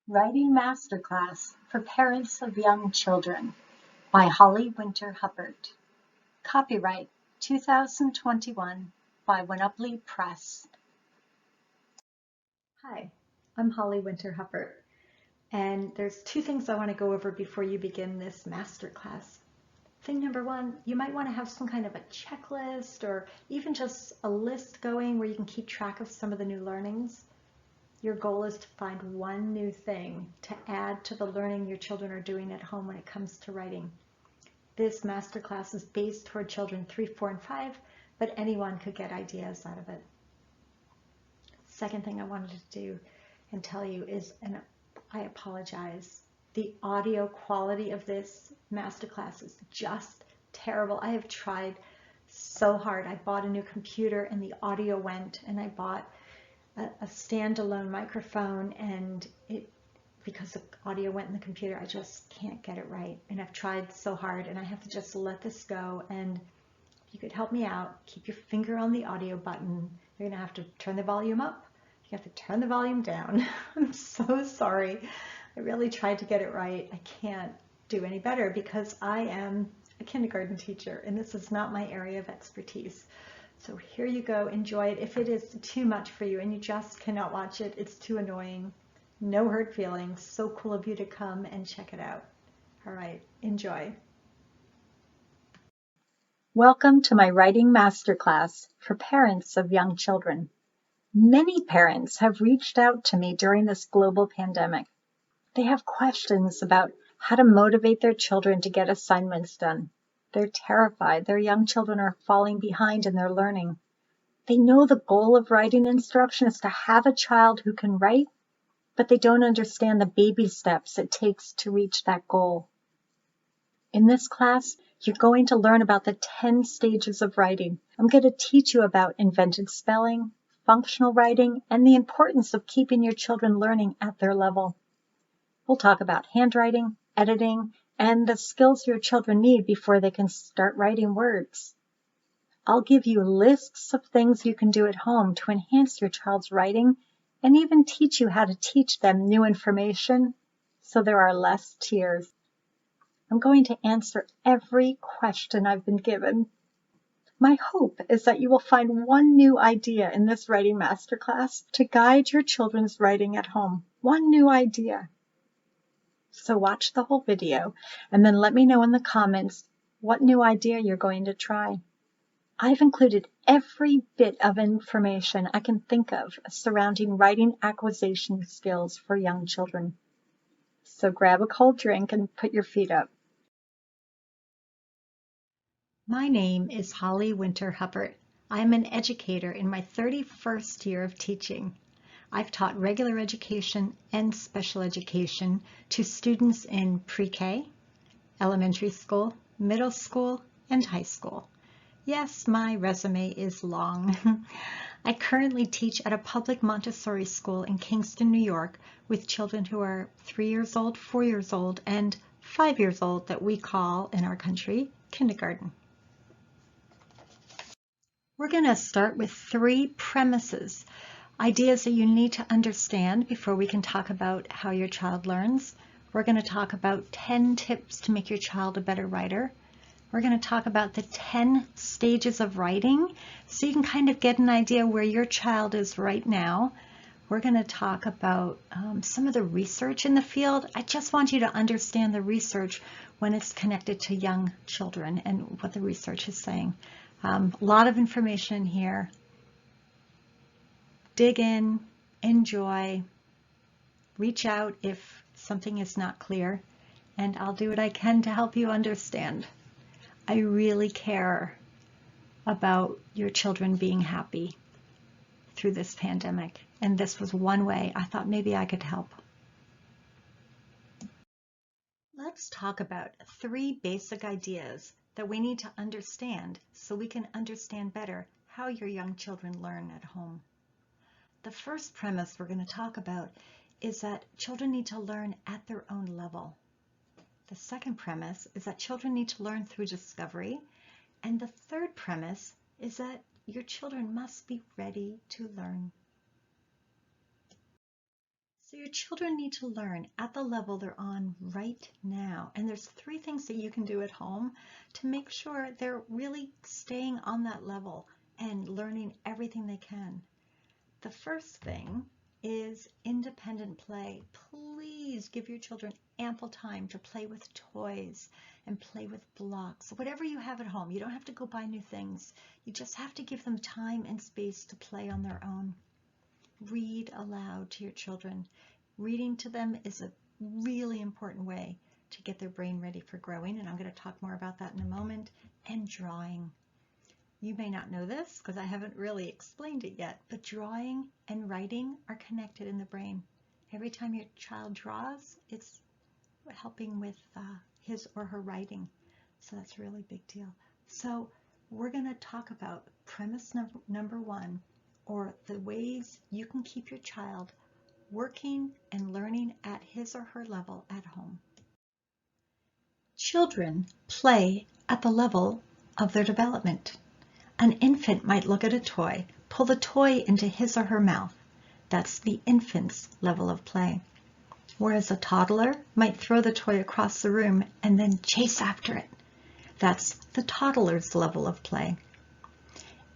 Writing Masterclass for Parents of Young Children by Holly Winter Huppert. Copyright 2021 by Winuplee Press. Hi, I'm Holly Winter Huppert, and there's two things I want to go over before you begin this masterclass. Thing number one, you might want to have some kind of a checklist or even just a list going where you can keep track of some of the new learnings. Your goal is to find one new thing to add to the learning your children are doing at home when it comes to writing. This masterclass is based toward children 3, 4, and 5, but anyone could get ideas out of it. Second thing I wanted to do and tell you is, and I apologize, the audio quality of this masterclass is just terrible. I have tried so hard. I bought a new computer and the audio went, and I bought a standalone microphone, and because the audio went in the computer, I just can't get it right. And I've tried so hard, and I have to just let this go. And if you could help me out, keep your finger on the audio button. You're gonna have to turn the volume up. You have to turn the volume down. I'm so sorry. I really tried to get it right. I can't do any better because I am a kindergarten teacher, and this is not my area of expertise. So here you go, enjoy it. If it is too much for you and you just cannot watch it, it's too annoying, no hurt feelings. So cool of you to come and check it out. All right, enjoy. Welcome to my Writing Masterclass for Parents of Young Children. Many parents have reached out to me during this global pandemic. They have questions about how to motivate their children to get assignments done. They're terrified their young children are falling behind in their learning. They know the goal of writing instruction is to have a child who can write, but they don't understand the baby steps it takes to reach that goal. In this class, you're going to learn about the 10 stages of writing. I'm going to teach you about invented spelling, functional writing, and the importance of keeping your children learning at their level. We'll talk about handwriting, editing, and the skills your children need before they can start writing words. I'll give you lists of things you can do at home to enhance your child's writing and even teach you how to teach them new information so there are less tears. I'm going to answer every question I've been given. My hope is that you will find one new idea in this writing masterclass to guide your children's writing at home. One new idea. So watch the whole video and then let me know in the comments what new idea you're going to try. I've included every bit of information I can think of surrounding writing acquisition skills for young children. So grab a cold drink and put your feet up. My name is Holly Winter Huppert. I'm an educator in my 31st year of teaching. I've taught regular education and special education to students in pre-K, elementary school, middle school, and high school. Yes, my resume is long. I currently teach at a public Montessori school in Kingston, New York, with children who are 3 years old, 4 years old, and 5 years old that we call in our country kindergarten. We're going to start with 3 premises. Ideas that you need to understand before we can talk about how your child learns. We're going to talk about 10 tips to make your child a better writer. We're going to talk about the 10 stages of writing so you can kind of get an idea where your child is right now. We're going to talk about some of the research in the field. I just want you to understand the research when it's connected to young children and what the research is saying. A lot of information here. Dig in, enjoy, reach out if something is not clear, and I'll do what I can to help you understand. I really care about your children being happy through this pandemic, and this was one way I thought maybe I could help. Let's talk about 3 basic ideas that we need to understand so we can understand better how your young children learn at home. The first premise we're going to talk about is that children need to learn at their own level. The second premise is that children need to learn through discovery. And the third premise is that your children must be ready to learn. So your children need to learn at the level they're on right now. And there's 3 things that you can do at home to make sure they're really staying on that level and learning everything they can. The first thing is independent play. Please give your children ample time to play with toys and play with blocks. Whatever you have at home, you don't have to go buy new things. You just have to give them time and space to play on their own. Read aloud to your children. Reading to them is a really important way to get their brain ready for growing, and I'm going to talk more about that in a moment. And drawing. You may not know this because I haven't really explained it yet, but drawing and writing are connected in the brain. Every time your child draws, it's helping with his or her writing. So that's a really big deal. So we're going to talk about premise number 1, or the ways you can keep your child working and learning at his or her level at home. Children play at the level of their development. An infant might look at a toy, pull the toy into his or her mouth. That's the infant's level of play. Whereas a toddler might throw the toy across the room and then chase after it. That's the toddler's level of play.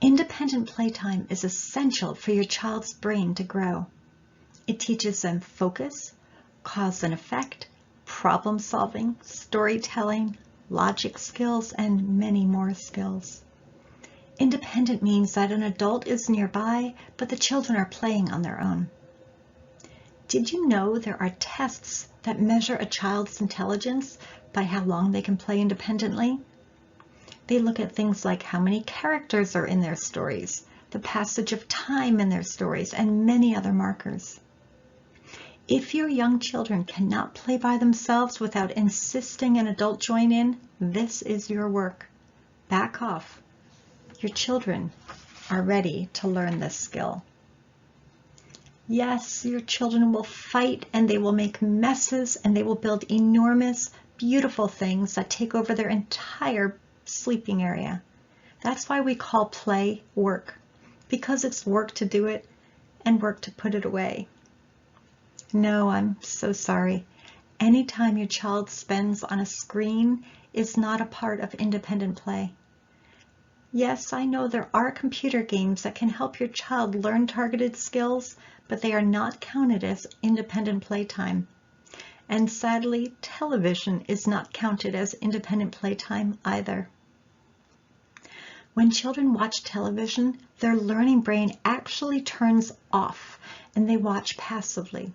Independent playtime is essential for your child's brain to grow. It teaches them focus, cause and effect, problem solving, storytelling, logic skills, and many more skills. Independent means that an adult is nearby, but the children are playing on their own. Did you know there are tests that measure a child's intelligence by how long they can play independently? They look at things like how many characters are in their stories, the passage of time in their stories, and many other markers. If your young children cannot play by themselves without insisting an adult join in, this is your work. Back off. Your children are ready to learn this skill. Yes, your children will fight and they will make messes and they will build enormous, beautiful things that take over their entire sleeping area. That's why we call play work, because it's work to do it and work to put it away. No, I'm so sorry. Anytime your child spends on a screen is not a part of independent play. Yes, I know there are computer games that can help your child learn targeted skills, but they are not counted as independent playtime. And sadly, television is not counted as independent playtime either. When children watch television, their learning brain actually turns off and they watch passively.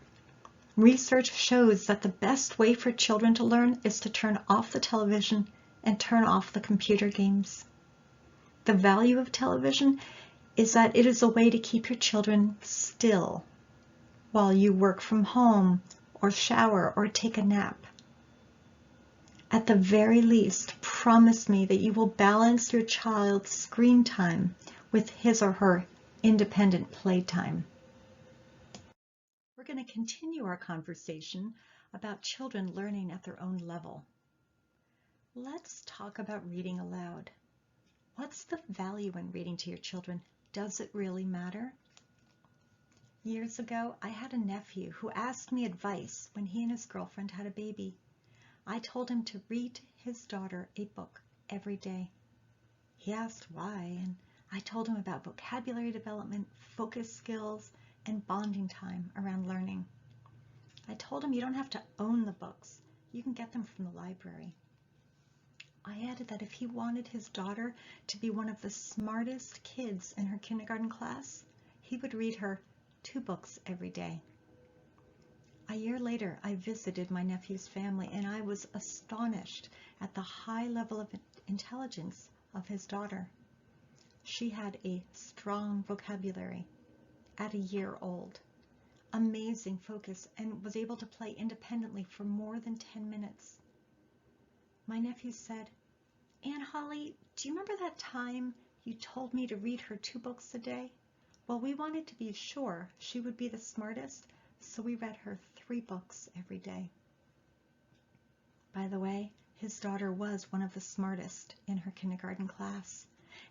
Research shows that the best way for children to learn is to turn off the television and turn off the computer games. The value of television is that it is a way to keep your children still while you work from home or shower or take a nap. At the very least, promise me that you will balance your child's screen time with his or her independent playtime. We're going to continue our conversation about children learning at their own level. Let's talk about reading aloud. What's the value in reading to your children? Does it really matter? Years ago, I had a nephew who asked me advice when he and his girlfriend had a baby. I told him to read his daughter a book every day. He asked why, and I told him about vocabulary development, focus skills, and bonding time around learning. I told him you don't have to own the books. You can get them from the library. I added that if he wanted his daughter to be one of the smartest kids in her kindergarten class, he would read her 2 books every day. A year later, I visited my nephew's family and I was astonished at the high level of intelligence of his daughter. She had a strong vocabulary at a year old, amazing focus, and was able to play independently for more than 10 minutes. My nephew said, "Aunt Holly, do you remember that time you told me to read her 2 books a day? Well, we wanted to be sure she would be the smartest, so we read her 3 books every day." By the way, his daughter was one of the smartest in her kindergarten class,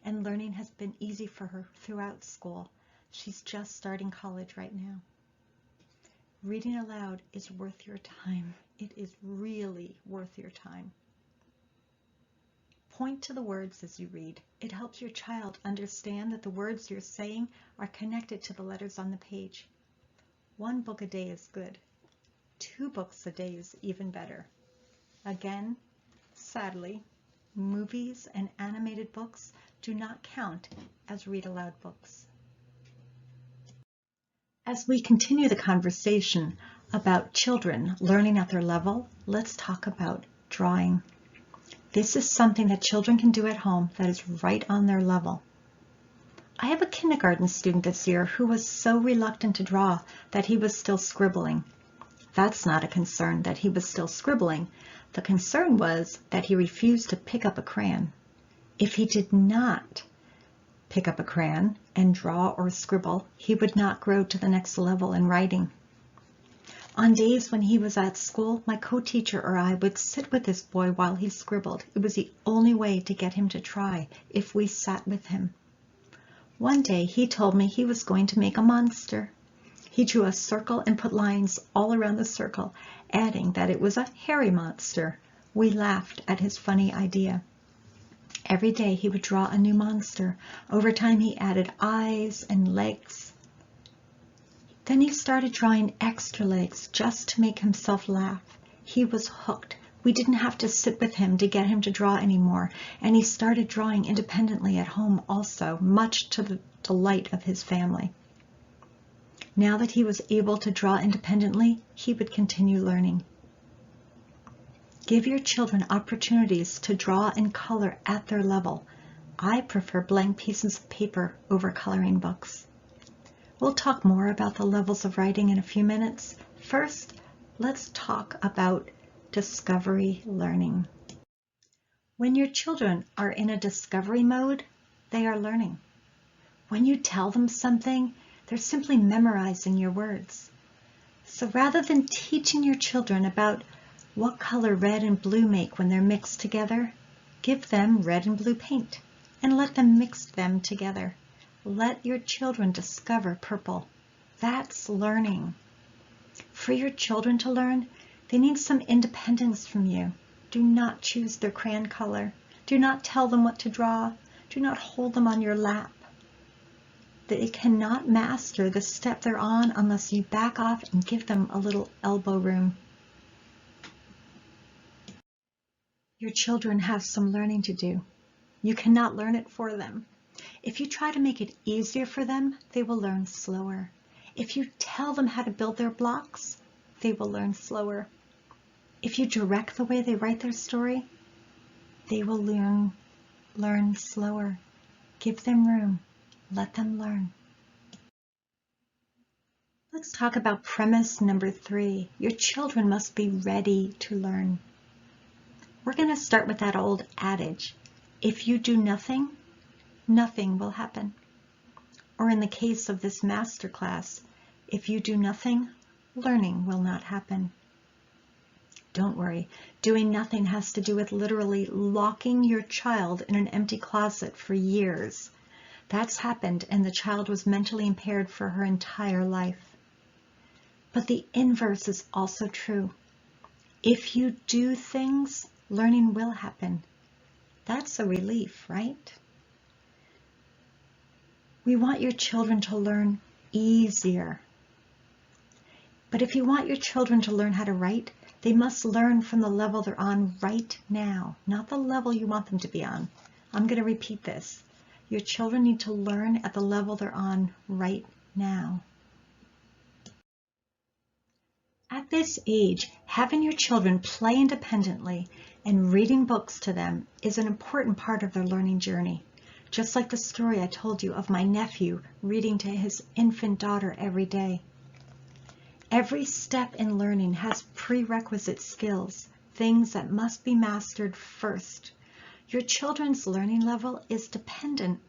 and learning has been easy for her throughout school. She's just starting college right now. Reading aloud is worth your time. It is really worth your time. Point to the words as you read. It helps your child understand that the words you're saying are connected to the letters on the page. 1 book a day is good. 2 books a day is even better. Again, sadly, movies and animated books do not count as read aloud books. As we continue the conversation about children learning at their level, let's talk about drawing. This is something that children can do at home that is right on their level. I have a kindergarten student this year who was so reluctant to draw that he was still scribbling. That's not a concern that he was still scribbling. The concern was that he refused to pick up a crayon. If he did not pick up a crayon and draw or scribble, he would not grow to the next level in writing. On days when he was at school, my co-teacher or I would sit with this boy while he scribbled. It was the only way to get him to try if we sat with him. One day he told me he was going to make a monster. He drew a circle and put lines all around the circle, adding that it was a hairy monster. We laughed at his funny idea. Every day he would draw a new monster. Over time he added eyes and legs. Then he started drawing extra legs just to make himself laugh. He was hooked. We didn't have to sit with him to get him to draw anymore, and he started drawing independently at home also, much to the delight of his family. Now that he was able to draw independently, he would continue learning. Give your children opportunities to draw and color at their level. I prefer blank pieces of paper over coloring books. We'll talk more about the levels of writing in a few minutes. First, let's talk about discovery learning. When your children are in a discovery mode, they are learning. When you tell them something, they're simply memorizing your words. So rather than teaching your children about what color red and blue make when they're mixed together, give them red and blue paint and let them mix them together. Let your children discover purple. That's learning. For your children to learn, they need some independence from you. Do not choose their crayon color. Do not tell them what to draw. Do not hold them on your lap. They cannot master the step they're on unless you back off and give them a little elbow room. Your children have some learning to do. You cannot learn it for them. If you try to make it easier for them, they will learn slower. If you tell them how to build their blocks, they will learn slower. If you direct the way they write their story, they will learn slower. Give them room. Let them learn. Let's talk about premise number 3. Your children must be ready to learn. We're going to start with that old adage, if you do nothing, nothing will happen. Or in the case of this masterclass, if you do nothing, learning will not happen. Don't worry, doing nothing has to do with literally locking your child in an empty closet for years. That's happened and the child was mentally impaired for her entire life. But the inverse is also true. If you do things, learning will happen. That's a relief, right? We want your children to learn easier. But if you want your children to learn how to write, they must learn from the level they're on right now, not the level you want them to be on. I'm going to repeat this. Your children need to learn at the level they're on right now. At this age, having your children play independently and reading books to them is an important part of their learning journey. Just like the story I told you of my nephew reading to his infant daughter every day. Every step in learning has prerequisite skills, things that must be mastered first. Your children's learning level is dependent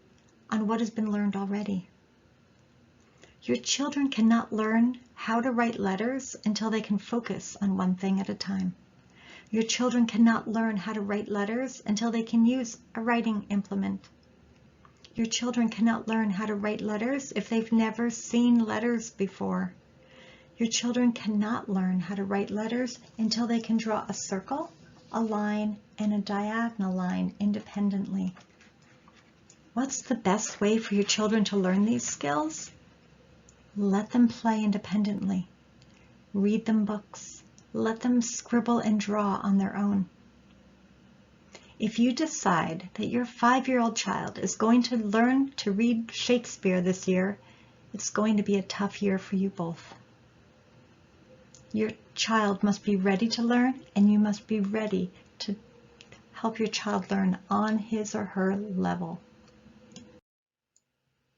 on what has been learned already. Your children cannot learn how to write letters until they can focus on one thing at a time. Your children cannot learn how to write letters until they can use a writing implement. Your children cannot learn how to write letters if they've never seen letters before. Your children cannot learn how to write letters until they can draw a circle, a line, and a diagonal line independently. What's the best way for your children to learn these skills? Let them play independently. Read them books. Let them scribble and draw on their own. If you decide that your 5-year-old child is going to learn to read Shakespeare this year, it's going to be a tough year for you both. Your child must be ready to learn, and you must be ready to help your child learn on his or her level.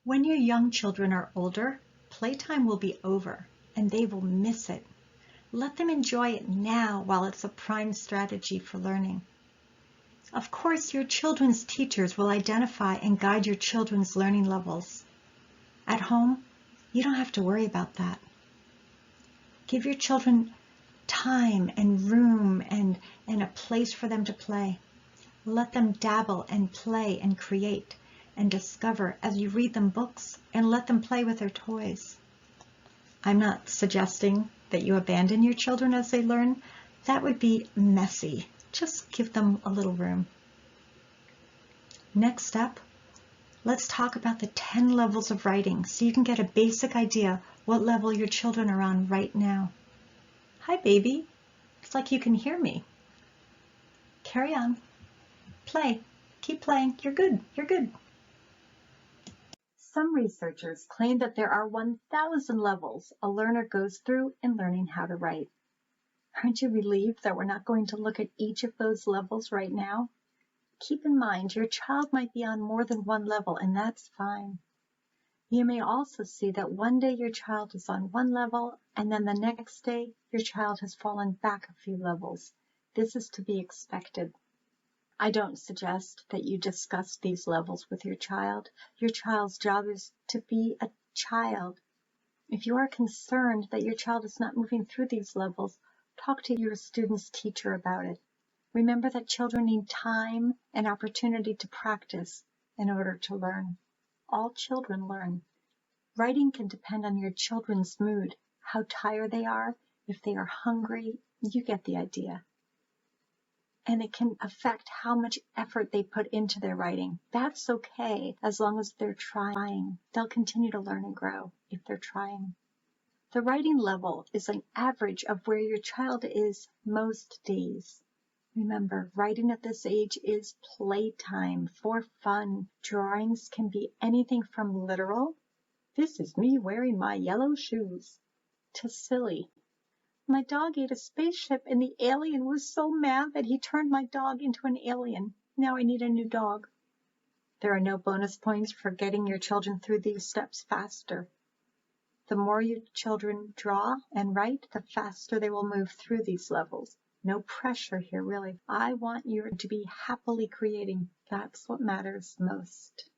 When your young children are older, playtime will be over, and they will miss it. Let them enjoy it now while it's a prime strategy for learning. Of course, your children's teachers will identify and guide your children's learning levels. At home, you don't have to worry about that. Give your children time and room and a place for them to play. Let them dabble and play and create and discover as you read them books, and let them play with their toys. I'm not suggesting that you abandon your children as they learn. That would be messy. Just give them a little room. Next up, let's talk about the 10 levels of writing so you can get a basic idea what level your children are on right now. Hi, baby. It's like you can hear me. Carry on. Play. Keep playing. You're good. You're good. Some researchers claim that there are 1,000 levels a learner goes through in learning how to write. Aren't you relieved that we're not going to look at each of those levels right now? Keep in mind, your child might be on more than one level, and that's fine. You may also see that one day your child is on one level, and then the next day your child has fallen back a few levels. This is to be expected. I don't suggest that you discuss these levels with your child. Your child's job is to be a child. If you are concerned that your child is not moving through these levels, talk to your student's teacher about it. Remember that children need time and opportunity to practice in order to learn. All children learn. Writing can depend on your children's mood, how tired they are, if they are hungry. You get the idea. And it can affect how much effort they put into their writing. That's okay as long as they're trying. They'll continue to learn and grow if they're trying. The writing level is an average of where your child is most days. Remember, writing at this age is playtime, for fun. Drawings can be anything from literal, "This is me wearing my yellow shoes," to silly. "My dog ate a spaceship and the alien was so mad that he turned my dog into an alien. Now I need a new dog." There are no bonus points for getting your children through these steps faster. The more your children draw and write, the faster they will move through these levels. No pressure here, really. I want you to be happily creating. That's what matters most.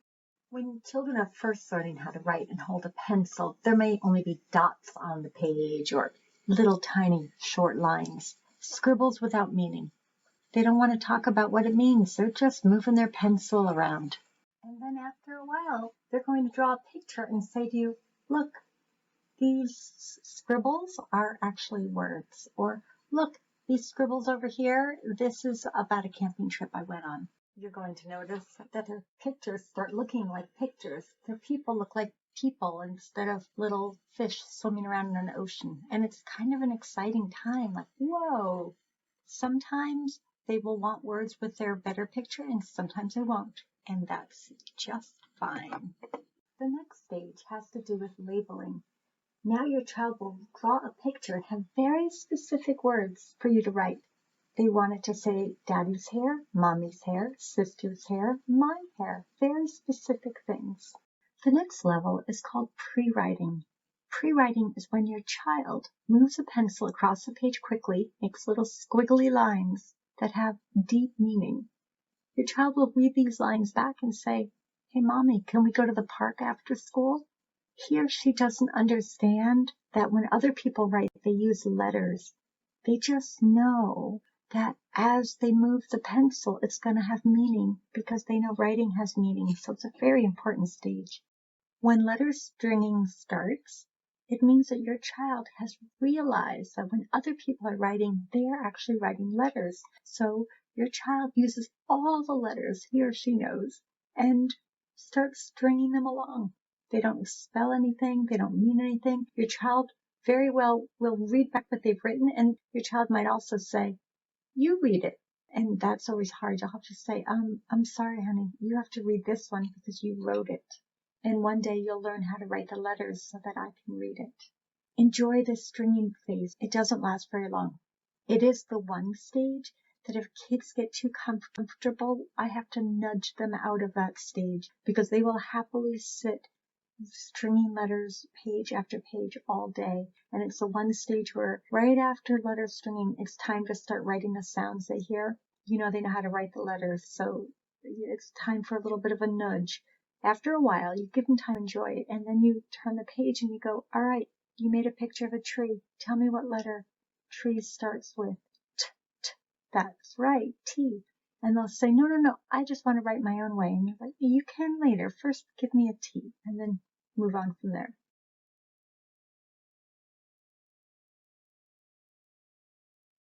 When children are first learning how to write and hold a pencil, there may only be dots on the page or little tiny short lines, scribbles without meaning. They don't want to talk about what it means. They're just moving their pencil around. And then after a while, they're going to draw a picture and say to you, "Look, these scribbles are actually words." Or, "Look, these scribbles over here, this is about a camping trip I went on." You're going to notice that their pictures start looking like pictures. Their people look like people instead of little fish swimming around in an ocean. And it's kind of an exciting time, like, whoa. Sometimes they will want words with their better picture, and sometimes they won't. And that's just fine. The next stage has to do with labeling. Now your child will draw a picture and have very specific words for you to write. They want it to say daddy's hair, mommy's hair, sister's hair, my hair, very specific things. The next level is called pre-writing. Pre-writing is when your child moves a pencil across the page quickly, makes little squiggly lines that have deep meaning. Your child will read these lines back and say, "Hey, mommy, can we go to the park after school?" He or she doesn't understand that when other people write, they use letters. They just know that as they move the pencil, it's going to have meaning because they know writing has meaning. So it's a very important stage. When letter stringing starts, It means that your child has realized that when other people are writing, they are actually writing letters. So your child uses all the letters he or she knows and starts stringing them along. They don't spell anything. They don't mean anything. Your child very well will read back what they've written, and your child might also say, you read it. And that's always hard. You'll have to say, I'm sorry, honey, you have to read this one because you wrote it. And one day you'll learn how to write the letters so that I can read it. Enjoy this stringing phase. It doesn't last very long. It is the one stage that if kids get too comfortable, I have to nudge them out of that stage because they will happily sit stringing letters page after page all day. And it's the one stage where right after letter stringing, it's time to start writing the sounds they hear. You know, they know how to write the letters. So it's time for a little bit of a nudge. After a while, you give them time to enjoy it. And then you turn the page and you go, all right, you made a picture of a tree. Tell me what letter tree starts with. T, t. That's right, T. And they'll say, no, I just want to write my own way. And you're like, you can later. First, give me a T. And then move on from there.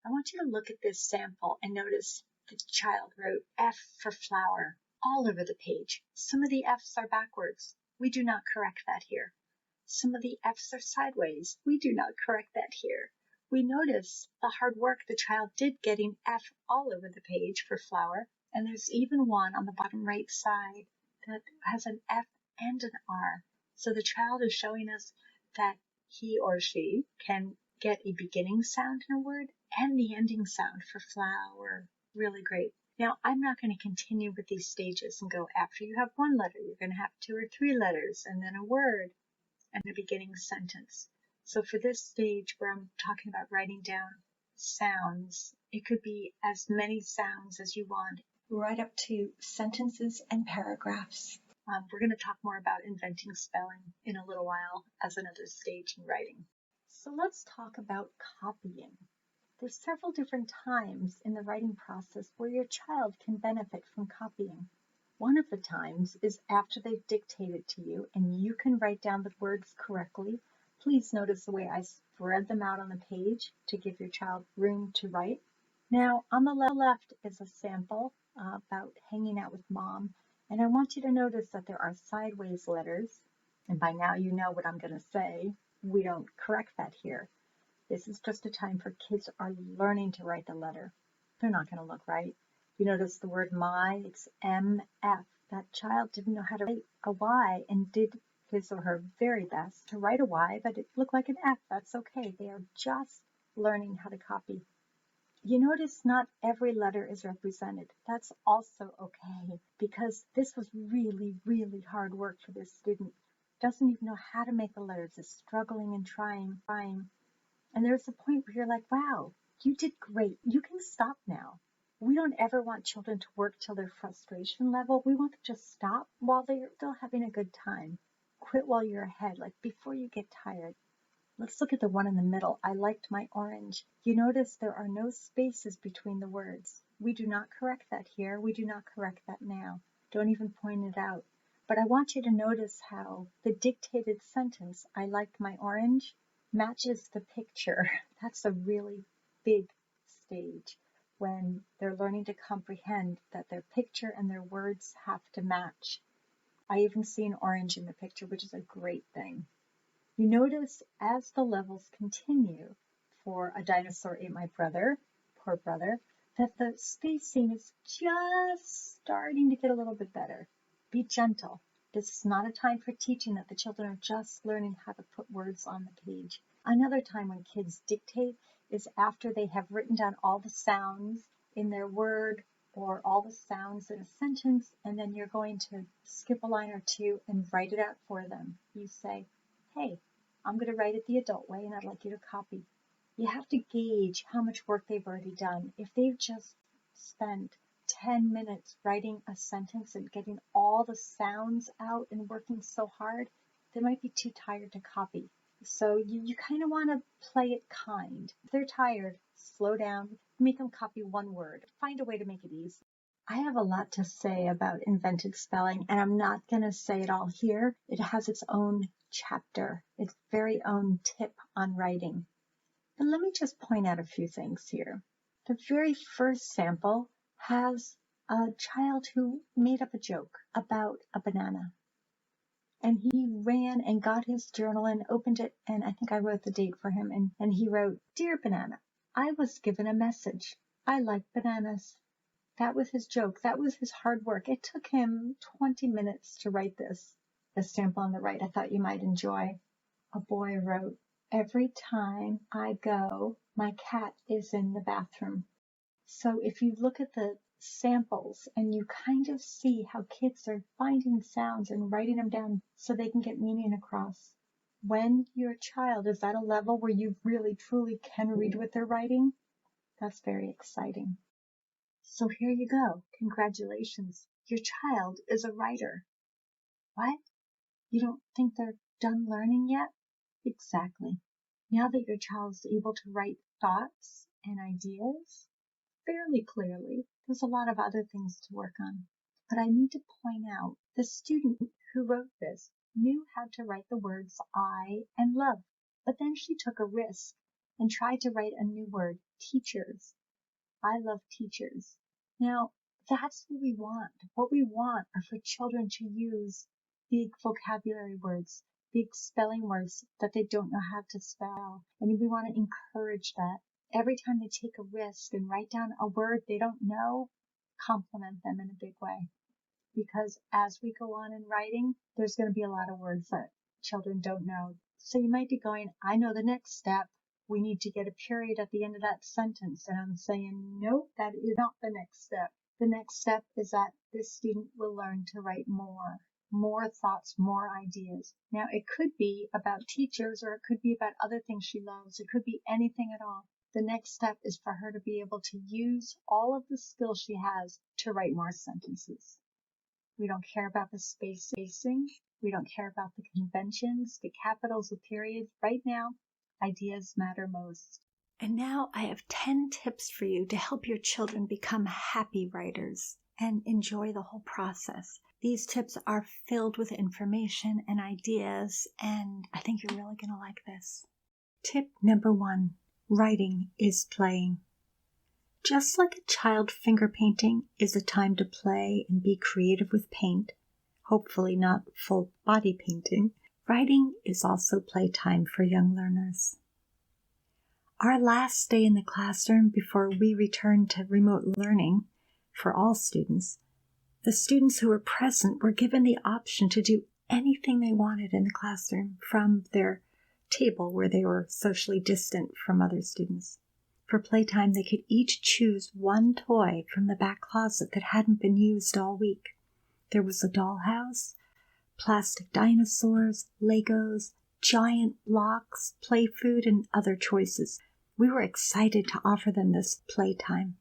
I want you to look at this sample and notice the child wrote F for flower all over the page. Some of the F's are backwards. We do not correct that here. Some of the F's are sideways. We do not correct that here. We notice the hard work the child did getting F all over the page for flower, and there's even one on the bottom right side that has an F and an R. So the child is showing us that he or she can get a beginning sound in a word and the ending sound for flower. Really great. Now, I'm not going to continue with these stages and go after you have one letter, you're going to have 2 or 3 letters and then a word and a beginning sentence. So for this stage where I'm talking about writing down sounds, it could be as many sounds as you want, right up to sentences and paragraphs. We're going to talk more about inventing spelling in a little while as another stage in writing. So let's talk about copying. There's several different times in the writing process where your child can benefit from copying. One of the times is after they've dictated to you and you can write down the words correctly. Please notice the way I spread them out on the page to give your child room to write. Now, on the left is a sample about hanging out with mom. And I want you to notice that there are sideways letters. And by now you know what I'm going to say. We don't correct that here. This is just a time for kids are learning to write the letter. They're not going to look right. You notice the word my, it's MF. That child didn't know how to write a Y and did his or her very best to write a Y, but it looked like an F. That's okay. They are just learning how to copy. You notice not every letter is represented. That's also okay because this was really, really hard work for this student. Doesn't even know how to make the letters, is struggling and trying. And there's a point where you're like, wow, you did great. You can stop now. We don't ever want children to work till their frustration level. We want them to just stop while they're still having a good time. Quit while you're ahead, like before you get tired. Let's look at the one in the middle. I liked my orange. You notice there are no spaces between the words. We do not correct that here. We do not correct that now. Don't even point it out. But I want you to notice how the dictated sentence, I liked my orange, matches the picture. That's a really big stage when they're learning to comprehend that their picture and their words have to match. I even see an orange in the picture, which is a great thing. You notice as the levels continue for A Dinosaur Ate My Brother, poor brother, that the spacing is just starting to get a little bit better. Be gentle. This is not a time for teaching that the children are just learning how to put words on the page. Another time when kids dictate is after they have written down all the sounds in their word or all the sounds in a sentence, and then you're going to skip a line or two and write it out for them. You say, hey, I'm going to write it the adult way and I'd like you to copy. You have to gauge how much work they've already done. If they've just spent 10 minutes writing a sentence and getting all the sounds out and working so hard, they might be too tired to copy. So you kind of want to play it kind. If they're tired, slow down, make them copy one word. Find a way to make it easy. I have a lot to say about invented spelling, and I'm not going to say it all here. It has its own Chapter, its very own tip on writing. But let me just point out a few things here. The very first sample has a child who made up a joke about a banana. And he ran and got his journal and opened it, and I think I wrote the date for him, and he wrote, "Dear Banana, I was given a message. I like bananas." That was his joke. That was his hard work. It took him 20 minutes to write this. The sample on the right I thought you might enjoy. A boy wrote, "Every time I go, my cat is in the bathroom." So if you look at the samples and you kind of see how kids are finding sounds and writing them down so they can get meaning across. When your child is at a level where you really truly can read what they're writing, that's very exciting. So here you go. Congratulations. Your child is a writer. What? You don't think they're done learning yet? Exactly. Now that your child is able to write thoughts and ideas fairly clearly, there's a lot of other things to work on. But I need to point out the student who wrote this knew how to write the words I and love, but then she took a risk and tried to write a new word, teachers. I love teachers. Now, that's what we want. What we want are for children to use big vocabulary words, big spelling words that they don't know how to spell. And we want to encourage that. Every time they take a risk and write down a word they don't know, compliment them in a big way. Because as we go on in writing, there's going to be a lot of words that children don't know. So you might be going, I know the next step. We need to get a period at the end of that sentence. And I'm saying, nope, that is not the next step. The next step is that this student will learn to write more thoughts, more ideas. Now, it could be about teachers, or it could be about other things she loves. It could be anything at all. The next step is for her to be able to use all of the skills she has to write more sentences. We don't care about the spacing. We don't care about the conventions, the capitals, the periods. Right now, ideas matter most. And now I have 10 tips for you to help your children become happy writers and enjoy the whole process. These tips are filled with information and ideas, and I think you're really going to like this. Tip number 1, writing is playing. Just like a child finger painting is a time to play and be creative with paint, hopefully not full body painting, writing is also playtime for young learners. Our last day in the classroom before we return to remote learning for all students, the students who were present were given the option to do anything they wanted in the classroom from their table where they were socially distant from other students. For playtime, they could each choose one toy from the back closet that hadn't been used all week. There was a dollhouse, plastic dinosaurs, Legos, giant blocks, play food, and other choices. We were excited to offer them this playtime.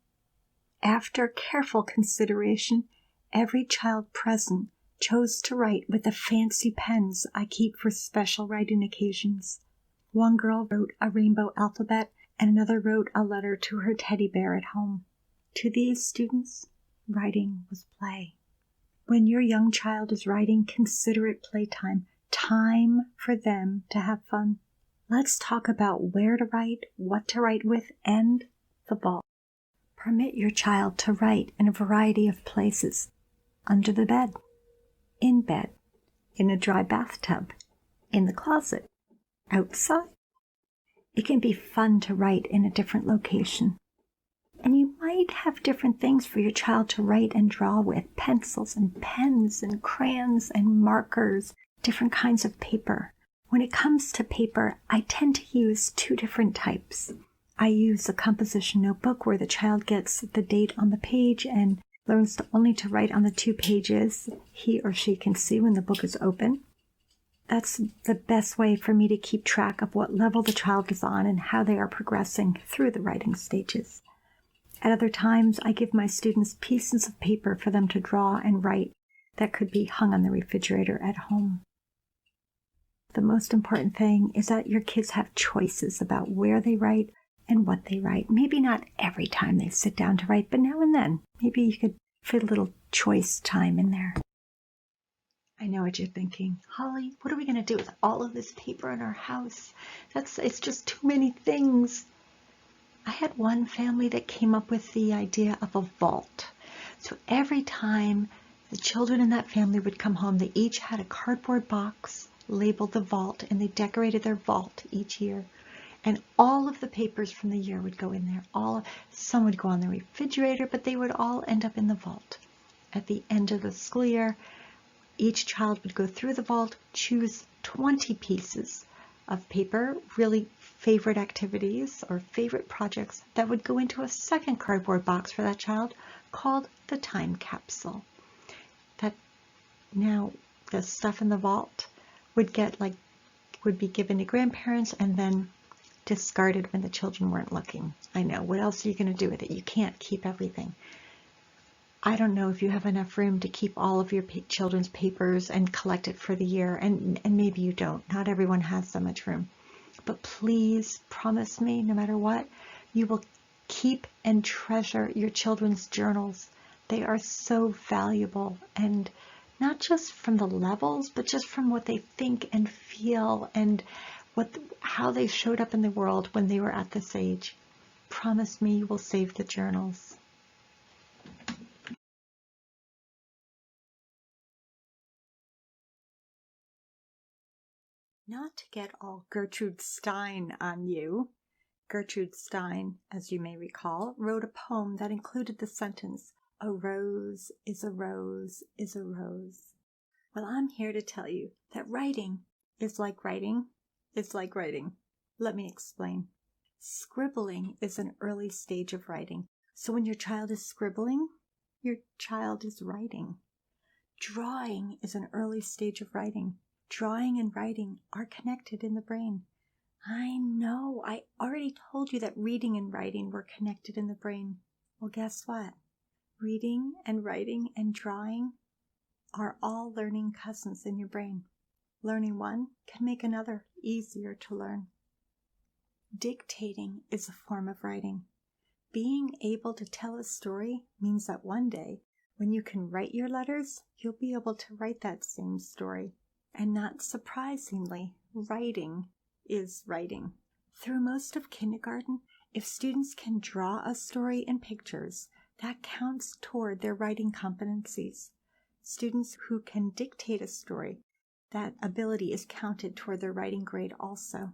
After careful consideration, every child present chose to write with the fancy pens I keep for special writing occasions. One girl wrote a rainbow alphabet, and another wrote a letter to her teddy bear at home. To these students, writing was play. When your young child is writing, consider it playtime, time for them to have fun. Let's talk about where to write, what to write with, and the ball. Permit your child to write in a variety of places. Under the bed, in a dry bathtub, in the closet, outside. It can be fun to write in a different location. And you might have different things for your child to write and draw with, pencils and pens and crayons and markers, different kinds of paper. When it comes to paper, I tend to use 2 different types. I use a composition notebook where the child gets the date on the page and learns only to write on the 2 pages he or she can see when the book is open. That's the best way for me to keep track of what level the child is on and how they are progressing through the writing stages. At other times, I give my students pieces of paper for them to draw and write that could be hung on the refrigerator at home. The most important thing is that your kids have choices about where they write and what they write. Maybe not every time they sit down to write, but now and then. Maybe you could fit a little choice time in there. I know what you're thinking. Holly, what are we going to do with all of this paper in our house? It's just too many things. I had one family that came up with the idea of a vault. So every time the children in that family would come home, they each had a cardboard box labeled the vault, and they decorated their vault each year. And all of the papers from the year would go in there. Some would go on the refrigerator, but they would all end up in the vault. At the end of the school year, each child would go through the vault, choose 20 pieces of paper, really favorite activities or favorite projects that would go into a second cardboard box for that child called the time capsule. Now the stuff in the vault would be given to grandparents and then discarded when the children weren't looking. I know, what else are you going to do with it? You can't keep everything. I don't know if you have enough room to keep all of your children's papers and collect it for the year, and maybe you don't. Not everyone has so much room. But please promise me, no matter what, you will keep and treasure your children's journals. They are so valuable, and not just from the levels, but just from what they think and feel and how they showed up in the world when they were at this age. Promise me you will save the journals. Not to get all Gertrude Stein on you. Gertrude Stein, as you may recall, wrote a poem that included the sentence, "A rose is a rose is a rose." Well, I'm here to tell you that writing is like writing is like writing. Let me explain. Scribbling is an early stage of writing. So when your child is scribbling, your child is writing. Drawing is an early stage of writing. Drawing and writing are connected in the brain. I know, I already told you that reading and writing were connected in the brain. Well, guess what? Reading and writing and drawing are all learning cousins in your brain. Learning one can make another easier to learn. Dictating is a form of writing. Being able to tell a story means that one day, when you can write your letters, you'll be able to write that same story. And not surprisingly, writing is writing. Through most of kindergarten, if students can draw a story in pictures, that counts toward their writing competencies. Students who can dictate a story, that ability is counted toward their writing grade also.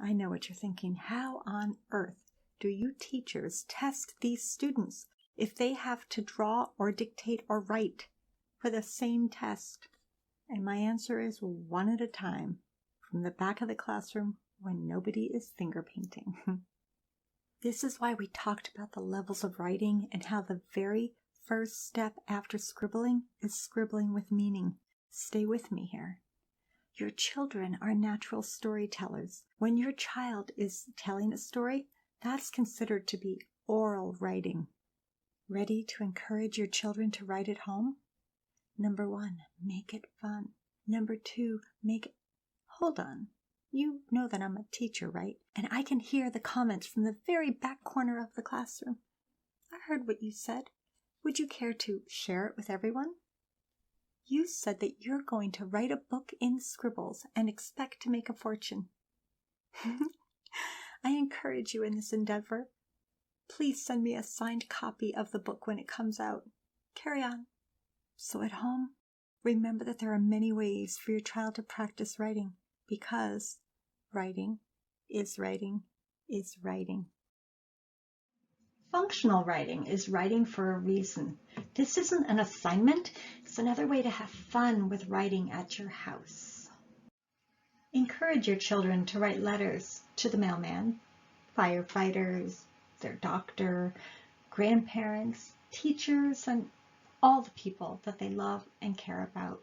I know what you're thinking. How on earth do you teachers test these students if they have to draw or dictate or write for the same test? And my answer is one at a time, from the back of the classroom when nobody is finger painting. This is why we talked about the levels of writing and how the very first step after scribbling is scribbling with meaning. Stay with me here. Your children are natural storytellers. When your child is telling a story, that's considered to be oral writing. Ready to encourage your children to write at home? Number 1, make it fun. Number 2, hold on. You know that I'm a teacher, right? And I can hear the comments from the very back corner of the classroom. I heard what you said. Would you care to share it with everyone? You said that you're going to write a book in scribbles and expect to make a fortune. I encourage you in this endeavor. Please send me a signed copy of the book when it comes out. Carry on. So at home, remember that there are many ways for your child to practice writing, because writing is writing is writing. Functional writing is writing for a reason. This isn't an assignment. It's another way to have fun with writing at your house. Encourage your children to write letters to the mailman, firefighters, their doctor, grandparents, teachers, and all the people that they love and care about.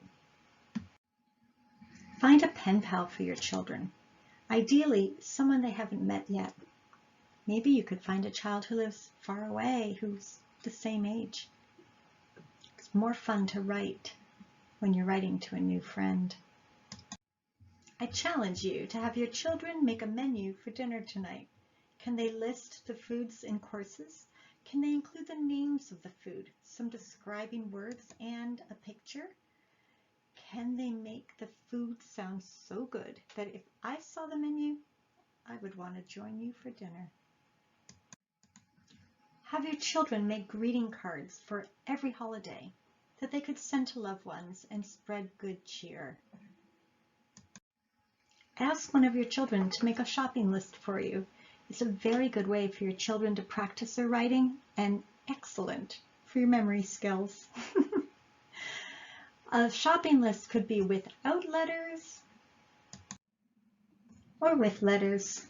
Find a pen pal for your children. Ideally, someone they haven't met yet. Maybe you could find a child who lives far away, who's the same age. It's more fun to write when you're writing to a new friend. I challenge you to have your children make a menu for dinner tonight. Can they list the foods in courses? Can they include the names of the food, some describing words, and a picture? Can they make the food sound so good that if I saw the menu, I would want to join you for dinner? Have your children make greeting cards for every holiday that they could send to loved ones and spread good cheer. Ask one of your children to make a shopping list for you. It's a very good way for your children to practice their writing and excellent for your memory skills. A shopping list could be without letters or with letters.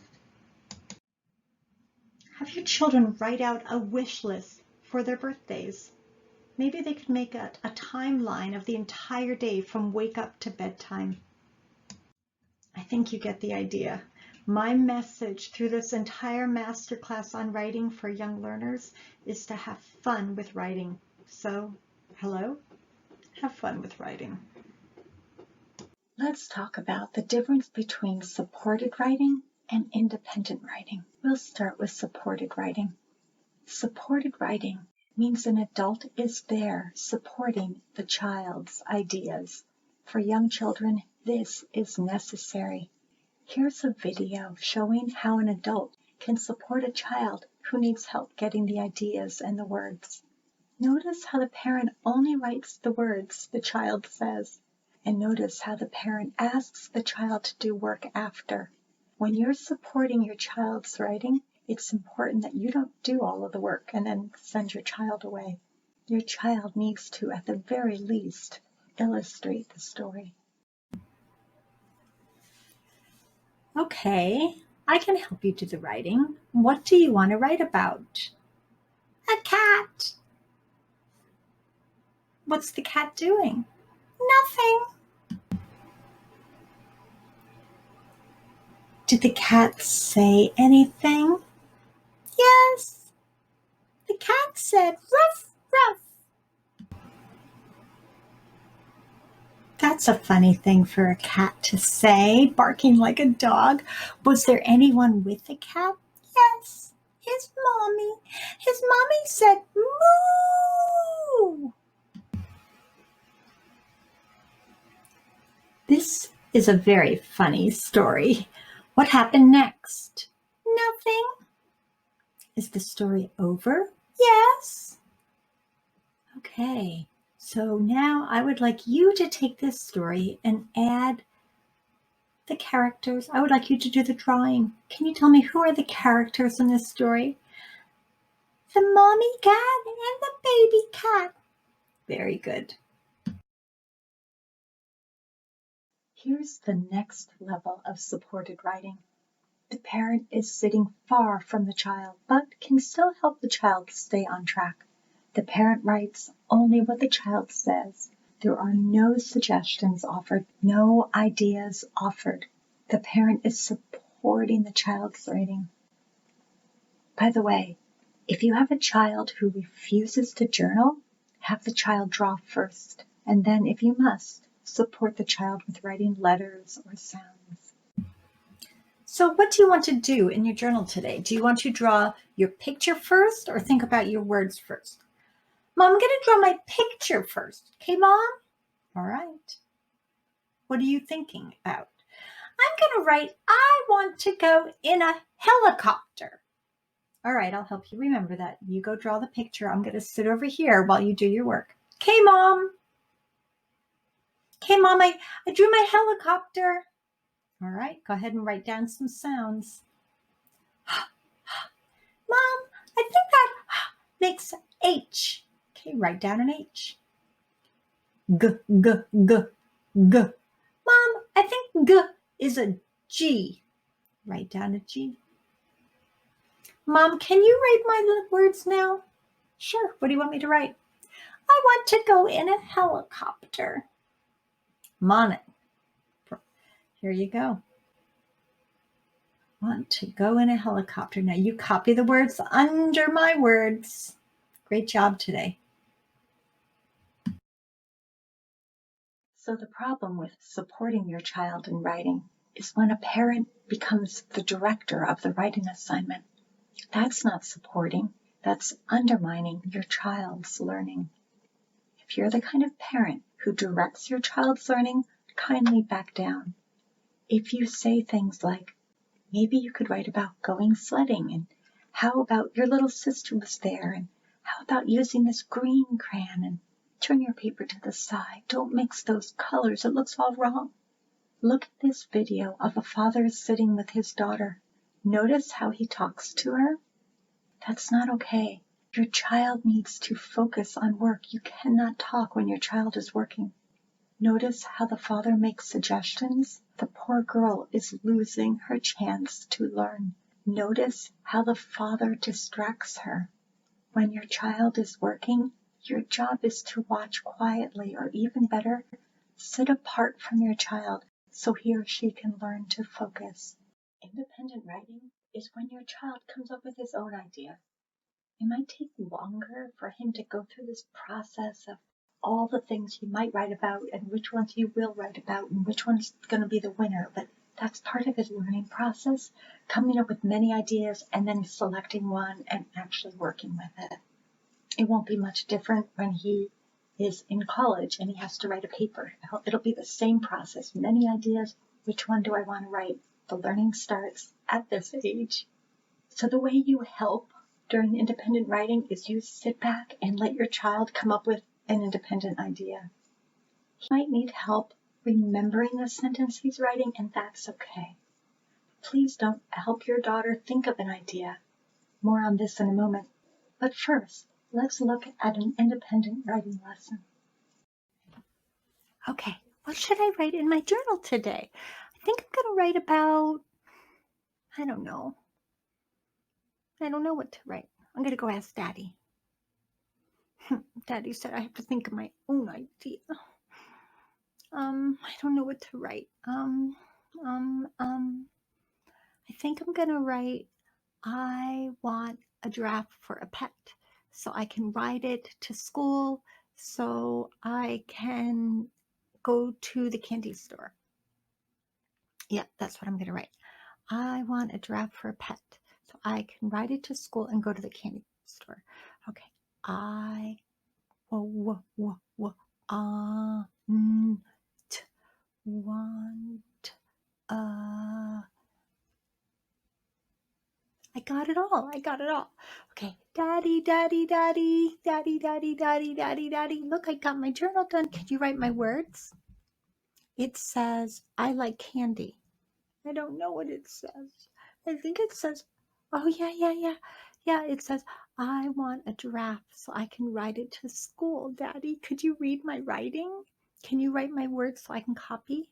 Have your children write out a wish list for their birthdays. Maybe they could make a timeline of the entire day from wake up to bedtime. I think you get the idea. My message through this entire masterclass on writing for young learners is to have fun with writing. So, hello? Have fun with writing. Let's talk about the difference between supported writing and independent writing. We'll start with supported writing. Supported writing means an adult is there supporting the child's ideas. For young children, this is necessary. Here's a video showing how an adult can support a child who needs help getting the ideas and the words. Notice how the parent only writes the words the child says, and notice how the parent asks the child to do work after. When you're supporting your child's writing, it's important that you don't do all of the work and then send your child away. Your child needs to, at the very least, illustrate the story. Okay, I can help you do the writing. What do you want to write about? A cat. What's the cat doing? Nothing. Did the cat say anything? Yes. The cat said, ruff, ruff. That's a funny thing for a cat to say, barking like a dog. Was there anyone with the cat? Yes, his mommy. His mommy said, moo. This is a very funny story. What happened next? Nothing. Is the story over? Yes. Okay, so now I would like you to take this story and add the characters. I would like you to do the drawing. Can you tell me who are the characters in this story? The mommy cat and the baby cat. Very good. Here's the next level of supported writing. The parent is sitting far from the child, but can still help the child stay on track. The parent writes only what the child says. There are no suggestions offered, no ideas offered. The parent is supporting the child's writing. By the way, if you have a child who refuses to journal, have the child draw first, and then, if you must, support the child with writing letters or sounds. So what do you want to do in your journal today? Do you want to draw your picture first or think about your words first? Mom, I'm going to draw my picture first. Okay, Mom? All right. What are you thinking about? I'm going to write, I want to go in a helicopter. All right, I'll help you remember that. You go draw the picture. I'm going to sit over here while you do your work. Okay, Mom? Okay, Mom, I drew my helicopter. All right, go ahead and write down some sounds. Mom, I think that makes H. Okay, write down an H. G, G, G, G. Mom, I think G is a G. Write down a G. Mom, can you write my words now? Sure, what do you want me to write? I want to go in a helicopter. Monet. Here you go. Want to go in a helicopter. Now you copy the words under my words. Great job today. So the problem with supporting your child in writing is when a parent becomes the director of the writing assignment. That's not supporting. That's undermining your child's learning. If you're the kind of parent who directs your child's learning, kindly back down. If you say things like, maybe you could write about going sledding, and how about your little sister was there, and how about using this green crayon, and turn your paper to the side, don't mix those colors, it looks all wrong. Look at this video of a father sitting with his daughter. Notice how he talks to her. That's not okay. Your child needs to focus on work. You cannot talk when your child is working. Notice how the father makes suggestions. The poor girl is losing her chance to learn. Notice how the father distracts her. When your child is working, your job is to watch quietly, or even better, sit apart from your child so he or she can learn to focus. Independent writing is when your child comes up with his own idea. It might take longer for him to go through this process of all the things you might write about and which ones you will write about and which one's going to be the winner, but that's part of his learning process, coming up with many ideas and then selecting one and actually working with it. It won't be much different when he is in college and he has to write a paper. It'll be the same process, many ideas, which one do I want to write? The learning starts at this age. So the way you help during independent writing is you sit back and let your child come up with an independent idea. He might need help remembering the sentence he's writing, and that's okay. Please don't help your daughter think of an idea. More on this in a moment. But first, let's look at an independent writing lesson. Okay, what should I write in my journal today? I think I'm going to write about, I don't know what to write. I'm going to go ask Daddy. Daddy said I have to think of my own idea. I don't know what to write. I think I'm going to write, I want a giraffe for a pet, so I can ride it to school, so I can go to the candy store. Yeah, that's what I'm going to write. I want a giraffe for a pet, so I can ride it to school and go to the candy store. Okay. I want I got it all. Okay. Daddy. Look, I got my journal done. Can you write my words? It says, I like candy. I don't know what it says. I think it says, oh, yeah. Yeah, it says, I want a giraffe so I can ride it to school. Daddy, could you read my writing? Can you write my words so I can copy?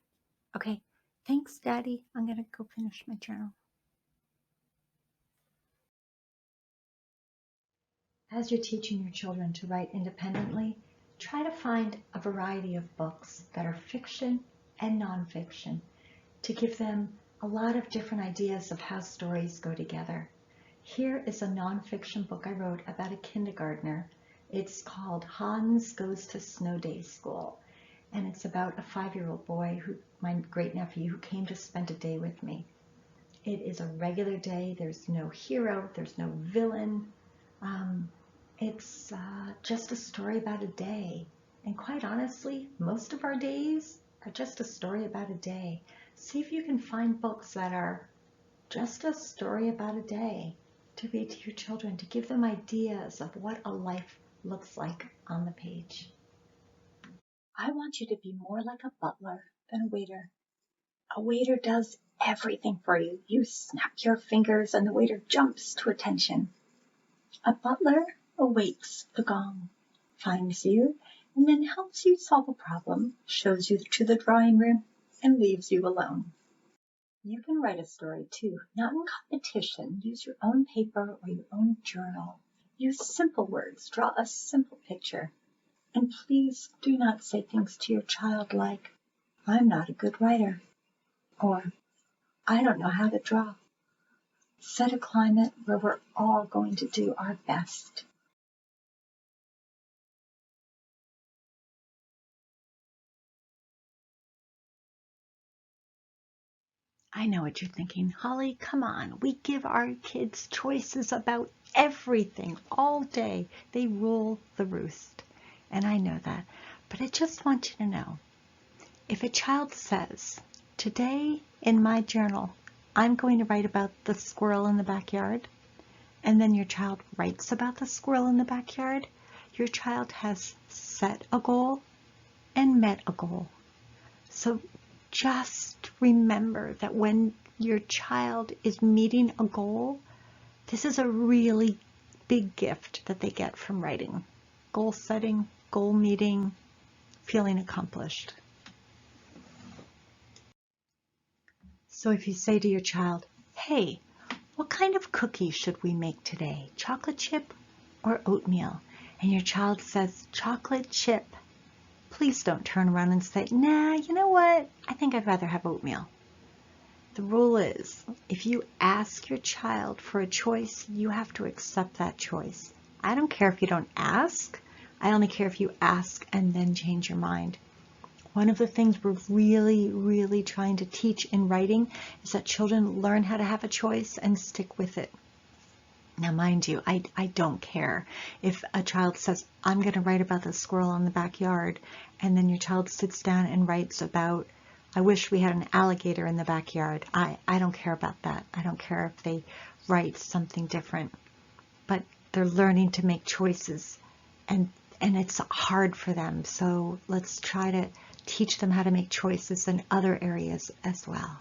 Okay. Thanks, Daddy. I'm going to go finish my journal. As you're teaching your children to write independently, try to find a variety of books that are fiction and nonfiction to give them a lot of different ideas of how stories go together. Here is a nonfiction book I wrote about a kindergartner. It's called Hans Goes to Snow Day School, and it's about a 5-year-old boy, my great-nephew, who came to spend a day with me. It is a regular day. There's no hero. There's no villain. It's just a story about a day. And quite honestly, most of our days are just a story about a day. See if you can find books that are just a story about a day to read to your children, to give them ideas of what a life looks like on the page. I want you to be more like a butler than a waiter. A waiter does everything for you. You snap your fingers and the waiter jumps to attention. A butler awaits the gong, finds you, and then helps you solve a problem, shows you to the drawing room, and leaves you alone. You can write a story too, not in competition. Use your own paper or your own journal. Use simple words, draw a simple picture. And please do not say things to your child like, I'm not a good writer, or I don't know how to draw. Set a climate where we're all going to do our best. I know what you're thinking. Holly, come on. We give our kids choices about everything all day. They rule the roost. And I know that. But I just want you to know, if a child says, today in my journal, I'm going to write about the squirrel in the backyard, and then your child writes about the squirrel in the backyard, your child has set a goal and met a goal. So just remember that when your child is meeting a goal, this is a really big gift that they get from writing. Goal setting, goal meeting, feeling accomplished. So if you say to your child, hey, what kind of cookie should we make today? Chocolate chip or oatmeal? And your child says, chocolate chip. Please don't turn around and say, nah, you know what? I think I'd rather have oatmeal. The rule is, if you ask your child for a choice, you have to accept that choice. I don't care if you don't ask. I only care if you ask and then change your mind. One of the things we're really trying to teach in writing is that children learn how to have a choice and stick with it. Now, mind you, I don't care if a child says, I'm going to write about the squirrel in the backyard, and then your child sits down and writes about, I wish we had an alligator in the backyard. I don't care about that. I don't care if they write something different. But they're learning to make choices, and it's hard for them. So let's try to teach them how to make choices in other areas as well.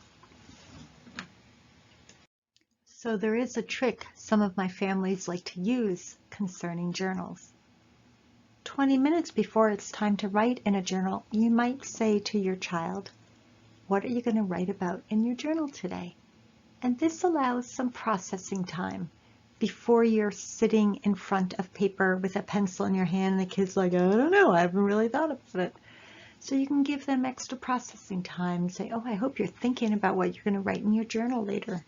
So there is a trick some of my families like to use concerning journals. 20 minutes before it's time to write in a journal, you might say to your child, what are you going to write about in your journal today? And this allows some processing time before you're sitting in front of paper with a pencil in your hand and the kid's like, I don't know, I haven't really thought about it. So you can give them extra processing time and say, oh, I hope you're thinking about what you're going to write in your journal later.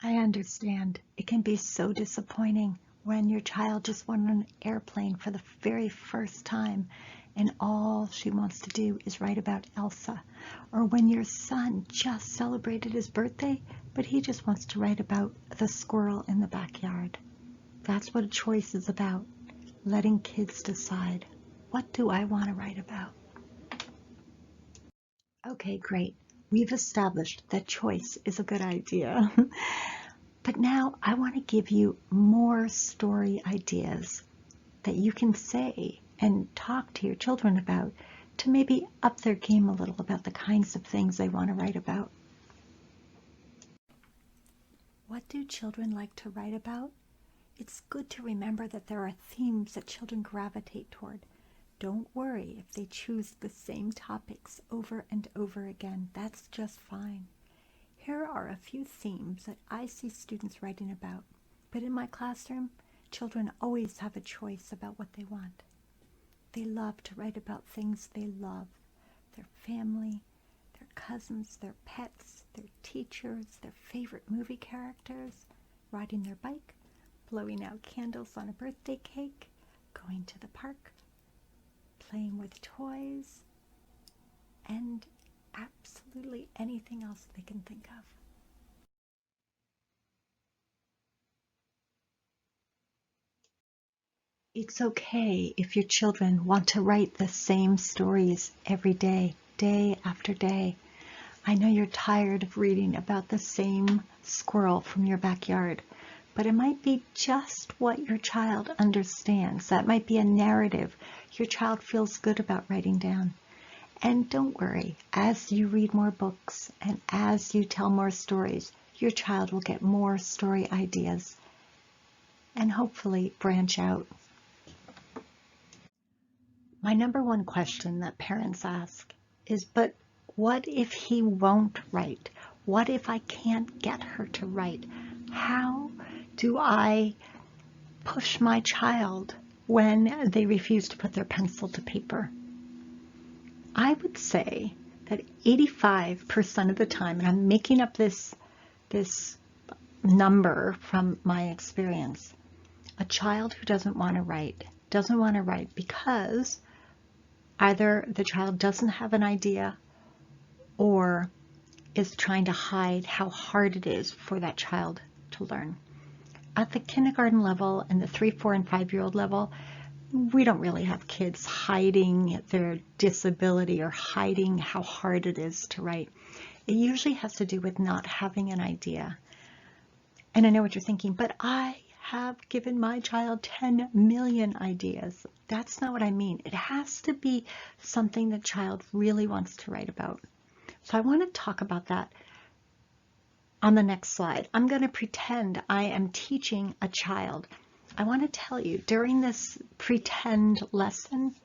I understand it can be so disappointing when your child just went on an airplane for the very first time and all she wants to do is write about Elsa, or when your son just celebrated his birthday, but he just wants to write about the squirrel in the backyard. That's what a choice is about, letting kids decide, what do I want to write about? Okay, great. We've established that choice is a good idea. But now I want to give you more story ideas that you can say and talk to your children about to maybe up their game a little about the kinds of things they want to write about. What do children like to write about? It's good to remember that there are themes that children gravitate toward. Don't worry if they choose the same topics over and over again. That's just fine. Here are a few themes that I see students writing about, but in my classroom, children always have a choice about what they want. They love to write about things they love, their family, their cousins, their pets, their teachers, their favorite movie characters, riding their bike, blowing out candles on a birthday cake, going to the park, playing with toys, and absolutely anything else they can think of. It's okay if your children want to write the same stories every day, day after day. I know you're tired of reading about the same squirrel from your backyard, but it might be just what your child understands. That might be a narrative your child feels good about writing down. And don't worry, as you read more books and as you tell more stories, your child will get more story ideas and hopefully branch out. My number one question that parents ask is, but what if he won't write? What if I can't get her to write? How do I push my child when they refuse to put their pencil to paper? I would say that 85% of the time, and I'm making up this number from my experience, a child who doesn't want to write because either the child doesn't have an idea or is trying to hide how hard it is for that child to learn. At the kindergarten level and the 3, 4, and 5-year-old level, we don't really have kids hiding their disability or hiding how hard it is to write. It usually has to do with not having an idea. And I know what you're thinking, but I have given my child 10 million ideas. That's not what I mean. It has to be something the child really wants to write about. So I want to talk about that on the next slide. I'm going to pretend I am teaching a child. I want to tell you, during this pretend lesson,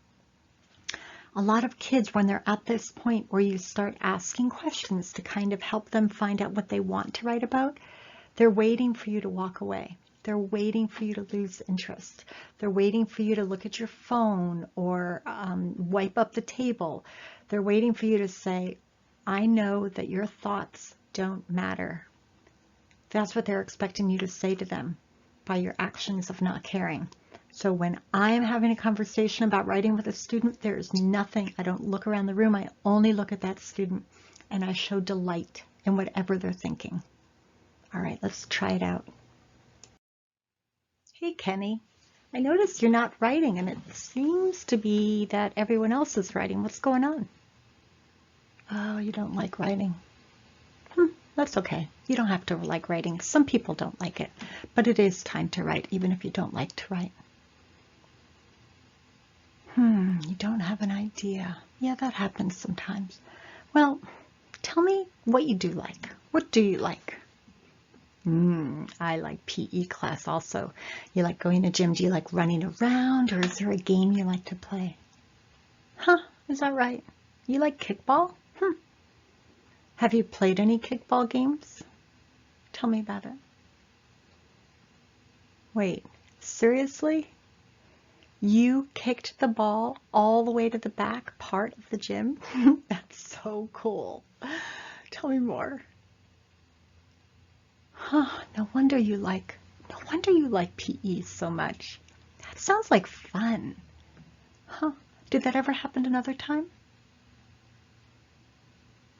a lot of kids, when they're at this point where you start asking questions to kind of help them find out what they want to write about, they're waiting for you to walk away. They're waiting for you to lose interest. They're waiting for you to look at your phone or wipe up the table. They're waiting for you to say, I know that your thoughts don't matter. That's what they're expecting you to say to them by your actions of not caring. So when I am having a conversation about writing with a student, there is nothing, I don't look around the room, I only look at that student and I show delight in whatever they're thinking. All right, let's try it out. Hey, Kenny, I noticed you're not writing and it seems to be that everyone else is writing. What's going on? Oh, you don't like writing. That's okay. You don't have to like writing. Some people don't like it, but it is time to write, even if you don't like to write. You don't have an idea. Yeah, that happens sometimes. Well, tell me what you do like. What do you like? I like PE class also. You like going to gym? Do you like running around, or is there a game you like to play? Huh, is that right? You like kickball? Have you played any kickball games? Tell me about it. Wait, seriously? You kicked the ball all the way to the back part of the gym? That's so cool. Tell me more. No wonder you like PE so much. That sounds like fun. Did that ever happen another time?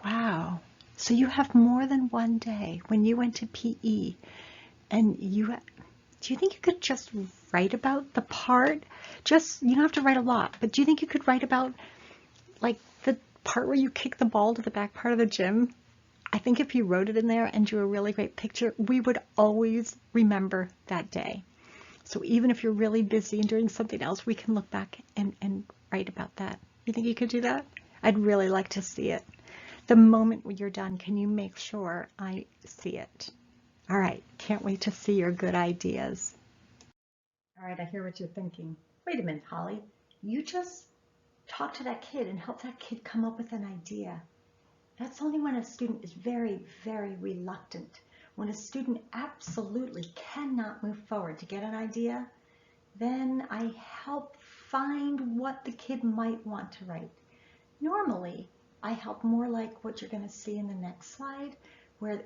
Wow. So you have more than one day when you went to PE and do you think you could just write about the part? You don't have to write a lot, but do you think you could write about like the part where you kick the ball to the back part of the gym? I think if you wrote it in there and drew a really great picture, we would always remember that day. So even if you're really busy and doing something else, we can look back and write about that. You think you could do that? I'd really like to see it. The moment when you're done, can you make sure I see it? All right, can't wait to see your good ideas. All right, I hear what you're thinking. Wait a minute, Holly. You just talk to that kid and help that kid come up with an idea. That's only when a student is very, very reluctant. When a student absolutely cannot move forward to get an idea, then I help find what the kid might want to write. Normally, I help more like what you're going to see in the next slide, where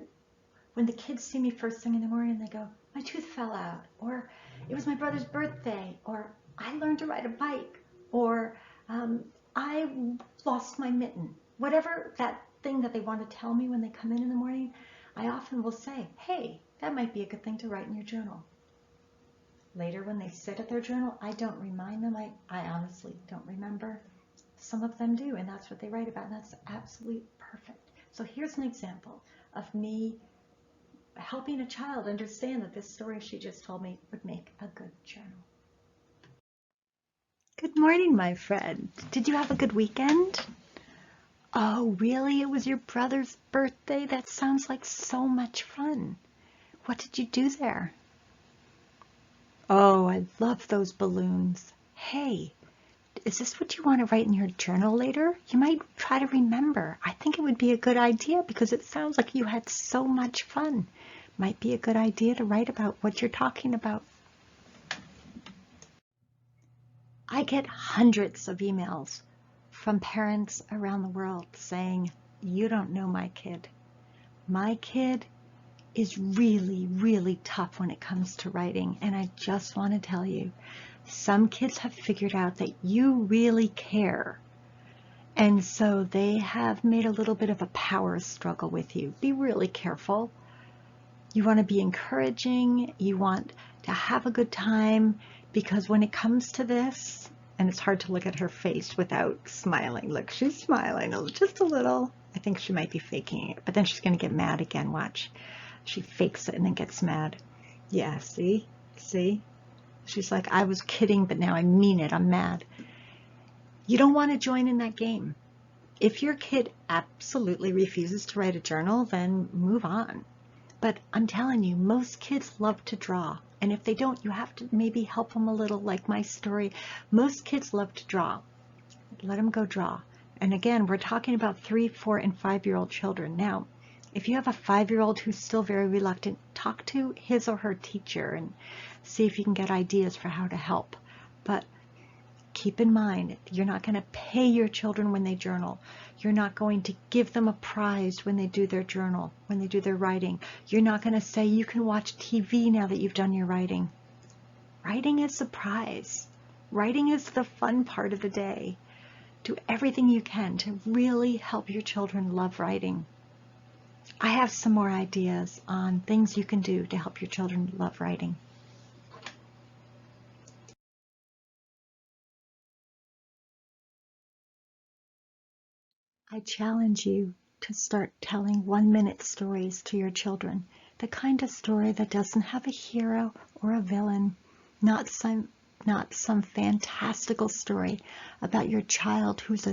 when the kids see me first thing in the morning, they go, my tooth fell out, or it was my brother's birthday, or I learned to ride a bike, or I lost my mitten. Whatever that thing that they want to tell me when they come in the morning, I often will say, hey, that might be a good thing to write in your journal. Later, when they sit at their journal, I don't remind them. I honestly don't remember. Some of them do, and that's what they write about, and that's absolutely perfect. So here's an example of me helping a child understand that this story she just told me would make a good journal. Good morning, my friend. Did you have a good weekend? Oh, really? It was your brother's birthday? That sounds like so much fun. What did you do there? Oh, I love those balloons. Hey, is this what you want to write in your journal later? You might try to remember. I think it would be a good idea because it sounds like you had so much fun. Might be a good idea to write about what you're talking about. I get hundreds of emails from parents around the world saying, you don't know my kid. My kid is really, really tough when it comes to writing. And I just want to tell you, some kids have figured out that you really care. And so they have made a little bit of a power struggle with you. Be really careful. You want to be encouraging. You want to have a good time. Because when it comes to this, and it's hard to look at her face without smiling. Look, she's smiling just a little. I think she might be faking it, but then she's going to get mad again. Watch. She fakes it and then gets mad. Yeah, see? See? She's like, I was kidding, but now I mean it. I'm mad. You don't want to join in that game. If your kid absolutely refuses to write a journal, then move on. But I'm telling you, most kids love to draw. And if they don't, you have to maybe help them a little, like my story. Most kids love to draw. Let them go draw. And again, we're talking about 3, 4, and 5-year-old children. Now, if you have a 5-year-old who's still very reluctant, talk to his or her teacher and see if you can get ideas for how to help. But keep in mind, you're not going to pay your children when they journal. You're not going to give them a prize when they do their journal, when they do their writing. You're not going to say you can watch TV now that you've done your writing. Writing is the prize. Writing is the fun part of the day. Do everything you can to really help your children love writing. I have some more ideas on things you can do to help your children love writing. I challenge you to start telling 1-minute stories to your children. The kind of story that doesn't have a hero or a villain, not some fantastical story about your child who's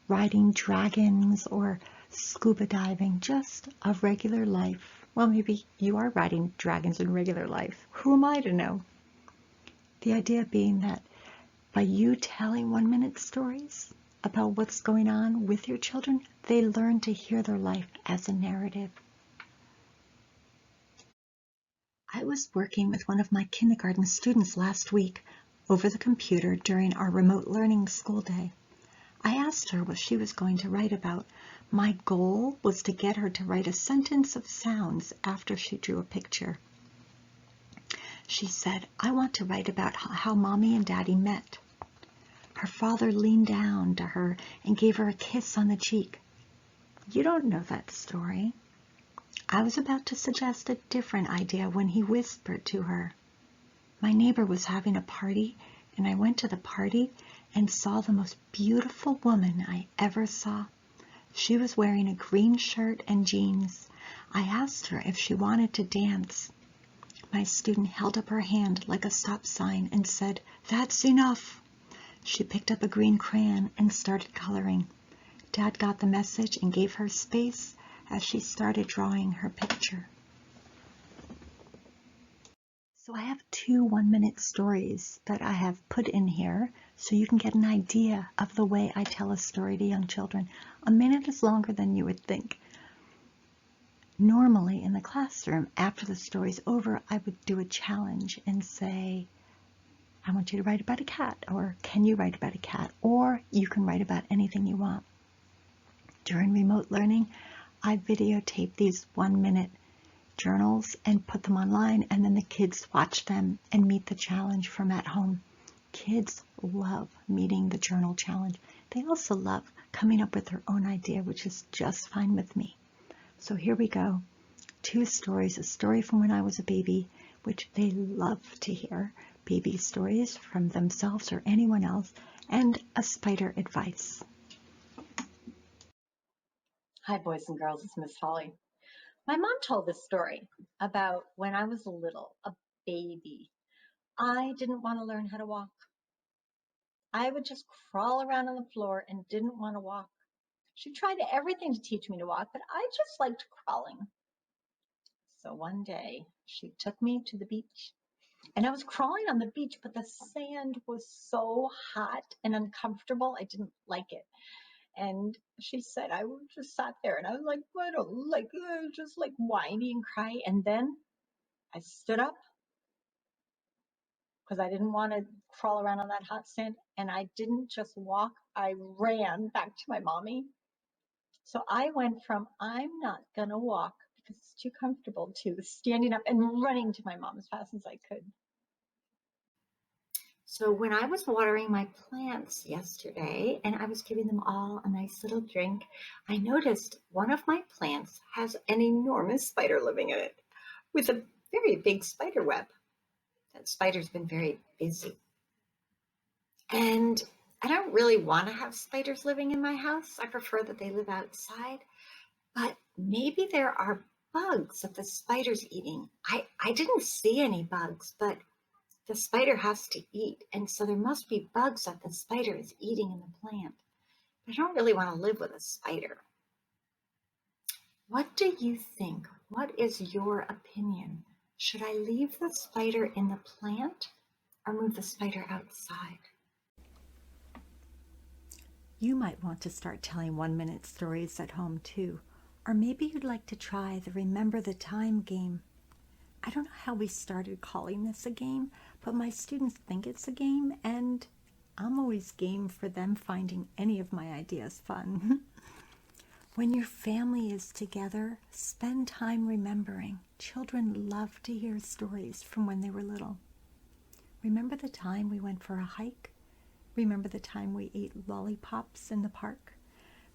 riding dragons or scuba diving, just a regular life. Well, maybe you are riding dragons in regular life. Who am I to know? The idea being that by you telling 1-minute stories about what's going on with your children, they learn to hear their life as a narrative. I was working with one of my kindergarten students last week over the computer during our remote learning school day. I asked her what she was going to write about. My goal was to get her to write a sentence of sounds after she drew a picture. She said, I want to write about how Mommy and Daddy met. Her father leaned down to her and gave her a kiss on the cheek. You don't know that story. I was about to suggest a different idea when he whispered to her. My neighbor was having a party, and I went to the party and saw the most beautiful woman I ever saw. She was wearing a green shirt and jeans. I asked her if she wanted to dance. My student held up her hand like a stop sign and said, That's enough. She picked up a green crayon and started coloring. Dad got the message and gave her space as she started drawing her picture. So I have 2 1-minute stories that I have put in here so you can get an idea of the way I tell a story to young children. A minute is longer than you would think. Normally in the classroom, after the story's over, I would do a challenge and say, I want you to write about a cat, or can you write about a cat, or you can write about anything you want. During remote learning, I videotape these 1-minute journals and put them online, and then the kids watch them and meet the challenge from at home. Kids love meeting the journal challenge. They also love coming up with their own idea, which is just fine with me. So here we go. 2 stories, a story from when I was a baby, which they love to hear, baby stories from themselves or anyone else, and a spider advice. Hi, boys and girls, it's Miss Holly. My mom told this story about when I was a baby. I didn't want to learn how to walk. I would just crawl around on the floor and didn't want to walk. She tried everything to teach me to walk, but I just liked crawling. So one day she took me to the beach and I was crawling on the beach, but the sand was so hot and uncomfortable. I didn't like it. And she said, I just sat there and I was like, I don't like, just like whiny and cry. And then I stood up because I didn't want to crawl around on that hot sand. And I didn't just walk, I ran back to my mommy. So I went from I'm not going to walk because it's too comfortable to standing up and running to my mom as fast as I could. So when I was watering my plants yesterday and I was giving them all a nice little drink, I noticed one of my plants has an enormous spider living in it with a very big spider web. That spider's been very busy. And I don't really want to have spiders living in my house. I prefer that they live outside. But maybe there are bugs that the spider's eating. I didn't see any bugs, but the spider has to eat. And so there must be bugs that the spider is eating in the plant. I don't really want to live with a spider. What do you think? What is your opinion? Should I leave the spider in the plant or move the spider outside? You might want to start telling 1-minute stories at home too. Or maybe you'd like to try the Remember the Time game. I don't know how we started calling this a game, but my students think it's a game, and I'm always game for them finding any of my ideas fun. When your family is together, spend time remembering. Children love to hear stories from when they were little. Remember the time we went for a hike? Remember the time we ate lollipops in the park?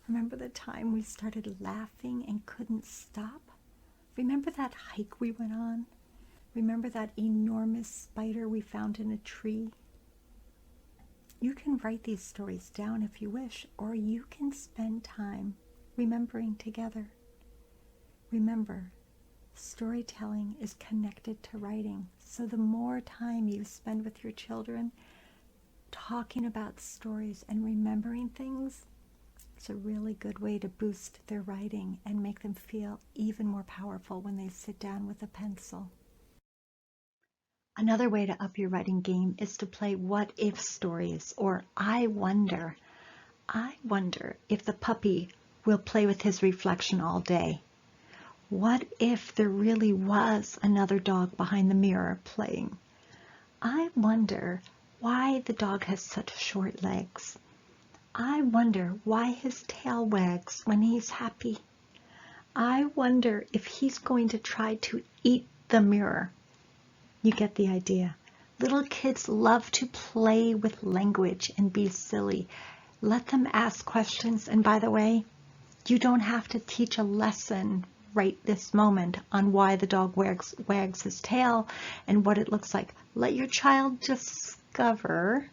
Remember the time we started laughing and couldn't stop? Remember that hike we went on? Remember that enormous spider we found in a tree? You can write these stories down if you wish, or you can spend time remembering together. Remember, storytelling is connected to writing, so the more time you spend with your children talking about stories and remembering things, it's a really good way to boost their writing and make them feel even more powerful when they sit down with a pencil. Another way to up your writing game is to play what if stories, or I wonder. I wonder if the puppy will play with his reflection all day. What if there really was another dog behind the mirror playing? I wonder why the dog has such short legs. I wonder why his tail wags when he's happy. I wonder if he's going to try to eat the mirror. You get the idea. Little kids love to play with language and be silly. Let them ask questions. And by the way, you don't have to teach a lesson right this moment on why the dog wags his tail and what it looks like. Let your child discover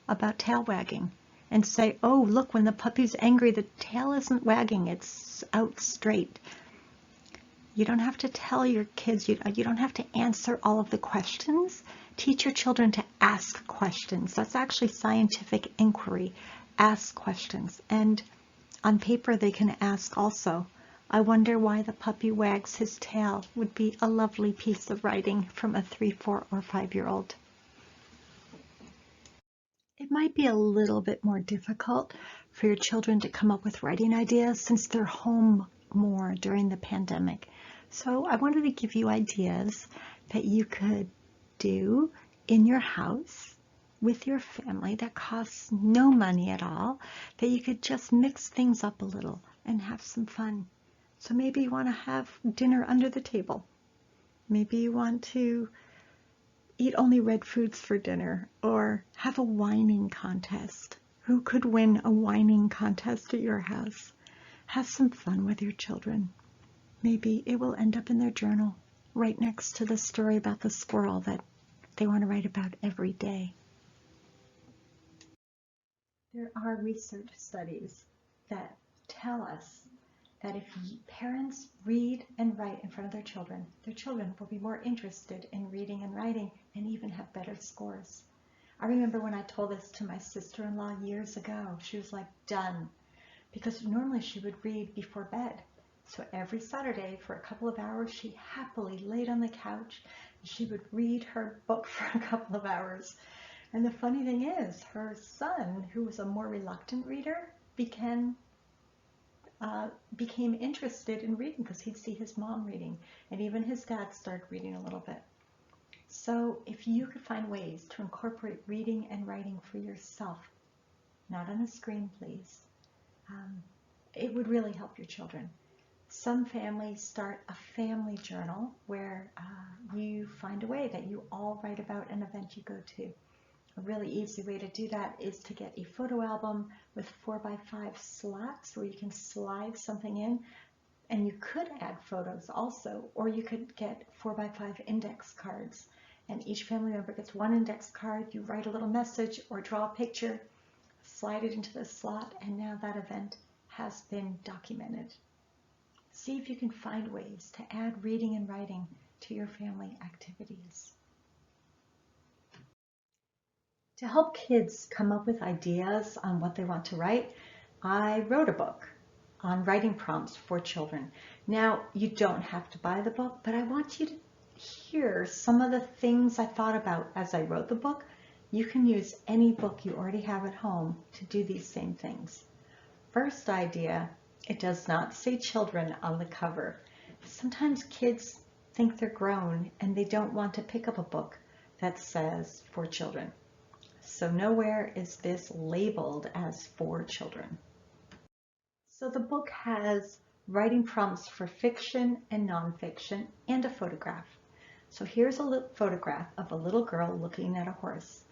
about tail wagging and say, oh, look, when the puppy's angry, the tail isn't wagging, it's out straight. You don't have to tell your kids, you don't have to answer all of the questions. Teach your children to ask questions. That's actually scientific inquiry. Ask questions. And on paper, they can ask also, I wonder why the puppy wags his tail would be a lovely piece of writing from a 3, 4, or 5-year-old. It might be a little bit more difficult for your children to come up with writing ideas since they're home more during the pandemic. So I wanted to give you ideas that you could do in your house with your family that costs no money at all, that you could just mix things up a little and have some fun. So maybe you want to have dinner under the table. Maybe you want to eat only red foods for dinner, or have a whining contest. Who could win a whining contest at your house? Have some fun with your children. Maybe it will end up in their journal right next to the story about the squirrel that they want to write about every day. There are research studies that tell us that if parents read and write in front of their children will be more interested in reading and writing and even have better scores. I remember when I told this to my sister-in-law years ago, she was like, done. Because normally she would read before bed. So every Saturday for a couple of hours, she happily laid on the couch and she would read her book for a couple of hours. And the funny thing is, her son, who was a more reluctant reader, became interested in reading because he'd see his mom reading, and even his dad started reading a little bit. So if you could find ways to incorporate reading and writing for yourself, not on a screen, please, it would really help your children. Some families start a family journal where you find a way that you all write about an event you go to. A really easy way to do that is to get a photo album with 4x5 slots where you can slide something in, and you could add photos also, or you could get 4x5 index cards And each family member gets one index card. You write a little message or draw a picture, slide it into the slot, and now that event has been documented. See if you can find ways to add reading and writing to your family activities. To help kids come up with ideas on what they want to write, I wrote a book on writing prompts for children. Now, you don't have to buy the book, but I want you to hear some of the things I thought about as I wrote the book. You can use any book you already have at home to do these same things. First idea, it does not say children on the cover. Sometimes kids think they're grown and they don't want to pick up a book that says for children. So nowhere is this labeled as for children. So the book has writing prompts for fiction and nonfiction and a photograph. So here's a photograph of a little girl looking at a horse.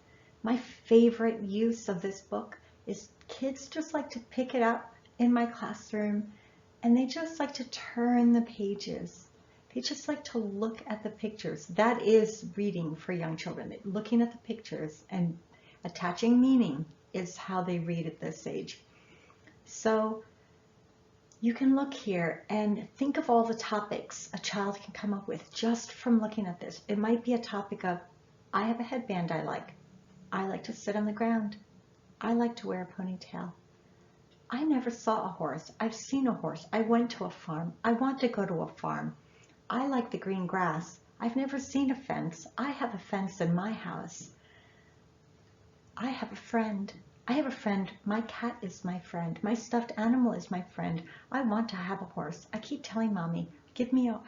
My favorite use of this book is kids just like to pick it up in my classroom and they just like to turn the pages. They just like to look at the pictures. That is reading for young children. Looking at the pictures and attaching meaning is how they read at this age. So you can look here and think of all the topics a child can come up with just from looking at this. It might be a topic of, I have a headband I like. I like to sit on the ground. I like to wear a ponytail. I never saw a horse. I've seen a horse. I went to a farm. I want to go to a farm. I like the green grass. I've never seen a fence. I have a fence in my house. I have a friend. I have a friend. My cat is my friend. My stuffed animal is my friend. I want to have a horse. I keep telling mommy, give me a,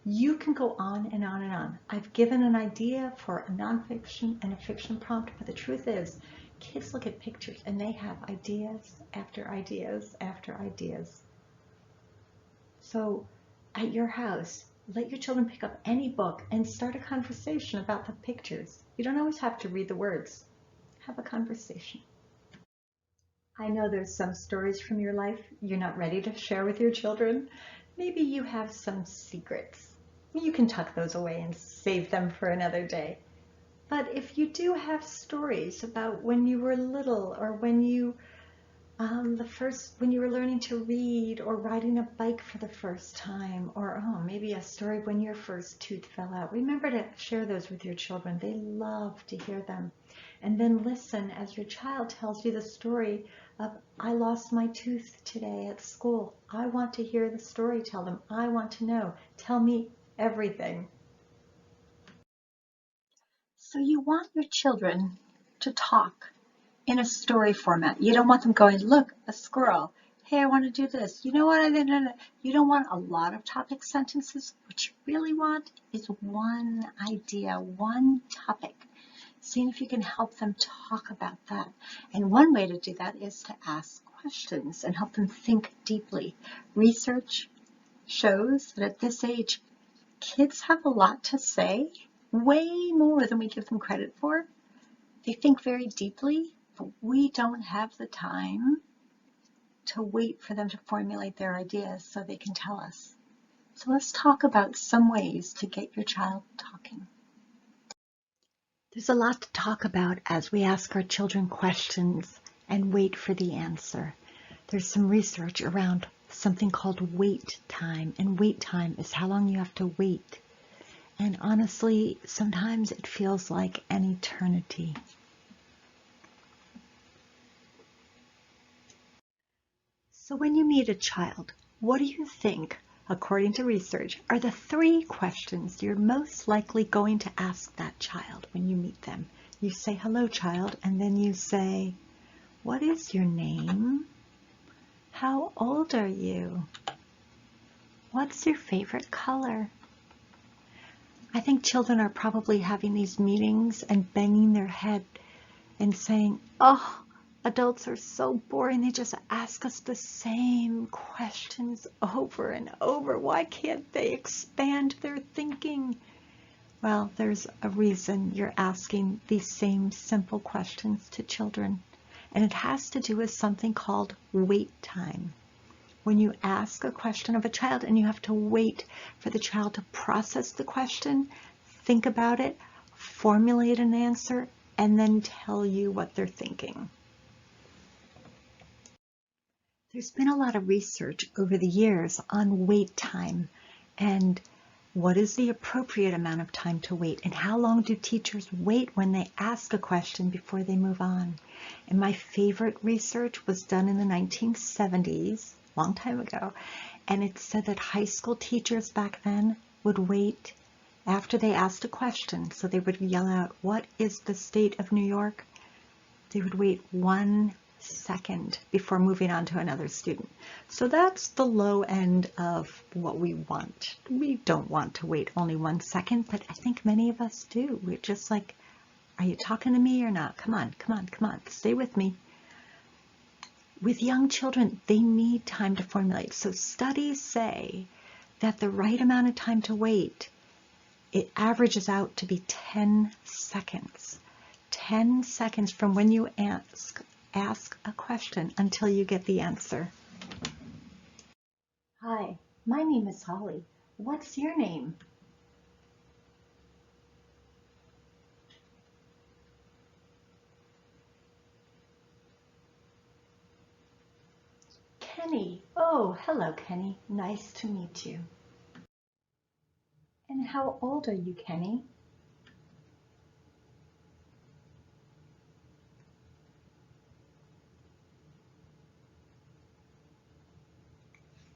you can go on and on and on. I've given an idea for a nonfiction and a fiction prompt, but the truth is, kids look at pictures and they have ideas after ideas after ideas. So at your house, let your children pick up any book and start a conversation about the pictures. You don't always have to read the words. Have a conversation. I know there's some stories from your life you're not ready to share with your children. Maybe you have some secrets. You can tuck those away and save them for another day. But if you do have stories about when you were little or when you when you were learning to read or riding a bike for the first time, or maybe a story when your first tooth fell out, remember to share those with your children. They love to hear them. And then listen as your child tells you the story of, I lost my tooth today at school. I want to hear the story. Tell them, I want to know. Tell me everything. So you want your children to talk in a story format. You don't want them going, look, a squirrel. Hey, I want to do this. You know what? You don't want a lot of topic sentences. What you really want is one idea, one topic. Seeing if you can help them talk about that. And one way to do that is to ask questions and help them think deeply. Research shows that at this age, kids have a lot to say, way more than we give them credit for. They think very deeply, but we don't have the time to wait for them to formulate their ideas so they can tell us. So let's talk about some ways to get your child talking. There's a lot to talk about as we ask our children questions and wait for the answer. There's some research around something called wait time, and wait time is how long you have to wait. And honestly, sometimes it feels like an eternity. So when you meet a child, what do you think, according to research, are the 3 questions you're most likely going to ask that child when you meet them? You say, hello, child, and then you say, what is your name? How old are you? What's your favorite color? I think children are probably having these meetings and banging their head and saying, oh, adults are so boring. They just ask us the same questions over and over. Why can't they expand their thinking? Well, there's a reason you're asking these same simple questions to children. And it has to do with something called wait time. When you ask a question of a child and you have to wait for the child to process the question, think about it, formulate an answer, and then tell you what they're thinking. There's been a lot of research over the years on wait time and what is the appropriate amount of time to wait, and how long do teachers wait when they ask a question before they move on. And my favorite research was done in the 1970s, a long time ago, and it said that high school teachers back then would wait after they asked a question. So they would yell out, "What is the state of New York?" They would wait 1 second before moving on to another student. So that's the low end of what we want. We don't want to wait only 1 second, but I think many of us do. We're just like, are you talking to me or not? Come on, come on, come on, stay with me. With young children, they need time to formulate. So studies say that the right amount of time to wait, it averages out to be 10 seconds. 10 seconds from when you ask a question until you get the answer. Hi, my name is Holly. What's your name? Kenny. Oh, hello, Kenny. Nice to meet you. And how old are you, Kenny?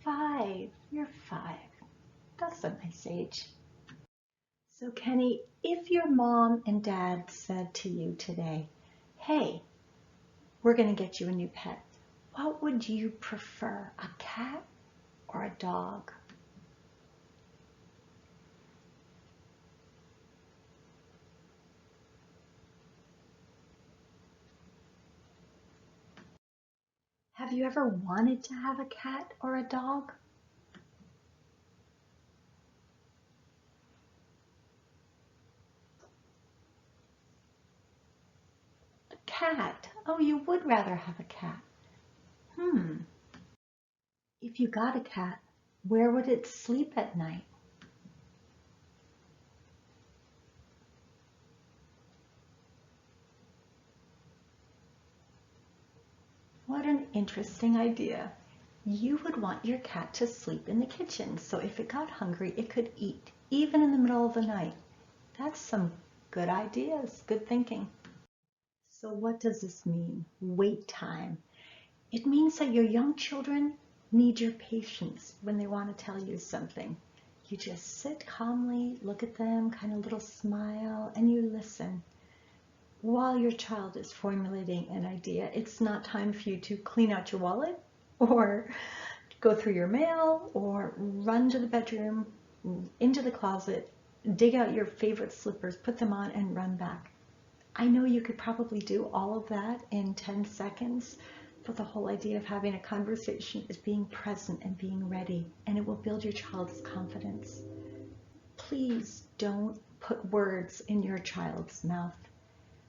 Five. You're 5. That's a nice age. So Kenny, if your mom and dad said to you today, "Hey, we're going to get you a new pet," what would you prefer, a cat or a dog? Have you ever wanted to have a cat or a dog? A cat. Oh, you would rather have a cat. If you got a cat, where would it sleep at night? What an interesting idea. You would want your cat to sleep in the kitchen, so if it got hungry, it could eat, even in the middle of the night. That's some good ideas, good thinking. So what does this mean? Wait time. It means that your young children need your patience when they want to tell you something. You just sit calmly, look at them, kind of little smile, and you listen. While your child is formulating an idea, it's not time for you to clean out your wallet or go through your mail or run to the bedroom, into the closet, dig out your favorite slippers, put them on, and run back. I know you could probably do all of that in 10 seconds, but the whole idea of having a conversation is being present and being ready, and it will build your child's confidence. Please don't put words in your child's mouth.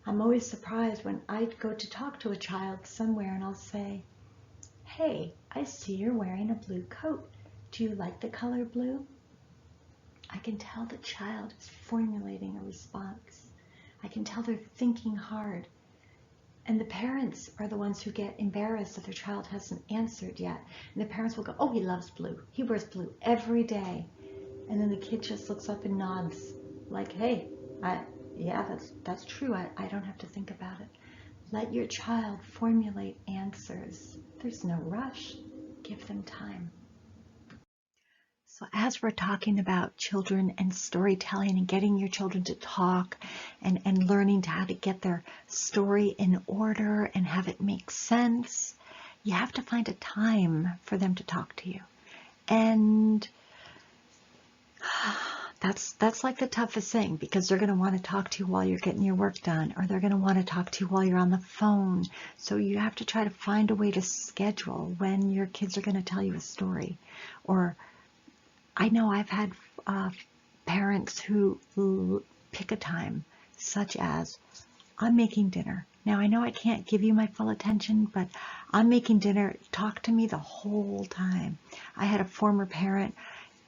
I'm always surprised when I go to talk to a child somewhere and I'll say, "Hey, I see you're wearing a blue coat. Do you like the color blue?" I can tell the child is formulating a response. I can tell they're thinking hard. And the parents are the ones who get embarrassed that their child hasn't answered yet. And the parents will go, "Oh, he loves blue. He wears blue every day." And then the kid just looks up and nods like, "Hey, yeah, that's true. I don't have to think about it." Let your child formulate answers. There's no rush. Give them time. So as we're talking about children and storytelling and getting your children to talk and learning how to get their story in order and have it make sense, you have to find a time for them to talk to you. And that's like the toughest thing, because they're going to want to talk to you while you're getting your work done, or they're going to want to talk to you while you're on the phone. So you have to try to find a way to schedule when your kids are going to tell you a story. Or I know I've had parents who pick a time, such as, "I'm making dinner. Now I know I can't give you my full attention, but I'm making dinner. Talk to me the whole time." I had a former parent,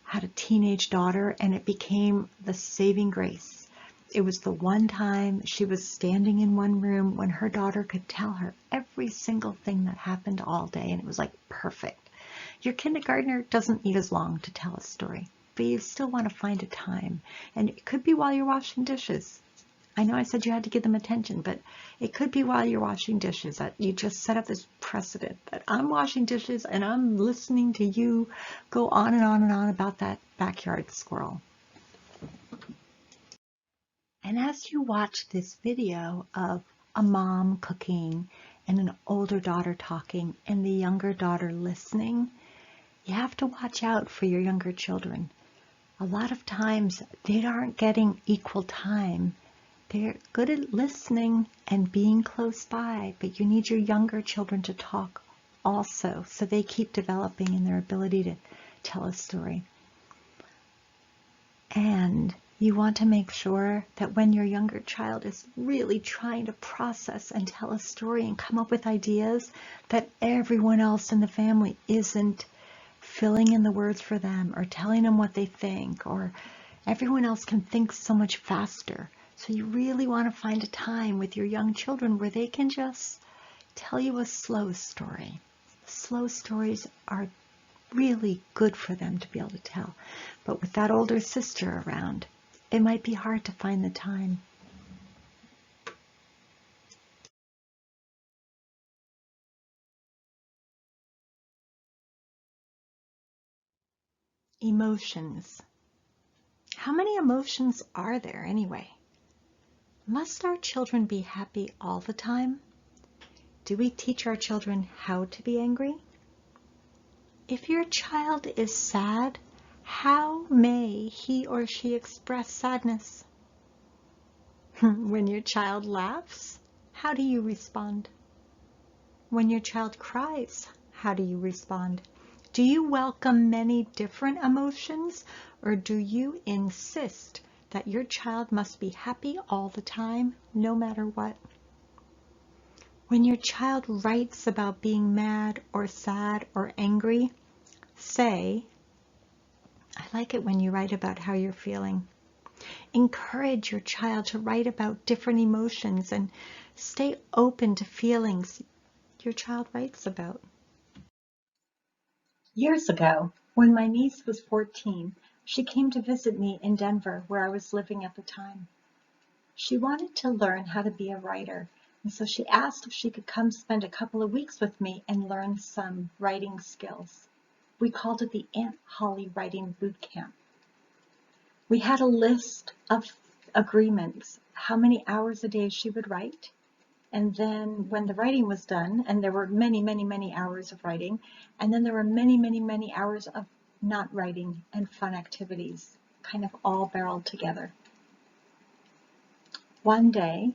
had a teenage daughter, and it became the saving grace. It was the one time she was standing in one room when her daughter could tell her every single thing that happened all day, and it was like perfect. Your kindergartner doesn't need as long to tell a story, but you still want to find a time. And it could be while you're washing dishes. I know I said you had to give them attention, but it could be while you're washing dishes that you just set up this precedent that I'm washing dishes and I'm listening to you go on and on and on about that backyard squirrel. And as you watch this video of a mom cooking and an older daughter talking and the younger daughter listening, you have to watch out for your younger children. A lot of times they aren't getting equal time. They're good at listening and being close by, but you need your younger children to talk also so they keep developing in their ability to tell a story. And you want to make sure that when your younger child is really trying to process and tell a story and come up with ideas, that everyone else in the family isn't filling in the words for them or telling them what they think, or everyone else can think so much faster. So you really want to find a time with your young children where they can just tell you a slow story. Slow stories are really good for them to be able to tell. But with that older sister around, it might be hard to find the time. Emotions. How many emotions are there anyway? Must our children be happy all the time? Do we teach our children how to be angry? If your child is sad, how may he or she express sadness? When your child laughs, how do you respond? When your child cries, how do you respond? Do you welcome many different emotions, or do you insist that your child must be happy all the time, no matter what? When your child writes about being mad or sad or angry, say, I like it when you write about how you're feeling. Encourage your child to write about different emotions and stay open to feelings your child writes about. Years ago, when my niece was 14, she came to visit me in Denver, where I was living at the time. She wanted to learn how to be a writer, and so she asked if she could come spend a couple of weeks with me and learn some writing skills. We called it the Aunt Holly Writing Boot Camp. We had a list of agreements, how many hours a day she would write. And then when the writing was done, and there were many, many, many hours of writing, and then there were many, many, many hours of not writing and fun activities, kind of all barreled together. One day,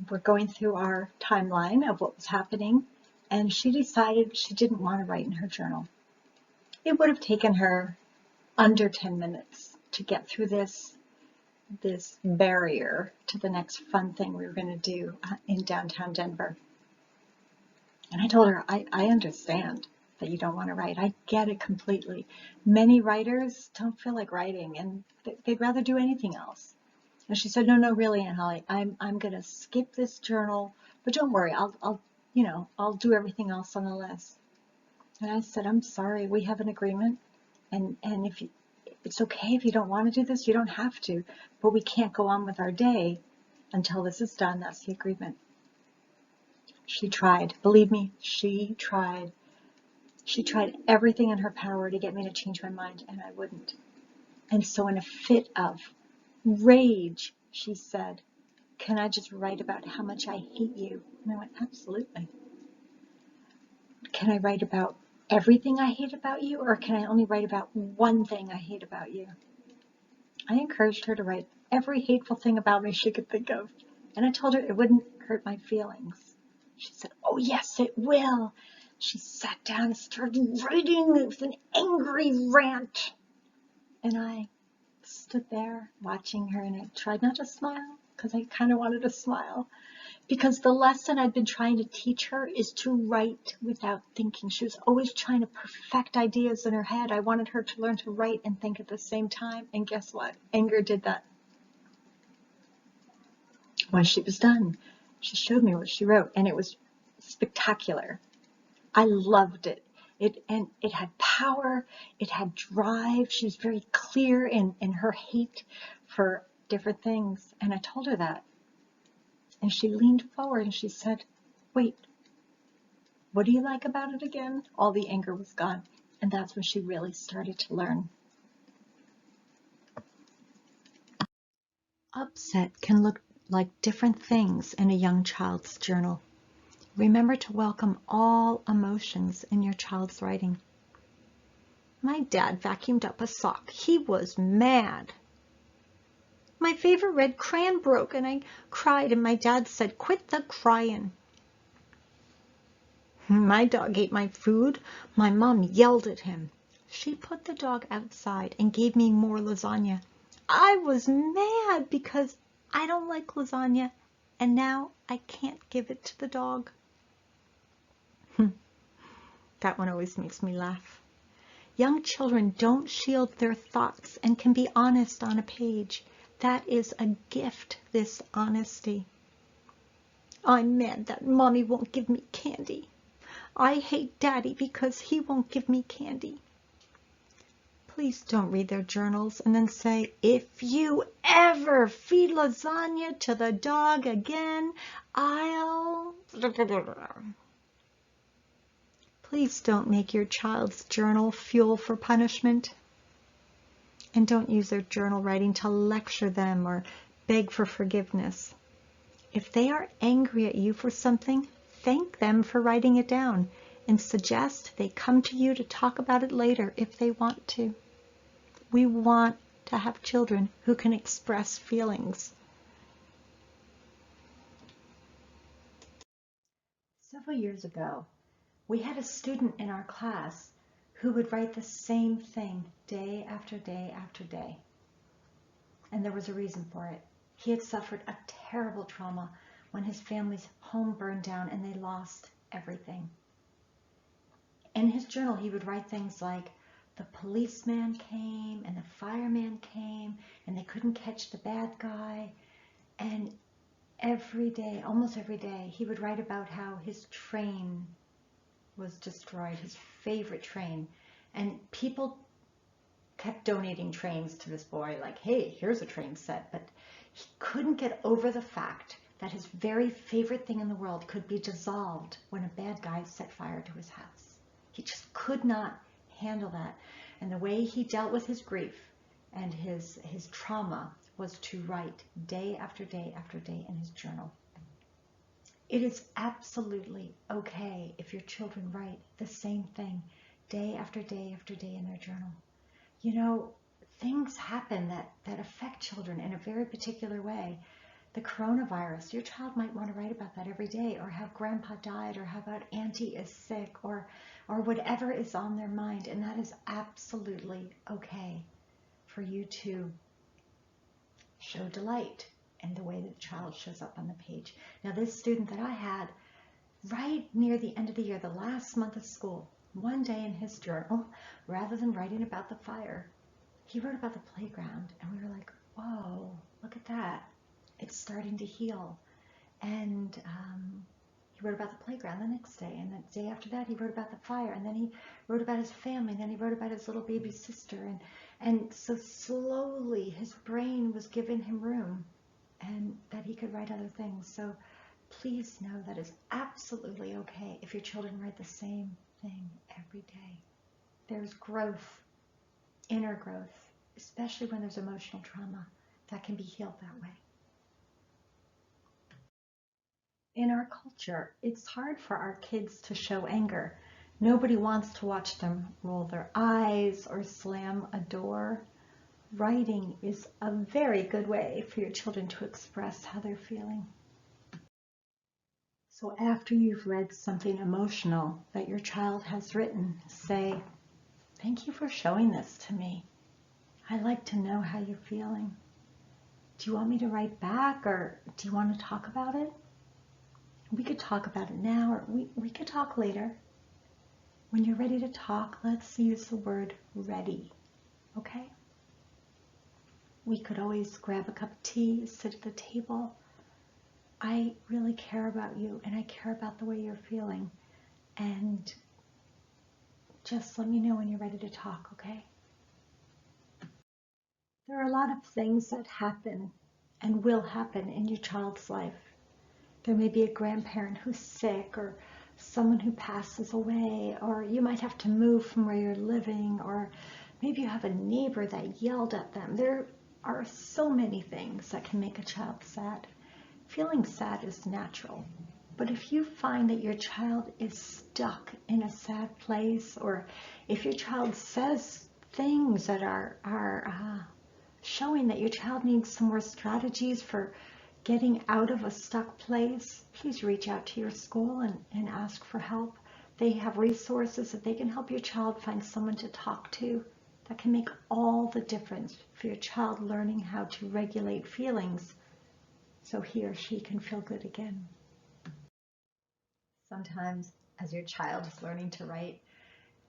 we're going through our timeline of what was happening, and she decided she didn't want to write in her journal. It would have taken her under 10 minutes to get through this barrier to the next fun thing we were going to do in downtown Denver. And I told her, I understand that you don't want to write. I get it completely. Many writers don't feel like writing, and they'd rather do anything else. And she said, no, really, Aunt Holly, I'm going to skip this journal, but don't worry, I'll do everything else on the list. And I said, I'm sorry, we have an agreement, and if you, it's okay if you don't want to do this, you don't have to, but we can't go on with our day until this is done. That's the agreement. She tried. Believe me, she tried. She tried everything in her power to get me to change my mind, and I wouldn't. And so in a fit of rage, she said, can I just write about how much I hate you? And I went, absolutely. Can I write about everything I hate about you, or can I only write about one thing I hate about you? I encouraged her to write every hateful thing about me she could think of, and I told her it wouldn't hurt my feelings. She said, oh yes, it will. She sat down and started writing. It was an angry rant. And I stood there watching her, and I tried not to smile, because I kind of wanted to smile. Because the lesson I'd been trying to teach her is to write without thinking. She was always trying to perfect ideas in her head. I wanted her to learn to write and think at the same time. And guess what? Anger did that. When she was done, she showed me what she wrote, and it was spectacular. I loved it. It had power, it had drive. She was very clear in her hate for different things. And I told her that. And she leaned forward and she said, "Wait, what do you like about it again?" All the anger was gone. And that's when she really started to learn. Upset can look like different things in a young child's journal. Remember to welcome all emotions in your child's writing. My dad vacuumed up a sock. He was mad. My favorite red crayon broke and I cried and my dad said, "Quit the crying." My dog ate my food. My mom yelled at him. She put the dog outside and gave me more lasagna. I was mad because I don't like lasagna and now I can't give it to the dog. That one always makes me laugh. Young children don't shield their thoughts and can be honest on a page. That is a gift, this honesty. I'm mad that Mommy won't give me candy. I hate Daddy because he won't give me candy. Please don't read their journals and then say, "If you ever feed lasagna to the dog again, I'll..." Please don't make your child's journal fuel for punishment. And don't use their journal writing to lecture them or beg for forgiveness. If they are angry at you for something, thank them for writing it down and suggest they come to you to talk about it later if they want to. We want to have children who can express feelings. Several years ago, we had a student in our class who would write the same thing day after day after day. And there was a reason for it. He had suffered a terrible trauma when his family's home burned down and they lost everything. In his journal, he would write things like, "The policeman came and the fireman came and they couldn't catch the bad guy." And every day, almost every day, he would write about how his train was destroyed, his favorite train. And people kept donating trains to this boy, like, "Hey, here's a train set." But he couldn't get over the fact that his very favorite thing in the world could be dissolved when a bad guy set fire to his house. He just could not handle that. And the way he dealt with his grief and his trauma was to write day after day after day in his journal. It is absolutely okay if your children write the same thing day after day after day in their journal. You know, things happen that affect children in a very particular way. The coronavirus, your child might want to write about that every day, or how grandpa died, or how about auntie is sick, or whatever is on their mind. And that is absolutely okay for you to show delight in the way that the child shows up on the page. Now, this student that I had, right near the end of the year, the last month of school, one day in his journal, rather than writing about the fire, he wrote about the playground. And we were like, whoa, look at that. It's starting to heal. And he wrote about the playground the next day. And the day after that, he wrote about the fire. And then he wrote about his family. And then he wrote about his little baby sister. And so slowly his brain was giving him room and that he could write other things. So please know that it's absolutely okay if your children write the same thing every day. There's growth, inner growth, especially when there's emotional trauma that can be healed that way. In our culture, it's hard for our kids to show anger. Nobody wants to watch them roll their eyes or slam a door. Writing is a very good way for your children to express how they're feeling. So after you've read something emotional that your child has written, say, "Thank you for showing this to me. I'd like to know how you're feeling. Do you want me to write back, or do you want to talk about it? We could talk about it now, or we could talk later. When you're ready to talk, let's use the word ready, okay? We could always grab a cup of tea, sit at the table, I really care about you and I care about the way you're feeling. And just let me know when you're ready to talk, okay? There are a lot of things that happen and will happen in your child's life. There may be a grandparent who's sick, or someone who passes away, or you might have to move from where you're living, or maybe you have a neighbor that yelled at them. There are so many things that can make a child sad. Feeling sad is natural, but if you find that your child is stuck in a sad place, or if your child says things that are showing that your child needs some more strategies for getting out of a stuck place, please reach out to your school and ask for help. They have resources that they can help your child find someone to talk to. That can make all the difference for your child learning how to regulate feelings so he or she can feel good again. Sometimes, as your child is learning to write,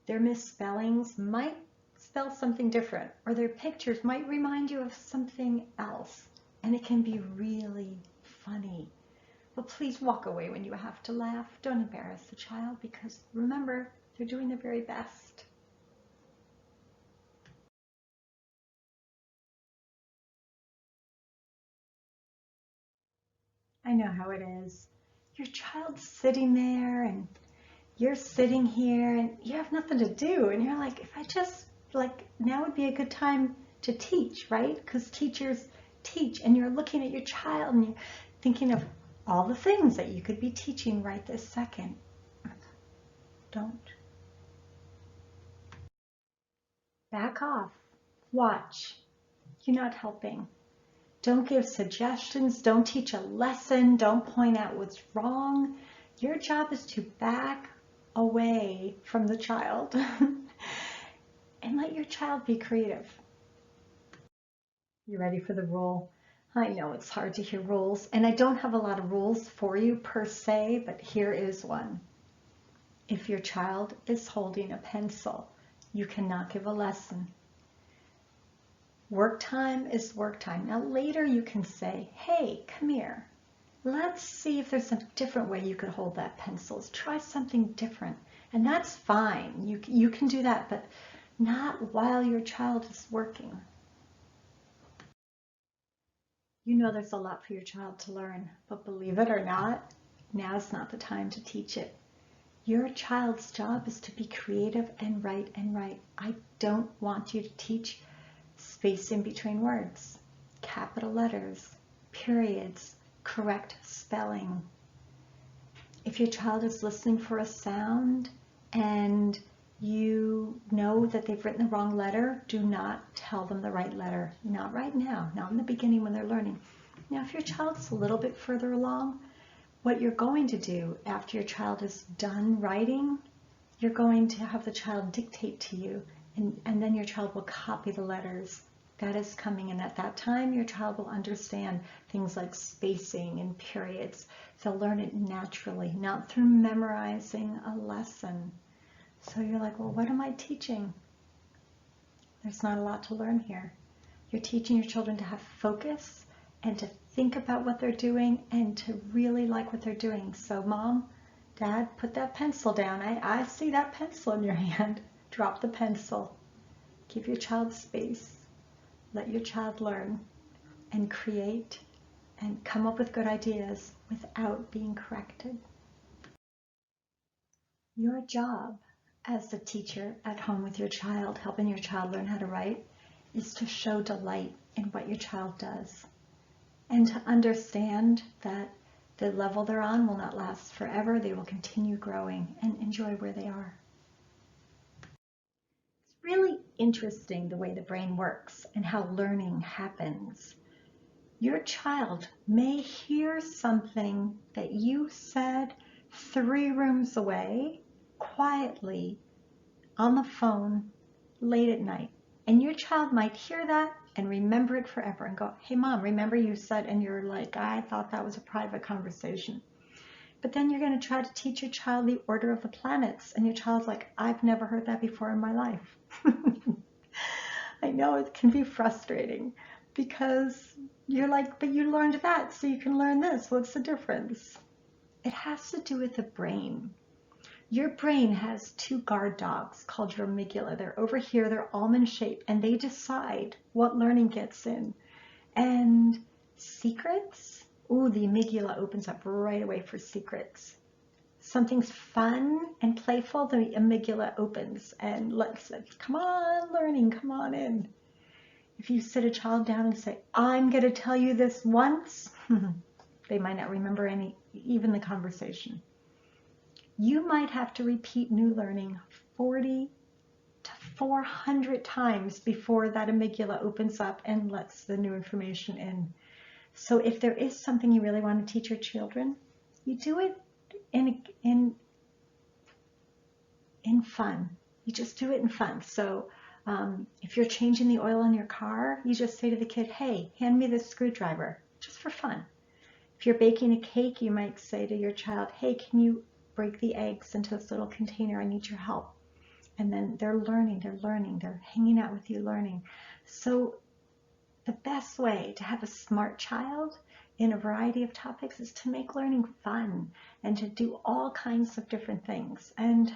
their misspellings might spell something different, or their pictures might remind you of something else, and it can be really funny. But please walk away when you have to laugh. Don't embarrass the child, because remember, they're doing their very best. I know how it is. Your child's sitting there and you're sitting here and you have nothing to do, and you're like, if I just, now would be a good time to teach, right? Because teachers teach, and you're looking at your child and you're thinking of all the things that you could be teaching right this second. Don't. Back off. Watch. You're not helping. Don't give suggestions. Don't teach a lesson. Don't point out what's wrong. Your job is to back away from the child and let your child be creative. You ready for the rule? I know it's hard to hear rules, and I don't have a lot of rules for you per se, but here is one. If your child is holding a pencil, you cannot give a lesson. Work time is work time. Now later you can say, hey, come here. Let's see if there's a different way you could hold that pencil. Let's try something different. And that's fine. You can do that, but not while your child is working. You know there's a lot for your child to learn, but believe it or not, now's not the time to teach it. Your child's job is to be creative and write and write. I don't want you to teach space in between words, capital letters, periods, correct spelling. If your child is listening for a sound and you know that they've written the wrong letter, do not tell them the right letter. Not right now, not in the beginning when they're learning. Now, if your child's a little bit further along, what you're going to do after your child is done writing, you're going to have the child dictate to you, and then your child will copy the letters. That is coming, and at that time your child will understand things like spacing and periods. They'll learn it naturally, not through memorizing a lesson. So you're like, well, what am I teaching? There's not a lot to learn here. You're teaching your children to have focus and to think about what they're doing and to really like what they're doing. So Mom, Dad, put that pencil down. I see that pencil in your hand. Drop the pencil. Give your child space. Let your child learn and create and come up with good ideas without being corrected. Your job as the teacher at home with your child, helping your child learn how to write, is to show delight in what your child does and to understand that the level they're on will not last forever. They will continue growing, and enjoy where they are. It's really interesting the way the brain works and how learning happens. Your child may hear something that you said 3 rooms away, quietly, on the phone, late at night. And your child might hear that and remember it forever and go, hey Mom, remember you said, and you're like, I thought that was a private conversation. But then you're going to try to teach your child the order of the planets, and your child's like, I've never heard that before in my life. I know it can be frustrating because You're like, but you learned that, so you can learn this. What's the difference? It has to do with the brain. Your brain has two guard dogs called your amygdala. They're over here, they're almond shaped, and they decide what learning gets in. And secrets, ooh, the amygdala opens up right away for secrets. Something's fun and playful, the amygdala opens and lets it, come on, learning, come on in. If you sit a child down and say, I'm going to tell you this once, they might not remember even the conversation. You might have to repeat new learning 40 to 400 times before that amygdala opens up and lets the new information in. So if there is something you really want to teach your children, you do it in fun. You just do it in fun. So if you're changing the oil in your car, you just say to the kid, hey, hand me this screwdriver, just for fun. If you're baking a cake, you might say to your child, hey, can you break the eggs into this little container? I need your help. And then they're learning, they're hanging out with you learning. So the best way to have a smart child in a variety of topics is to make learning fun and to do all kinds of different things and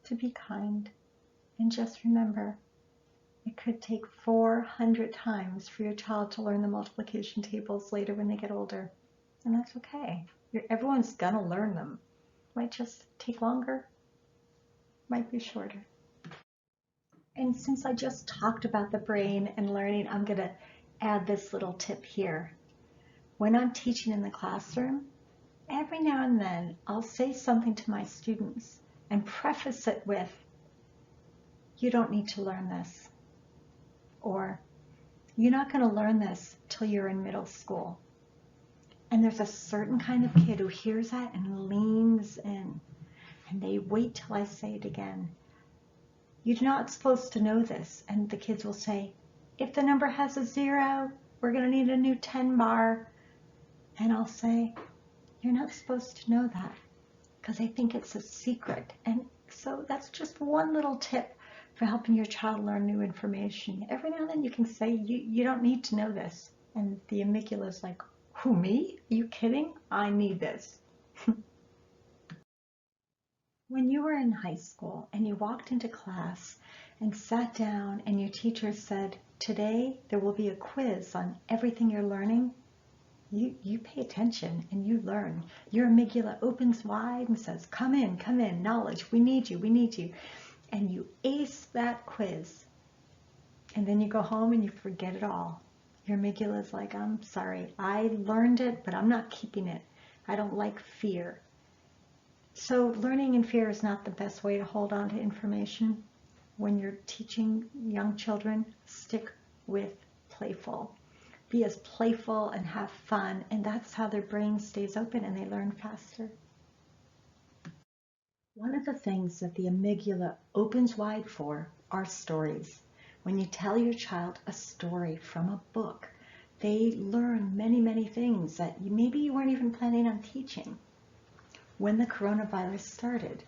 to be kind. And just remember, it could take 400 times for your child to learn the multiplication tables later when they get older. And that's okay. Everyone's gonna learn them. Might just take longer, might be shorter. And since I just talked about the brain and learning, I'm gonna add this little tip here. When I'm teaching in the classroom, every now and then I'll say something to my students and preface it with, you don't need to learn this. Or, you're not gonna learn this till you're in middle school. And there's a certain kind of kid who hears that and leans in, and they wait till I say it again. You're not supposed to know this. And the kids will say, if the number has a 0, we're going to need a new 10 bar. And I'll say, you're not supposed to know that because I think it's a secret. And so that's just one little tip for helping your child learn new information. Every now and then you can say, you don't need to know this. And the amygdala is like, who, me? Are you kidding? I need this. When you were in high school and you walked into class and sat down and your teacher said, today there will be a quiz on everything you're learning, you pay attention and you learn. Your amygdala opens wide and says, come in, knowledge, we need you. And you ace that quiz. And then you go home and you forget it all. Your amygdala is like, I'm sorry, I learned it, but I'm not keeping it. I don't like fear. So learning in fear is not the best way to hold on to information. When you're teaching young children, stick with playful. Be as playful and have fun, and that's how their brain stays open and they learn faster. One of the things that the amygdala opens wide for are stories. When you tell your child a story from a book, they learn many, many things that maybe you weren't even planning on teaching. When the coronavirus started,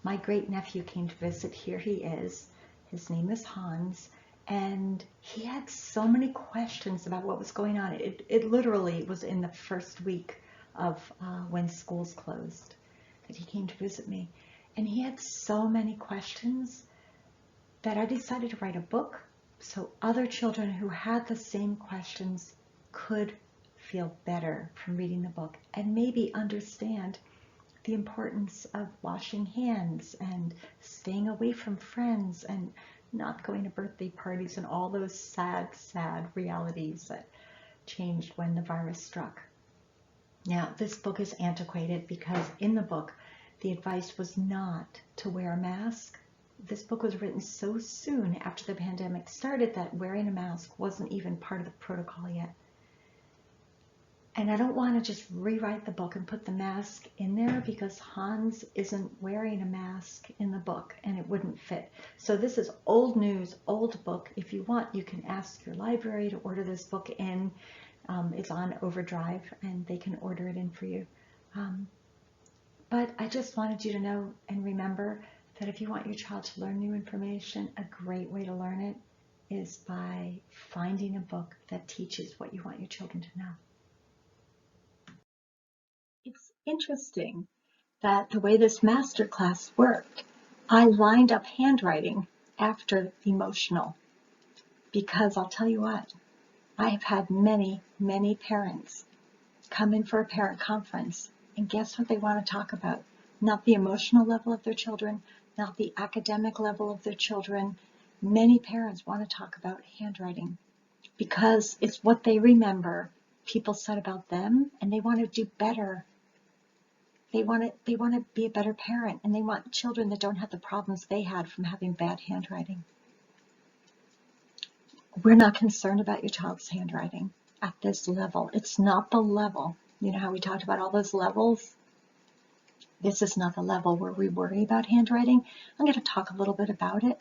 my great-nephew came to visit. Here he is. His name is Hans, and he had so many questions about what was going on. It literally was in the first week of when schools closed that he came to visit me. And he had so many questions that I decided to write a book so other children who had the same questions could feel better from reading the book and maybe understand the importance of washing hands and staying away from friends and not going to birthday parties and all those sad, sad realities that changed when the virus struck. Now, this book is antiquated because in the book, the advice was not to wear a mask. This book was written so soon after the pandemic started that wearing a mask wasn't even part of the protocol yet. And I don't want to just rewrite the book and put the mask in there because Hans isn't wearing a mask in the book and it wouldn't fit. So this is old news, old book. If you want, you can ask your library to order this book in. It's on Overdrive and they can order it in for you. But I just wanted you to know and remember that if you want your child to learn new information, a great way to learn it is by finding a book that teaches what you want your children to know. It's interesting that the way this masterclass worked, I lined up handwriting after emotional, because I'll tell you what, I have had many, many parents come in for a parent conference, and guess what they want to talk about? Not the emotional level of their children, not the academic level of their children. Many parents want to talk about handwriting because it's what they remember people said about them, and they want to do better. They want to be a better parent, and they want children that don't have the problems they had from having bad handwriting. We're not concerned about your child's handwriting at this level. It's not the level. You know how we talked about all those levels? This is not the level where we worry about handwriting. I'm going to talk a little bit about it,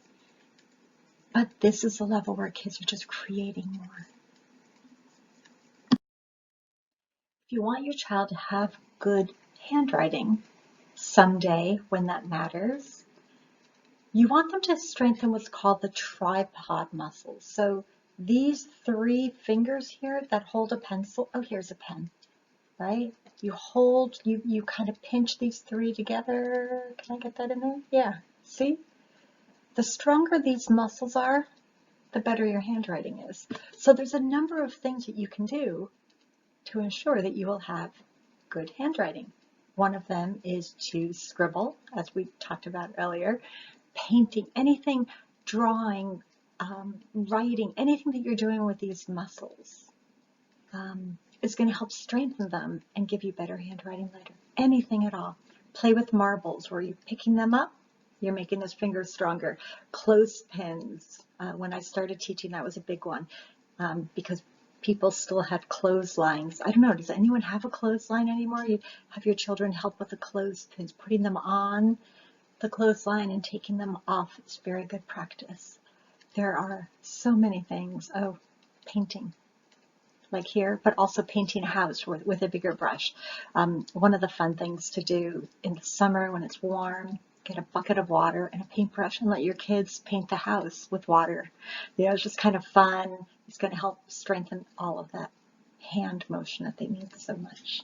but this is the level where kids are just creating more. If you want your child to have good handwriting someday when that matters, you want them to strengthen what's called the tripod muscles. So these 3 fingers here that hold a pencil, oh, here's a pen, right? You hold, you kind of pinch these 3 together. Can I get that in there? Yeah, see? The stronger these muscles are, the better your handwriting is. So there's a number of things that you can do to ensure that you will have good handwriting. One of them is to scribble, as we talked about earlier, painting, anything, drawing, writing, anything that you're doing with these muscles is going to help strengthen them and give you better handwriting later. Anything at all. Play with marbles, where you're picking them up, you're making those fingers stronger. Clothespins. When I started teaching, that was a big one because people still had clotheslines. I don't know, does anyone have a clothesline anymore? You have your children help with the clothespins, putting them on the clothesline and taking them off. It's very good practice. There are so many things. Oh, painting, like here, but also painting a house with a bigger brush. One of the fun things to do in the summer when it's warm, get a bucket of water and a paintbrush and let your kids paint the house with water. You know, it's just kind of fun. It's going to help strengthen all of that hand motion that they need so much.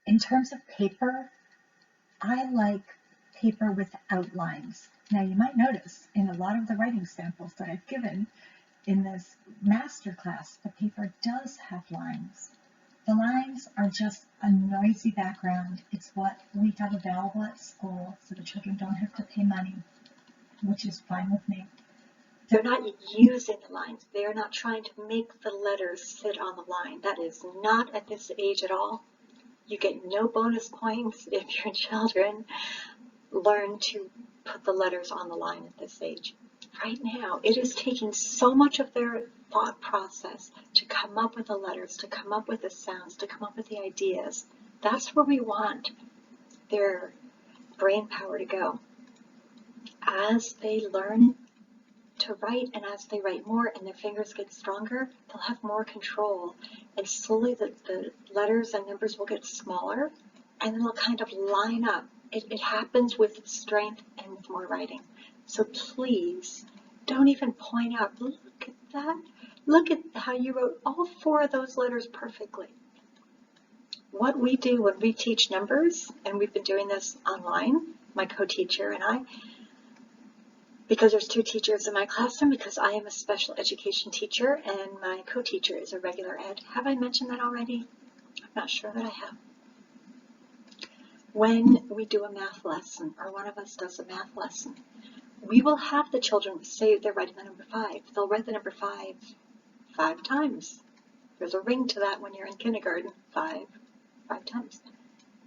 In terms of paper, I like paper with outlines. Now you might notice in a lot of the writing samples that I've given in this masterclass, the paper does have lines. The lines are just a noisy background. It's what we have available at school, so the children don't have to pay money, which is fine with me. They're not using the lines. They are not trying to make the letters sit on the line. That is not at this age at all. You get no bonus points if your children learn to put the letters on the line at this age. Right now, it is taking so much of their thought process to come up with the letters, to come up with the sounds, to come up with the ideas. That's where we want their brain power to go. As they learn to write and as they write more and their fingers get stronger, they'll have more control. And slowly the letters and numbers will get smaller and they'll kind of line up. It happens with strength and with more writing. So please don't even point out, look at that. Look at how you wrote all 4 of those letters perfectly. What we do when we teach numbers, and we've been doing this online, my co-teacher and I, because there's 2 teachers in my classroom, because I am a special education teacher and my co-teacher is a regular ed. Have I mentioned that already? I'm not sure that I have. When we do a math lesson, or one of us does a math lesson, we will have the children say they're writing the number 5. They'll write the number 5 times. There's a ring to that when you're in kindergarten, 5 times.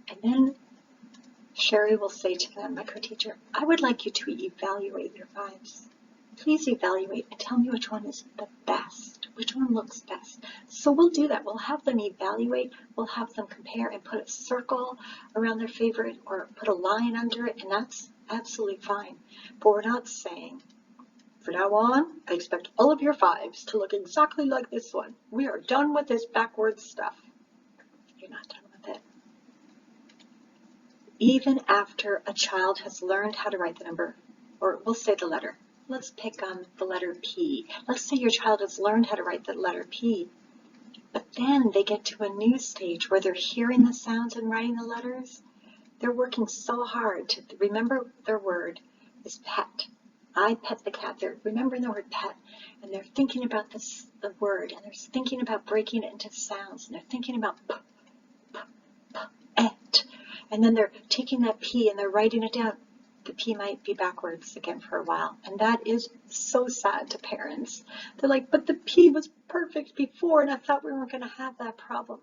And then Sherry will say to them, my co-teacher, I would like you to evaluate your 5s. Please evaluate and tell me which one is the best, which one looks best. So we'll do that. We'll have them evaluate, we'll have them compare and put a circle around their favorite or put a line under it, and that's absolutely fine. But we're not saying, from now on, I expect all of your 5s to look exactly like this one. We are done with this backwards stuff. You're not done with it. Even after a child has learned how to write the number, or we'll say the letter, let's pick on the letter P. Let's say your child has learned how to write the letter P, but then they get to a new stage where they're hearing the sounds and writing the letters. They're working so hard to remember their word is pet. I pet the cat. They're remembering the word pet, and they're thinking about the word, and they're thinking about breaking it into sounds, and they're thinking about p, p, p, et. And then they're taking that P and they're writing it down. The P might be backwards again for a while, and that is so sad to parents. They're like, but the P was perfect before, and I thought we weren't going to have that problem.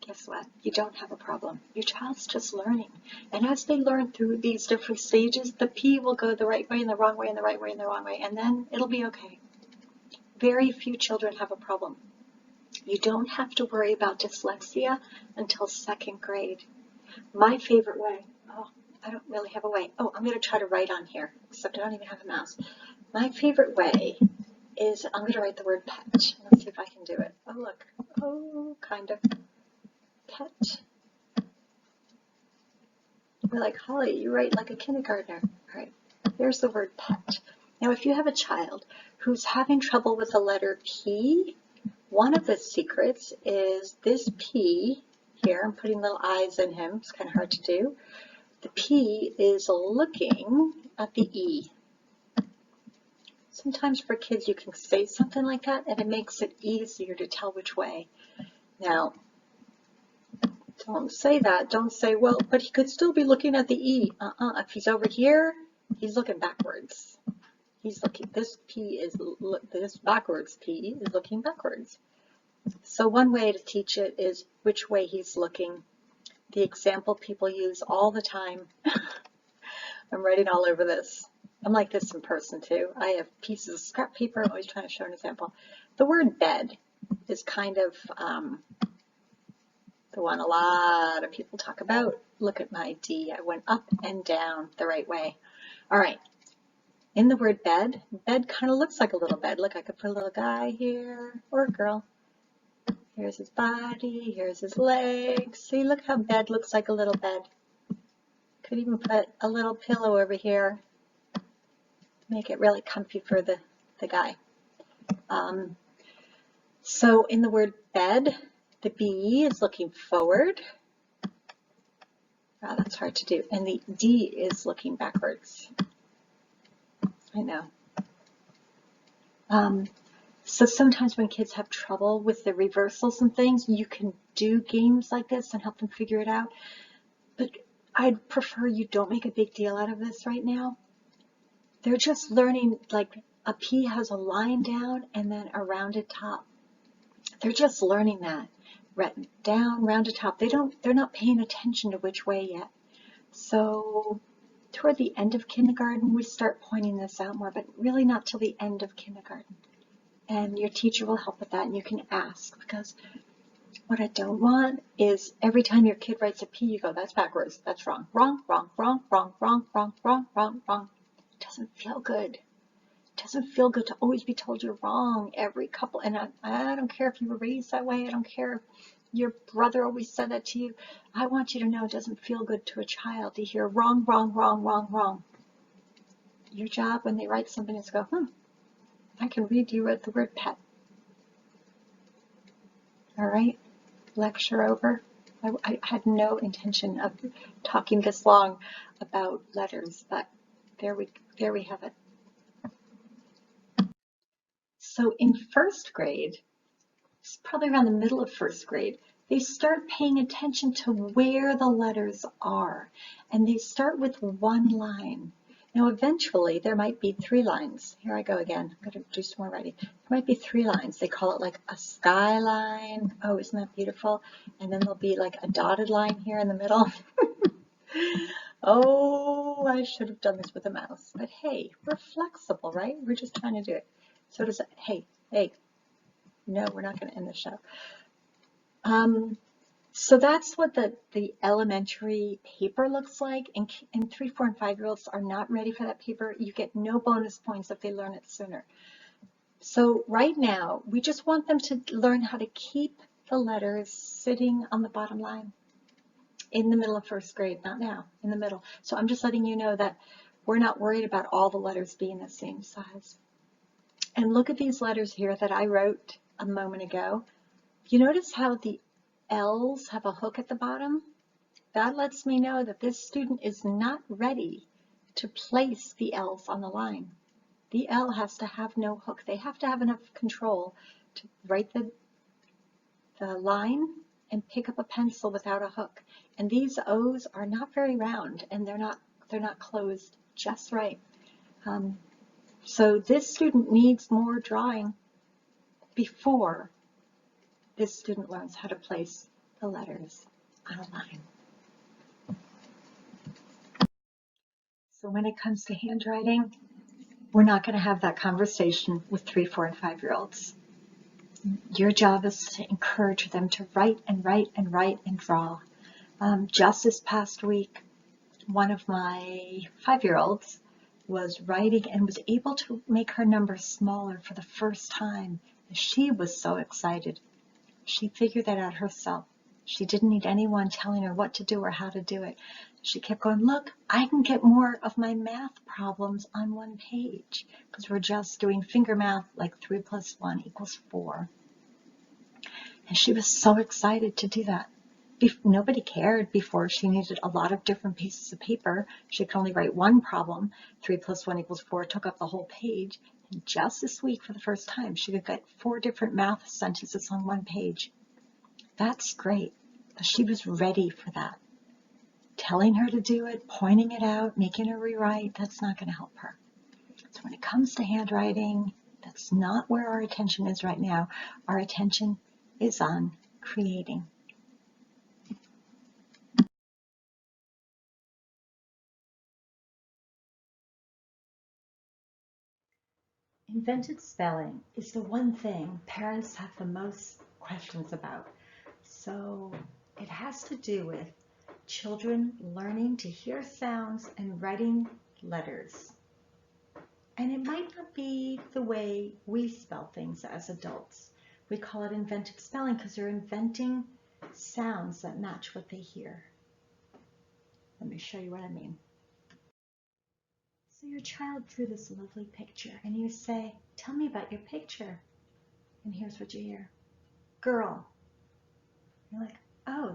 Guess what? You don't have a problem. Your child's just learning. And as they learn through these different stages, the P will go the right way and the wrong way and the right way and the wrong way, and then it'll be okay. Very few children have a problem. You don't have to worry about dyslexia until 2nd grade. My favorite way, I don't really have a way. I'm going to try to write on here, except I don't even have a mouse. My favorite way is I'm going to write the word pet. Let's see if I can do it. Oh, look. Oh, kind of. Pet. We're like, Holly, you write like a kindergartner. All right, here's the word pet. Now, if you have a child who's having trouble with the letter P, one of the secrets is this P here. I'm putting little eyes in him. It's kind of hard to do. The P is looking at the E. Sometimes for kids you can say something like that and it makes it easier to tell which way. Now, don't say that. Don't say, well, but he could still be looking at the E. If he's over here, he's looking backwards. He's looking, this backwards P is looking backwards. So one way to teach it is which way he's looking. The example people use all the time. I'm writing all over this. I'm like this in person too. I have pieces of scrap paper. I'm always trying to show an example. The word bed is kind of the one a lot of people talk about. Look at my D. I went up and down the right way. All right. In the word bed, bed kind of looks like a little bed. Look, I could put a little guy here or a girl. Here's his body, here's his legs. See, look how bed looks like a little bed. Could even put a little pillow over here. Make it really comfy for the guy. So in the word bed, the B is looking forward. Oh, that's hard to do. And the D is looking backwards. I know. So sometimes when kids have trouble with the reversals and things, you can do games like this and help them figure it out. But I'd prefer you don't make a big deal out of this right now. They're just learning, like a P has a line down and then a rounded top. They're just learning that. Down, rounded top. They're not paying attention to which way yet. So toward the end of kindergarten, we start pointing this out more, but really not till the end of kindergarten. And your teacher will help with that, and you can ask, because what I don't want is every time your kid writes a P, you go, that's backwards, that's wrong, wrong, wrong, wrong, wrong, wrong, wrong, wrong, wrong, wrong. It doesn't feel good. It doesn't feel good to always be told you're wrong every couple, and I don't care if you were raised that way, I don't care if your brother always said that to you. I want you to know it doesn't feel good to a child to hear wrong, wrong, wrong, wrong, wrong. Your job when they write something is to go, I can read you the word pet. All right, lecture over. I had no intention of talking this long about letters, but there we have it. So in 1st grade, it's probably around the middle of 1st grade, they start paying attention to where the letters are, and they start with one line. Now, eventually, there might be 3 lines. Here I go again. I'm going to do some more writing. There might be 3 lines. They call it like a skyline. Oh, isn't that beautiful? And then there'll be like a dotted line here in the middle. Oh, I should have done this with a mouse. But hey, we're flexible, right? We're just trying to do it. So does it, hey, no, we're not going to end the show. So that's what the elementary paper looks like, and 3, 4, and 5-year-olds are not ready for that paper. You get no bonus points if they learn it sooner. So right now, we just want them to learn how to keep the letters sitting on the bottom line in the middle of 1st grade, not now, in the middle. So I'm just letting you know that We're not worried about all the letters being the same size. And look at these letters here that I wrote a moment ago. You notice how the L's have a hook at the bottom? That lets me know that this student is not ready to place the L's on the line. The L has to have no hook. They have to have enough control to write the line and pick up a pencil without a hook. And these O's are not very round, and they're not closed just right. So this student needs more drawing before this student learns how to place the letters on a line. So when it comes to handwriting, we're not going to have that conversation with 3, 4, and 5-year-olds. Your job is to encourage them to write and write and write and draw. Just this past week, one of my 5-year-olds was writing and was able to make her numbers smaller for the first time. She was so excited. She figured that out herself. She didn't need anyone telling her what to do or how to do it. She kept going, look, I can get more of my math problems on one page, because we're just doing finger math, like 3 + 1 = 4. And she was so excited to do that. Nobody cared before. She needed a lot of different pieces of paper. She could only write one problem. 3 + 1 = 4 took up the whole page. And just this week, for the first time, she could get 4 different math sentences on one page. That's great. But she was ready for that. Telling her to do it, pointing it out, making her rewrite, that's not going to help her. So when it comes to handwriting, that's not where our attention is right now. Our attention is on creating. Invented spelling is the one thing parents have the most questions about. So it has to do with children learning to hear sounds and writing letters. And it might not be the way we spell things as adults. We call it invented spelling because they're inventing sounds that match what they hear. Let me show you what I mean. So your child drew this lovely picture and you say, tell me about your picture. And here's what you hear. Girl. You're like, oh,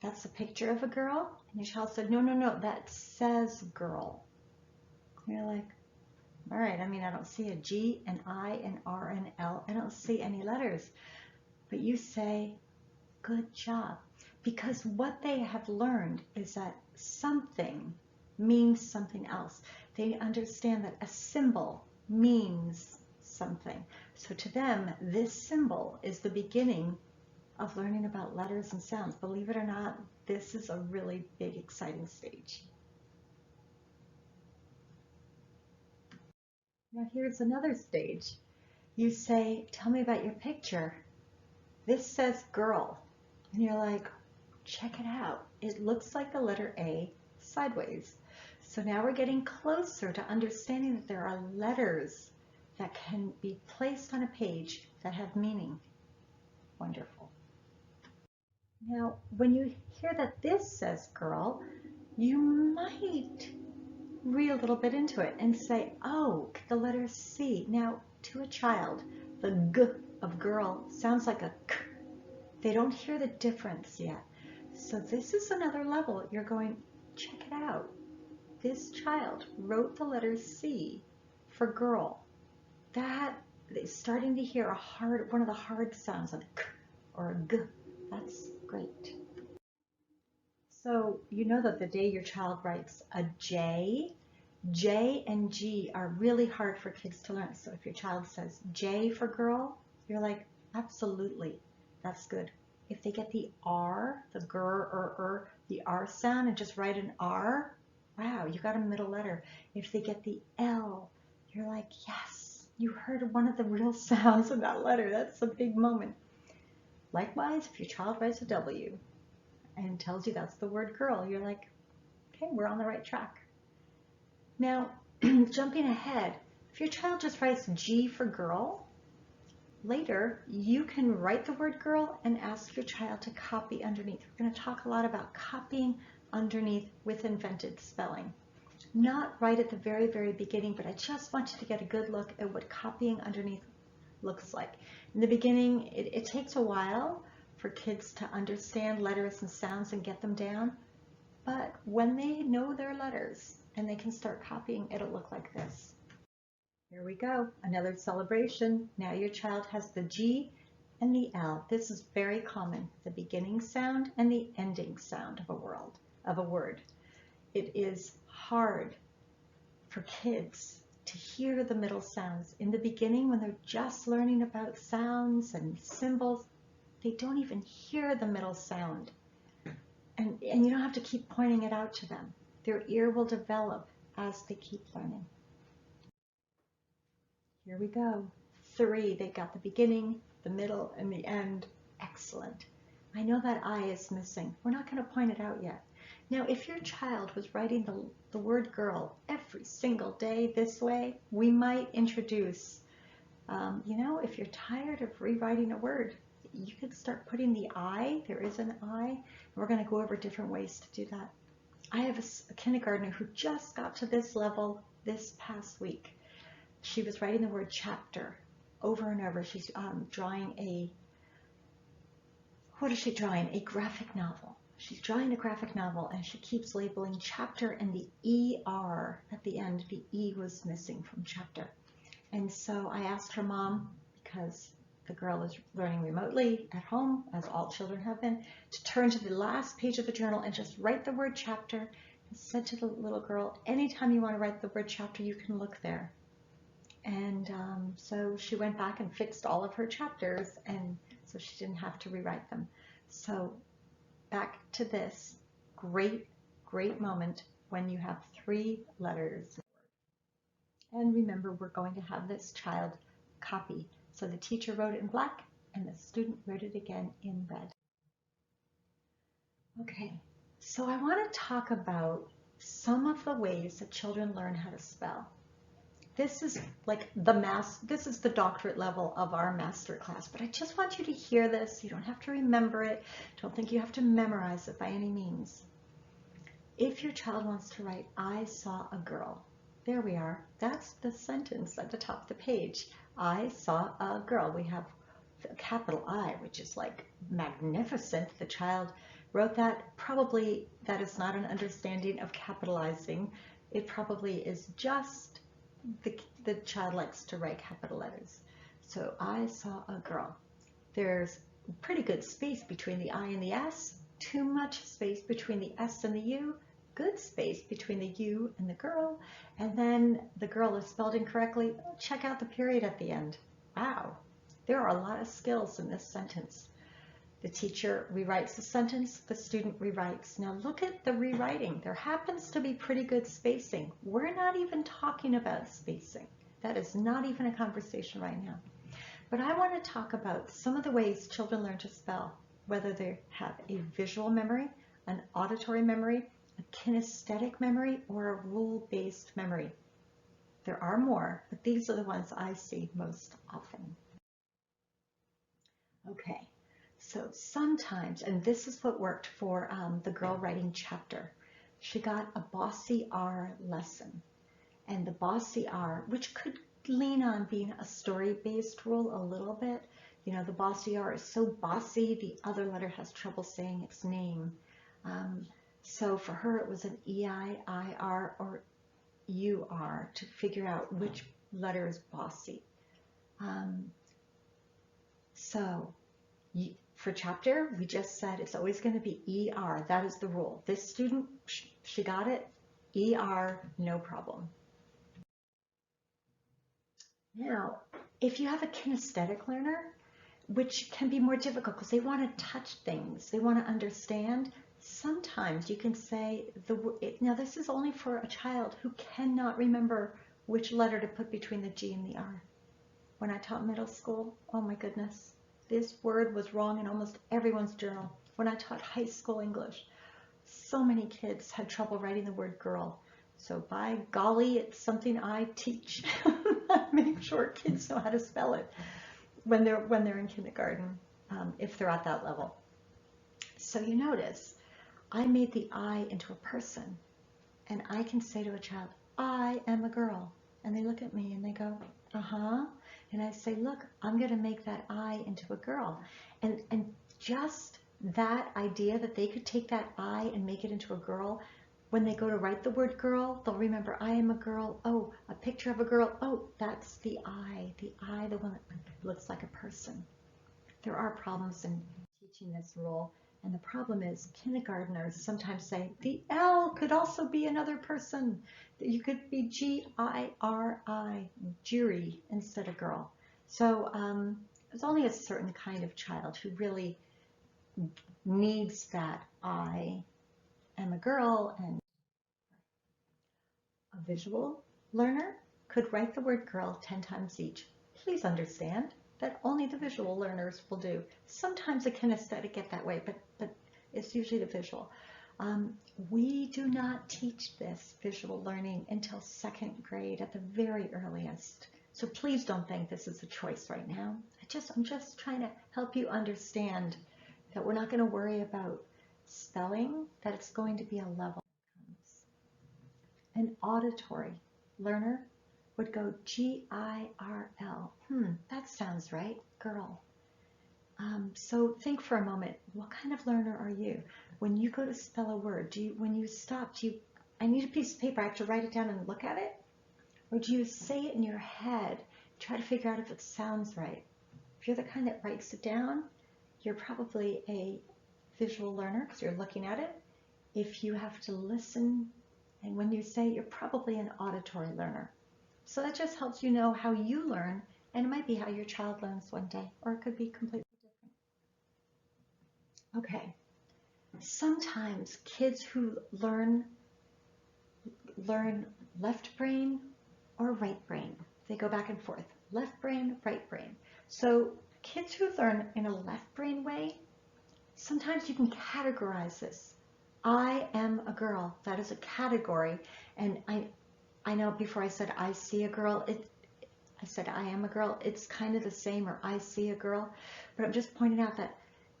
that's a picture of a girl? And your child said, no, that says girl. And you're like, all right, I mean, I don't see a G, an I, an R, an L. I don't see any letters. But you say, good job. Because what they have learned is that something means something else. They understand that a symbol means something. So to them, this symbol is the beginning of learning about letters and sounds. Believe it or not, this is a really big, exciting stage. Now here's another stage. You say, tell me about your picture. This says girl. And you're like, check it out. It looks like the letter A sideways. So now we're getting closer to understanding that there are letters that can be placed on a page that have meaning. Wonderful. Now, when you hear that this says girl, you might read a little bit into it and say, oh, the letter C. Now, to a child, the G of girl sounds like a K. They don't hear the difference yet. So this is another level. You're going, check it out. This child wrote the letter C for girl. That is starting to hear one of the hard sounds, a K or a G. That's great. So you know that the day your child writes a J and G are really hard for kids to learn. So if your child says J for girl, you're like, absolutely, that's good. If they get the R, the gr or the R sound and just write an R, wow, you got a middle letter. If they get the L, you're like, yes, you heard one of the real sounds in that letter. That's a big moment. Likewise, if your child writes a W and tells you that's the word girl, you're like, okay, we're on the right track. Now, jumping ahead, if your child just writes G for girl, later you can write the word girl and ask your child to copy underneath. We're going to talk a lot about copying underneath with invented spelling. not right at the very, very beginning, but I just want you to get a good look at what copying underneath looks like. In the beginning, it takes a while for kids to understand letters and sounds and get them down, but when they know their letters and they can start copying, it'll look like this. Here we go, another celebration. Now your child has the G and the L. This is very common, the beginning sound and the ending sound of a word. It is hard for kids to hear the middle sounds. In the beginning, when they're just learning about sounds and symbols, they don't even hear the middle sound. And you don't have to keep pointing it out to them. Their ear will develop as they keep learning. Here we go. 3, they got the beginning, the middle, and the end. Excellent. I know that I is missing. We're not going to point it out yet. Now, if your child was writing the word girl every single day this way, we might introduce, if you're tired of rewriting a word, you could start putting the I. There is an I. And we're going to go over different ways to do that. I have a kindergartner who just got to this level this past week. She was writing the word chapter over and over. She's drawing what is she drawing? A graphic novel. She's drawing a graphic novel and she keeps labeling chapter and the ER at the end. The E was missing from chapter. And so I asked her mom, because the girl is learning remotely at home, as all children have been, to turn to the last page of the journal and just write the word chapter, and said to the little girl, anytime you want to write the word chapter, you can look there. And so she went back and fixed all of her chapters, and so she didn't have to rewrite them. So back to this great, great moment when you have 3 letters. And remember, we're going to have this child copy. So the teacher wrote it in black and the student wrote it again in red. Okay, so I want to talk about some of the ways that children learn how to spell. This is like this is the doctorate level of our master class, but I just want you to hear this. You don't have to remember it. Don't think you have to memorize it by any means. If your child wants to write, I saw a girl. There we are. That's the sentence at the top of the page. I saw a girl. We have a capital I, which is like magnificent. The child wrote that. Probably that is not an understanding of capitalizing. It probably is just the child likes to write capital letters. So I saw a girl. There's pretty good space between the I and the S. Too much space between the S and the U. Good space between the U and the girl. And then the girl is spelled incorrectly. Check out the period at the end. Wow, there are a lot of skills in this sentence. The teacher rewrites the sentence, the student rewrites. Now look at the rewriting. There happens to be pretty good spacing. We're not even talking about spacing. That is not even a conversation right now. But I want to talk about some of the ways children learn to spell, whether they have a visual memory, an auditory memory, a kinesthetic memory, or a rule-based memory. There are more, but these are the ones I see most often. Okay. So sometimes, and this is what worked for the girl writing chapter, she got a bossy R lesson. And the bossy R, which could lean on being a story-based rule a little bit. You know, the bossy R is so bossy, the other letter has trouble saying its name. So for her, it was an EI, IR, or UR to figure out which letter is bossy. For chapter, we just said it's always going to be ER. That is the rule. This student, she got it. ER, no problem. Now, if you have a kinesthetic learner, which can be more difficult because they want to touch things, they want to understand, sometimes you can say, now this is only for a child who cannot remember which letter to put between the G and the R. When I taught middle school, oh my goodness. This word was wrong in almost everyone's journal. When I taught high school English, so many kids had trouble writing the word girl. So by golly, it's something I teach. Make sure kids know how to spell it when they're in kindergarten, if they're at that level. So you notice, I made the I into a person, And I can say to a child, I am a girl. And they look at me and they go, uh-huh. And I say, look, I'm going to make that I into a girl. And just that idea that they could take that I and make it into a girl, when they go to write the word girl, they'll remember, I am a girl. Oh, a picture of a girl. Oh, that's the I, the one that looks like a person. There are problems in teaching this rule. And the problem is kindergartners sometimes say the L could also be another person. You could be G-I-R-I, jury, instead of girl. So there's only a certain kind of child who really needs that I am a girl. And a visual learner could write the word girl 10 times each. Please understand that only the visual learners will do. Sometimes a kinesthetic get that way, but it's usually the visual. We do not teach this visual learning until 2nd grade at the very earliest. So please don't think this is a choice right now. I'm just trying to help you understand that we're not going to worry about spelling, that it's going to be a level. An auditory learner would go G-I-R-L. That sounds right, girl. So think for a moment, what kind of learner are you? When you go to spell a word, when you stop, I need a piece of paper, I have to write it down and look at it? Or do you say it in your head, try to figure out if it sounds right? If you're the kind that writes it down, you're probably a visual learner because you're looking at it. If you have to listen, and when you say, you're probably an auditory learner. So that just helps you know how you learn, and it might be how your child learns one day, or it could be completely different. Okay, sometimes kids who learn left brain or right brain. They go back and forth, left brain, right brain. So kids who learn in a left brain way, sometimes you can categorize this. I am a girl. That is a category. And I know before I said I see a girl, I said I am a girl. It's kind of the same, or I see a girl. But I'm just pointing out that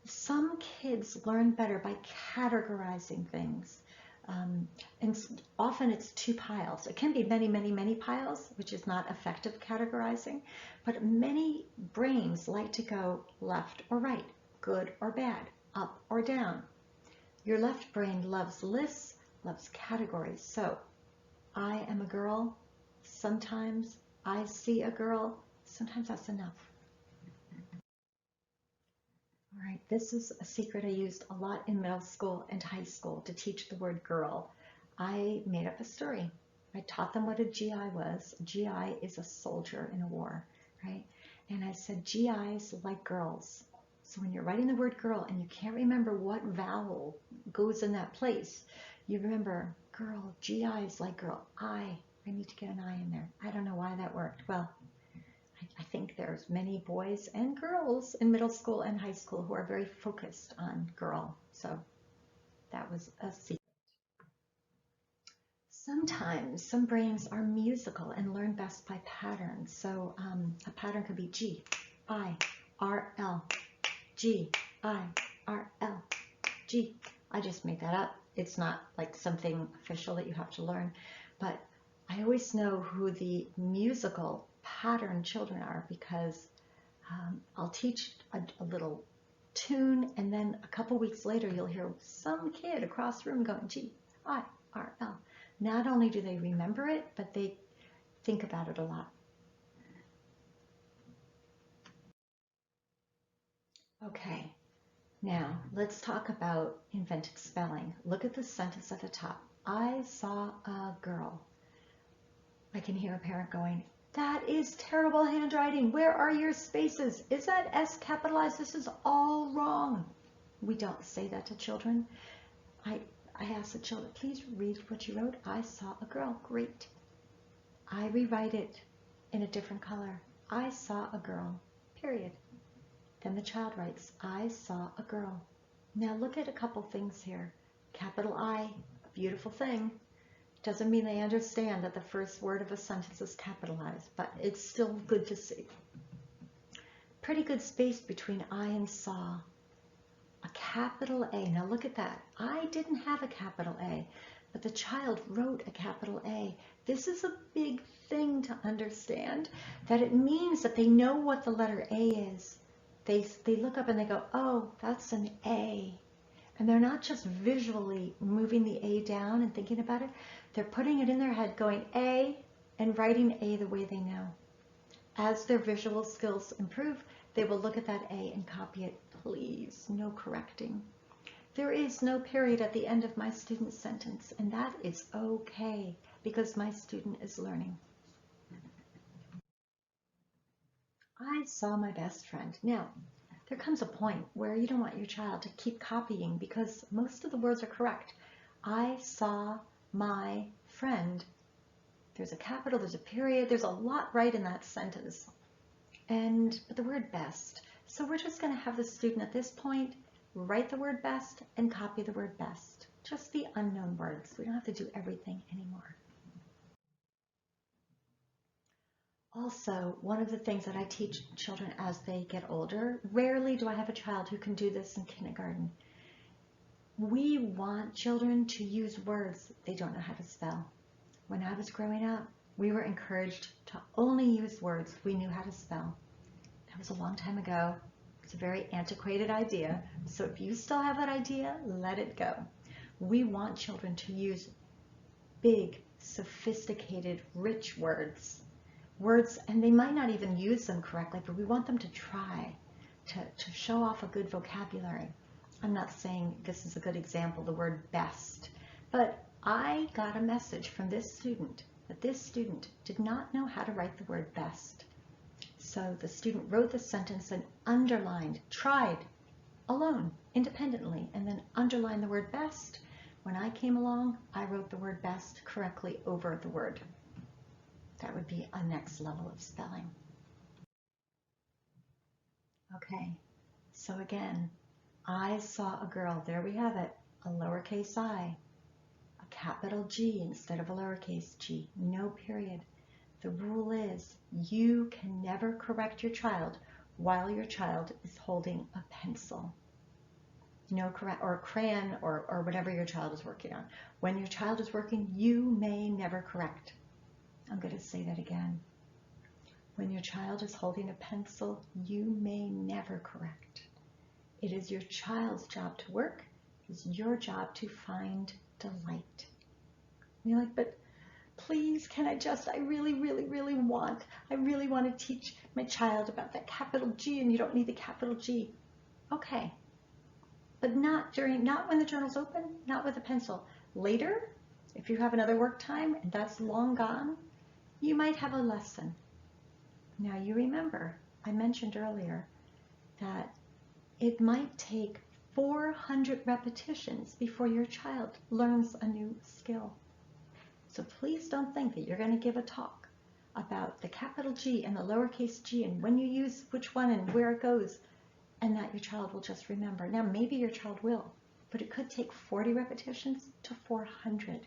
some kids learn better by categorizing things. And often it's 2 piles. It can be many, many, many piles, which is not effective categorizing. But many brains like to go left or right, good or bad, up or down. Your left brain loves lists, loves categories. So, I am a girl. Sometimes I see a girl. Sometimes that's enough. All right, this is a secret I used a lot in middle school and high school to teach the word girl. I made up a story. I taught them what a GI was. A GI is a soldier in a war, right? And I said GIs like girls. So when you're writing the word girl and you can't remember what vowel goes in that place, you remember girl, GIs like girl. I need to get an I in there. I don't know why that worked. Well, I think there's many boys and girls in middle school and high school who are very focused on girl. So that was a secret. Sometimes some brains are musical and learn best by patterns. So a pattern could be G, I, R, L, G, I, R, L, G. I just made that up. It's not like something official that you have to learn, but I always know who the musical pattern children are because I'll teach a little tune, and then a couple weeks later you'll hear some kid across the room going G, I, R, L. Not only do they remember it, but they think about it a lot. Okay, now let's talk about invented spelling. Look at the sentence at the top. I saw a girl. I can hear a parent going, that is terrible handwriting. Where are your spaces? Is that S capitalized? This is all wrong. We don't say that to children. I ask the children, please read what you wrote. I saw a girl. Great. I rewrite it in a different color. I saw a girl, period. Then the child writes, I saw a girl. Now look at a couple things here. Capital I, beautiful thing. Doesn't mean they understand that the first word of a sentence is capitalized, but it's still good to see. Pretty good space between I and saw. A capital A. Now look at that. I didn't have a capital A, but the child wrote a capital A. This is a big thing to understand, that it means that they know what the letter A is. They look up and they go, oh, that's an A. And they're not just visually moving the A down and thinking about it. They're putting it in their head, going A, and writing A the way they know. As their visual skills improve, they will look at that A and copy it. Please, no correcting. There is no period at the end of my student's sentence, and that is okay, because my student is learning. I saw my best friend. Now, there comes a point where you don't want your child to keep copying because most of the words are correct. I saw my friend. There's a capital, there's a period, there's a lot right in that sentence. But the word best. So we're just going to have the student at this point write the word best and copy the word best. Just the unknown words. We don't have to do everything anymore. Also, one of the things that I teach children as they get older, rarely do I have a child who can do this in kindergarten. We want children to use words they don't know how to spell. When I was growing up, we were encouraged to only use words we knew how to spell. That was a long time ago. It's a very antiquated idea. So if you still have that idea, let it go. We want children to use big, sophisticated, rich words. And they might not even use them correctly, but we want them to try to show off a good vocabulary. I'm not saying this is a good example, the word best, but I got a message from this student that this student did not know how to write the word best. So the student wrote the sentence and underlined, tried alone, independently, and then underlined the word best. When I came along, I wrote the word best correctly over the word. That would be a next level of spelling. Okay, so again, I saw a girl. There we have it, a lowercase I, a capital G instead of a lowercase g, no period. The rule is you can never correct your child while your child is holding a pencil. No correct, or a crayon, or whatever your child is working on. When your child is working, you may never correct. I'm going to say that again. When your child is holding a pencil, you may never correct. It is your child's job to work. It is your job to find delight. And you're like, but please, can I really, really, really want to teach my child about that capital G, and you don't need the capital G. Okay. But not when the journal's open, not with a pencil. Later, if you have another work time and that's long gone, you might have a lesson. Now you remember, I mentioned earlier that it might take 400 repetitions before your child learns a new skill. So please don't think that you're going to give a talk about the capital G and the lowercase g and when you use which one and where it goes, and that your child will just remember. Now maybe your child will, but it could take 40 repetitions to 400.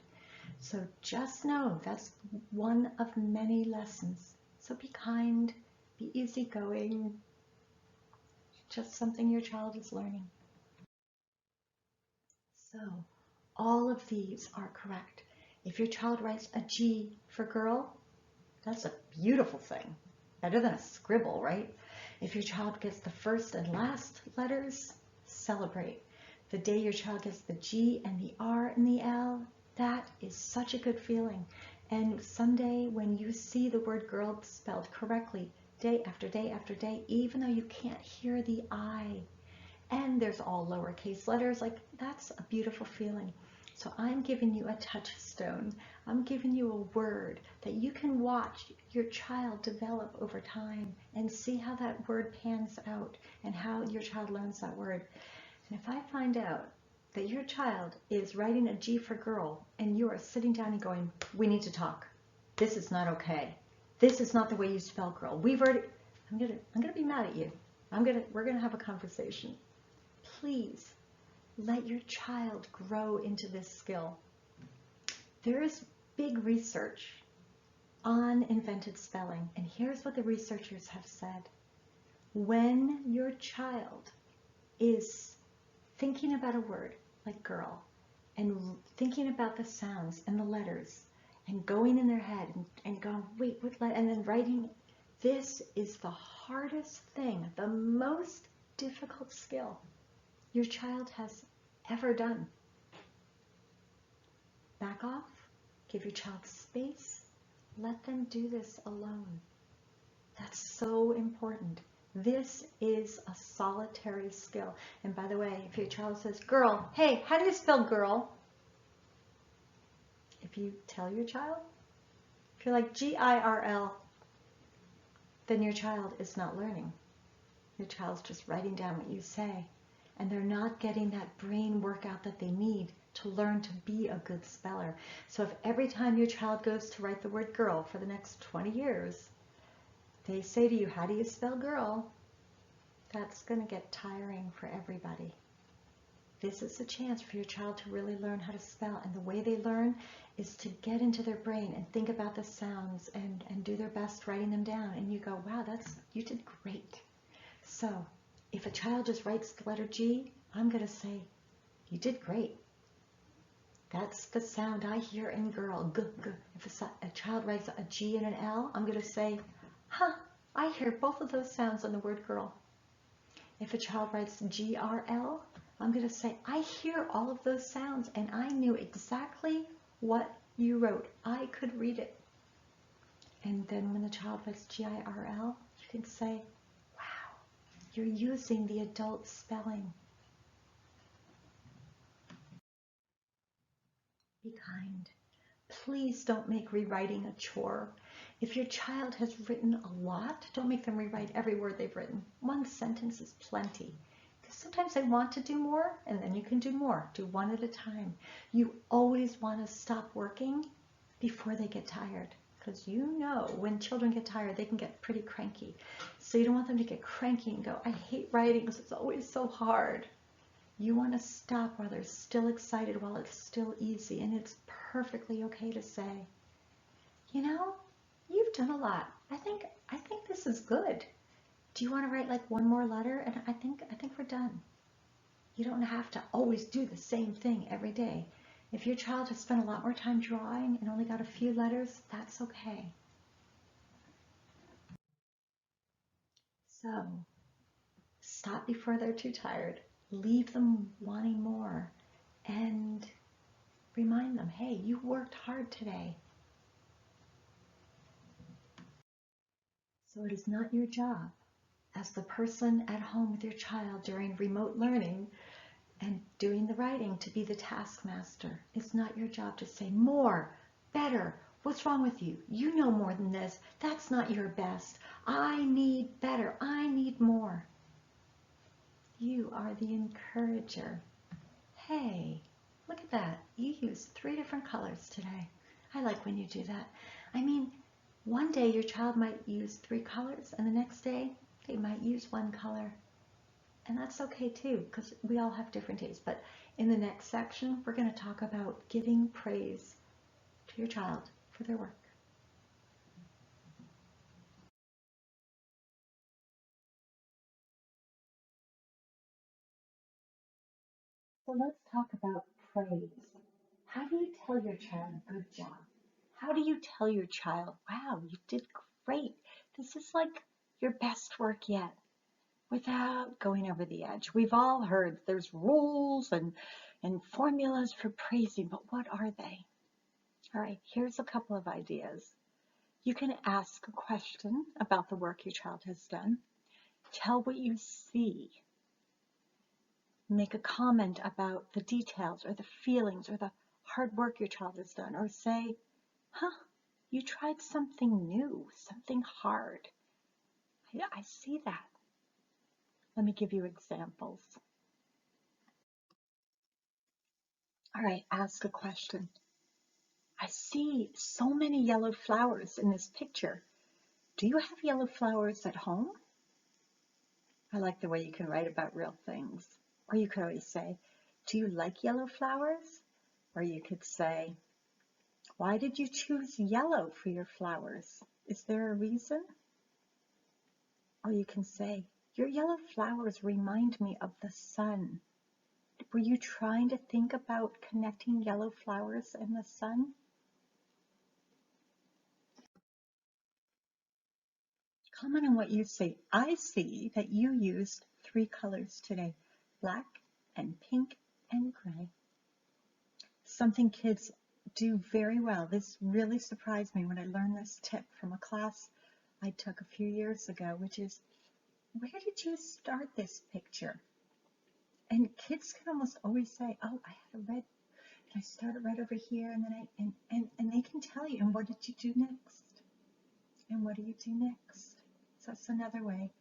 So just know that's one of many lessons. So be kind, be easygoing, just something your child is learning. So all of these are correct. If your child writes a G for girl, that's a beautiful thing. Better than a scribble, right? If your child gets the first and last letters, celebrate. The day your child gets the G and the R and the L, that is such a good feeling. And someday when you see the word girl spelled correctly, day after day after day, even though you can't hear the I, and there's all lowercase letters, like that's a beautiful feeling. So I'm giving you a touchstone. I'm giving you a word that you can watch your child develop over time and see how that word pans out and how your child learns that word. And if I find out that your child is writing a G for girl and you are sitting down and going, we need to talk. This is not okay. This is not the way you spell girl. I'm gonna be mad at you. We're gonna have a conversation. Please let your child grow into this skill. There is big research on invented spelling, and here's what the researchers have said. When your child is thinking about a word like girl, and thinking about the sounds and the letters and going in their head and going, wait, what letter? And then writing. This is the hardest thing, the most difficult skill your child has ever done. Back off, give your child space, let them do this alone. That's so important. This is a solitary skill. And by the way, if your child says, girl, hey, how do you spell girl? If you tell your child, if you're like Girl, then your child is not learning. Your child's just writing down what you say. And they're not getting that brain workout that they need to learn to be a good speller. So if every time your child goes to write the word girl for the next 20 years, they say to you, how do you spell girl? That's going to get tiring for everybody. This is a chance for your child to really learn how to spell. And the way they learn is to get into their brain and think about the sounds and do their best writing them down. And you go, wow, you did great. So if a child just writes the letter G, I'm going to say, you did great. That's the sound I hear in girl, g, g. If a child writes a G and an L, I'm going to say, huh, I hear both of those sounds on the word girl. If a child writes GRL, I'm going to say, I hear all of those sounds and I knew exactly what you wrote. I could read it. And then when the child writes GIRL, you can say, wow, you're using the adult spelling. Be kind. Please don't make rewriting a chore. If your child has written a lot, don't make them rewrite every word they've written. One sentence is plenty. Because sometimes they want to do more, and then you can do more. Do one at a time. You always want to stop working before they get tired. Because you know when children get tired, they can get pretty cranky. So you don't want them to get cranky and go, I hate writing because it's always so hard. You want to stop while they're still excited, while it's still easy, and it's perfectly okay to say, you know, you've done a lot. I think this is good. Do you want to write like one more letter? And I think we're done. You don't have to always do the same thing every day. If your child has spent a lot more time drawing and only got a few letters, that's okay. So stop before they're too tired. Leave them wanting more. And remind them, hey, you worked hard today. So it is not your job as the person at home with your child during remote learning and doing the writing to be the taskmaster. It's not your job to say more, better, what's wrong with you? You know more than this. That's not your best. I need better. I need more. You are the encourager. Hey, look at that. You used 3 different colors today. I like when you do that. I mean, one day your child might use 3 colors and the next day they might use 1 color. And that's okay too, because we all have different days. But in the next section, we're going to talk about giving praise to your child for their work. So let's talk about praise. How do you tell your child, good job? How do you tell your child, wow, you did great. This is like your best work yet, without going over the edge. We've all heard there's rules and formulas for praising, but what are they? All right, here's a couple of ideas. You can ask a question about the work your child has done. Tell what you see. Make a comment about the details or the feelings or the hard work your child has done. Or say, huh, you tried something new, something hard. I see that. Let me give you examples. All right, ask a question. I see so many yellow flowers in this picture. Do you have yellow flowers at home? I like the way you can write about real things. Or you could always say, do you like yellow flowers? Or you could say, why did you choose yellow for your flowers? Is there a reason? Or you can say, your yellow flowers remind me of the sun. Were you trying to think about connecting yellow flowers and the sun? Comment on what you see. I see that you used 3 colors today, black and pink and gray. Something kids do very well. This really surprised me when I learned this tip from a class I took a few years ago, which is, where did you start this picture? And kids can almost always say, oh, I had a red, and I started right over here, and then and they can tell you, and what did you do next? And what do you do next? So that's another way,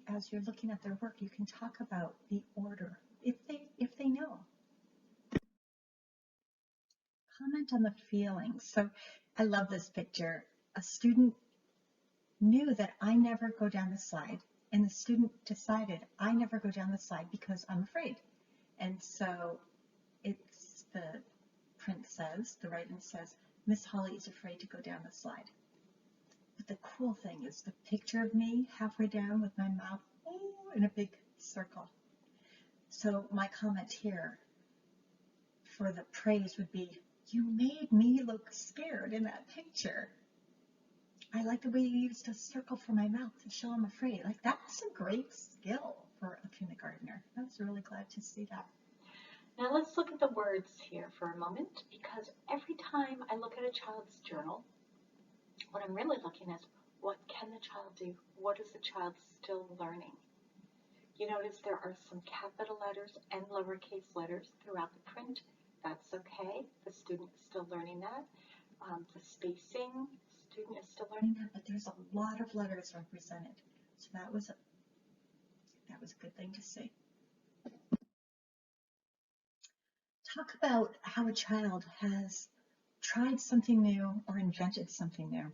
as you're looking at their work, you can talk about the order, if they know. Comment on the feelings. So I love this picture. A student knew that I never go down the slide, and the student decided I never go down the slide because I'm afraid. And so it's the print says, the writing says, Miss Holly is afraid to go down the slide. But the cool thing is the picture of me halfway down with my mouth in a big circle. So my comment here for the praise would be, you made me look scared in that picture. I like the way you used a circle for my mouth to show I'm afraid. Like, that's a great skill for a kindergartner. I was really glad to see that. Now let's look at the words here for a moment, because every time I look at a child's journal, what I'm really looking at is, what can the child do? What is the child still learning? You notice there are some capital letters and lowercase letters throughout the print. That's okay. The student is still learning that. The spacing, student is still learning that, but there's a lot of letters represented. So that was a good thing to see. Talk about how a child has tried something new or invented something new.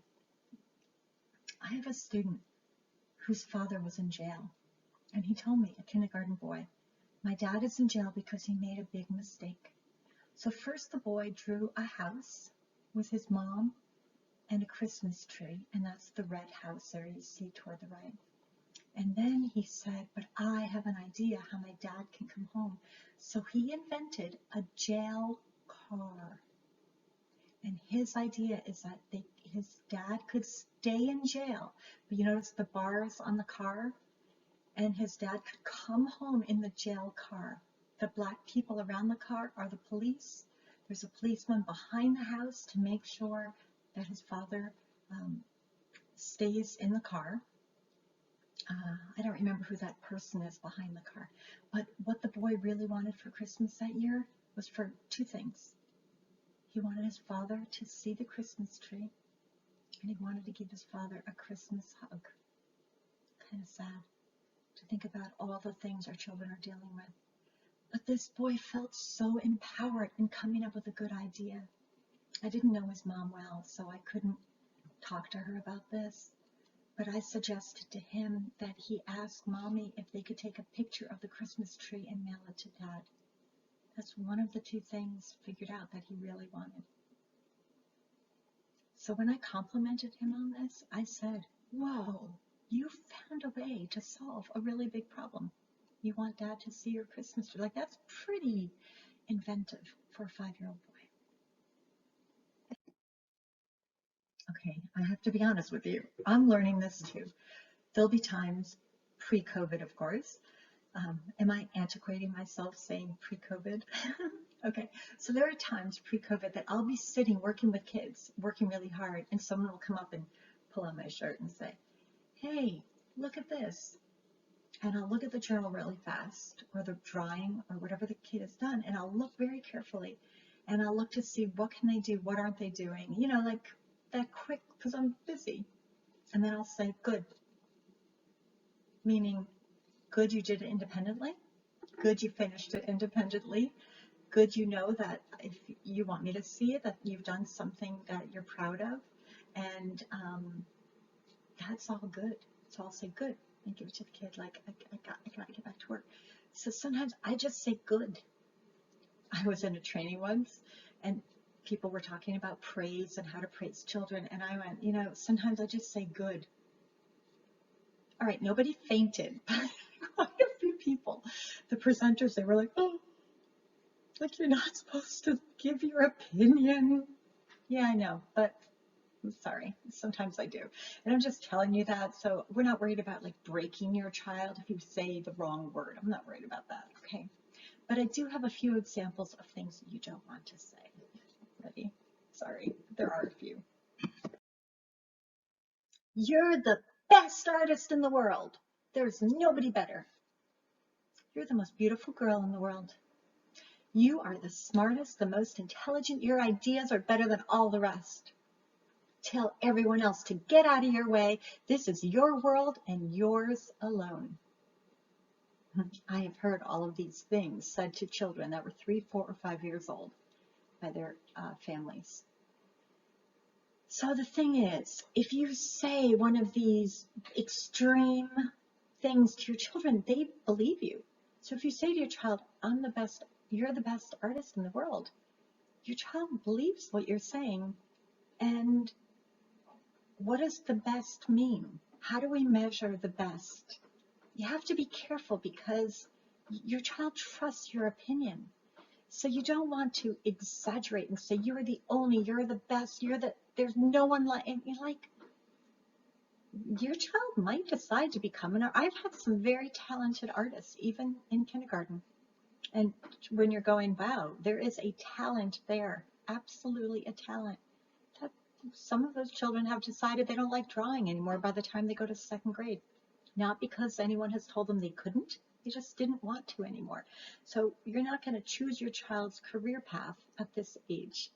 I have a student whose father was in jail, and he told me, a kindergarten boy, my dad is in jail because he made a big mistake. So first the boy drew a house with his mom and a Christmas tree, and that's the red house there you see toward the right. And then he said, but I have an idea how my dad can come home. So he invented a jail car. And his idea is that his dad could stay in jail, but you notice the bars on the car? And his dad could come home in the jail car. The black people around the car are the police. There's a policeman behind the house to make sure that his father stays in the car. I don't remember who that person is behind the car. But what the boy really wanted for Christmas that year was for 2 things. He wanted his father to see the Christmas tree, and he wanted to give his father a Christmas hug. Kind of sad to think about all the things our children are dealing with. But this boy felt so empowered in coming up with a good idea. I didn't know his mom well, so I couldn't talk to her about this. But I suggested to him that he ask Mommy if they could take a picture of the Christmas tree and mail it to Dad. That's one of the 2 things figured out that he really wanted. So when I complimented him on this, I said, whoa, you found a way to solve a really big problem. You want Dad to see your Christmas tree. Like, that's pretty inventive for a 5-year-old boy. Okay, I have to be honest with you. I'm learning this too. There'll be times, pre-COVID, of course. Am I antiquating myself saying pre-COVID? Okay, so there are times pre-COVID that I'll be sitting working with kids, working really hard, and someone will come up and pull on my shirt and say, hey, look at this. And I'll look at the journal really fast, or the drawing, or whatever the kid has done, and I'll look very carefully, and I'll look to see what can they do, what aren't they doing, you know, like that quick, because I'm busy. And then I'll say, good, meaning good you did it independently, good you finished it independently, good you know that if you want me to see it, that you've done something that you're proud of, and that's all good. So I'll say good and give it to the kid, like, I gotta get back to work. So sometimes I just say good. I was in a training once, and people were talking about praise and how to praise children, and I went, you know, sometimes I just say good. All right, nobody fainted, but quite a few people, the presenters, they were like, oh, Like, you're not supposed to give your opinion. Yeah, I know, but I'm sorry. Sometimes I do. And I'm just telling you that. So we're not worried about like breaking your child if you say the wrong word. I'm not worried about that. Okay. But I do have a few examples of things that you don't want to say. Ready? Sorry. There are a few. You're the best artist in the world. There's nobody better. You're the most beautiful girl in the world. You are the smartest, the most intelligent. Your ideas are better than all the rest. Tell everyone else to get out of your way. This is your world and yours alone. I have heard all of these things said to children that were 3, 4, or 5 years old by their families. So the thing is, if you say one of these extreme things to your children, they believe you. So if you say to your child, I'm the best, you're the best artist in the world, your child believes what you're saying. And what does the best mean? How do we measure the best? You have to be careful because your child trusts your opinion. So you don't want to exaggerate and say you're the only, you're the best, there's no one like, and you're like, your child might decide to become an artist. I've had some very talented artists, even in kindergarten. And when you're going, wow, there is a talent there, absolutely a talent. That some of those children have decided they don't like drawing anymore by the time they go to 2nd grade. Not because anyone has told them they couldn't, they just didn't want to anymore. So you're not going to choose your child's career path at this age.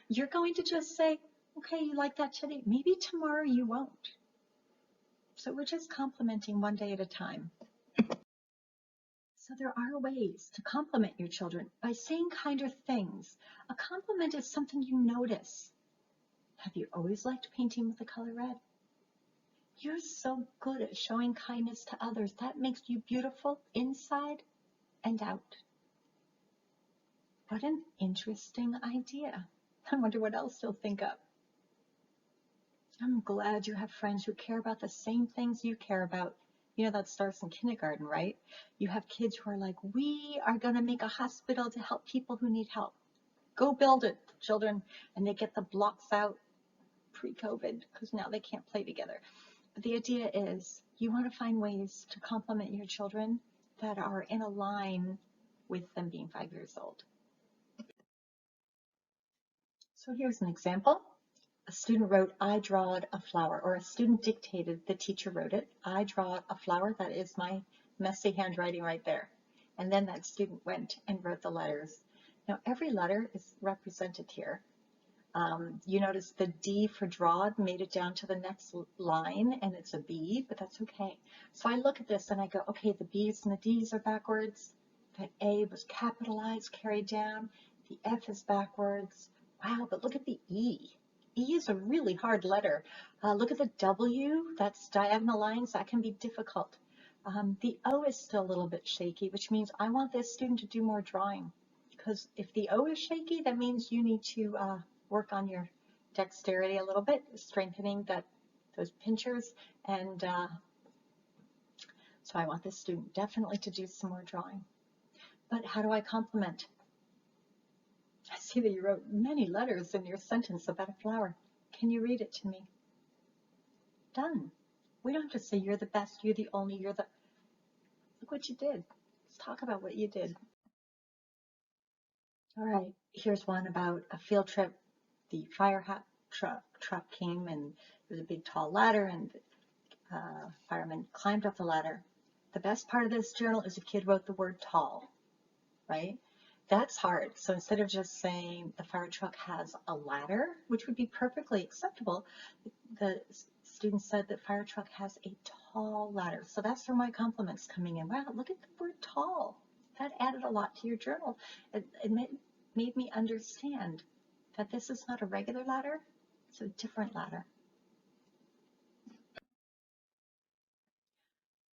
You're going to just say, okay, you like that today, maybe tomorrow you won't. So we're just complimenting one day at a time. So there are ways to compliment your children by saying kinder things. A compliment is something you notice. Have you always liked painting with the color red? You're so good at showing kindness to others. That makes you beautiful inside and out. What an interesting idea. I wonder what else you'll think of. I'm glad you have friends who care about the same things you care about. You know, that starts in kindergarten, right? You have kids who are like, we are going to make a hospital to help people who need help. Go build it, children. And they get the blocks out pre-COVID because now they can't play together. But the idea is you want to find ways to compliment your children that are in a line with them being 5 years old. So here's an example. A student wrote, I drawed a flower, or a student dictated, the teacher wrote it. I draw a flower. That is my messy handwriting right there. And then that student went and wrote the letters. Now every letter is represented here. You notice the D for drawed made it down to the next line, and it's a B, but that's okay. So I look at this and I go, okay, the B's and the D's are backwards. That A was capitalized, carried down. The F is backwards. Wow, but look at the E. E is a really hard letter. Look at the W, that's diagonal lines, that can be difficult. The O is still a little bit shaky, which means I want this student to do more drawing. Because if the O is shaky, that means you need to work on your dexterity a little bit, strengthening those pinchers. And so I want this student definitely to do some more drawing. But how do I compliment? I see that you wrote many letters in your sentence about a flower. Can you read it to me? Done. We don't just say you're the best, you're the only, you're the... Look what you did. Let's talk about what you did. All right, here's one about a field trip. The fire truck came, and there was a big tall ladder, and the fireman climbed up the ladder. The best part of this journal is a kid wrote the word tall, right? That's hard. So instead of just saying the fire truck has a ladder, which would be perfectly acceptable, the student said that fire truck has a tall ladder. So that's where my compliments coming in. Wow, look at the word tall. That added a lot to your journal. It made me understand that this is not a regular ladder, it's a different ladder.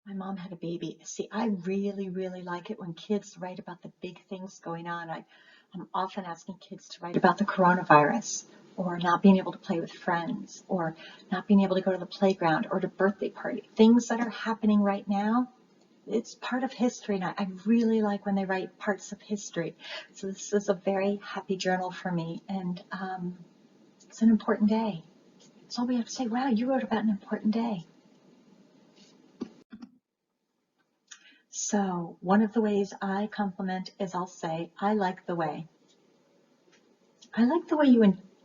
My mom had a baby. See, I really, really like it when kids write about the big things going on. I'm often asking kids to write about the coronavirus, or not being able to play with friends, or not being able to go to the playground or to birthday party. Things that are happening right now, it's part of history, and I really like when they write parts of history. So this is a very happy journal for me, and it's an important day. That's all we have to say. Wow, you wrote about an important day. So one of the ways I compliment is I'll say, I like the way. I like the way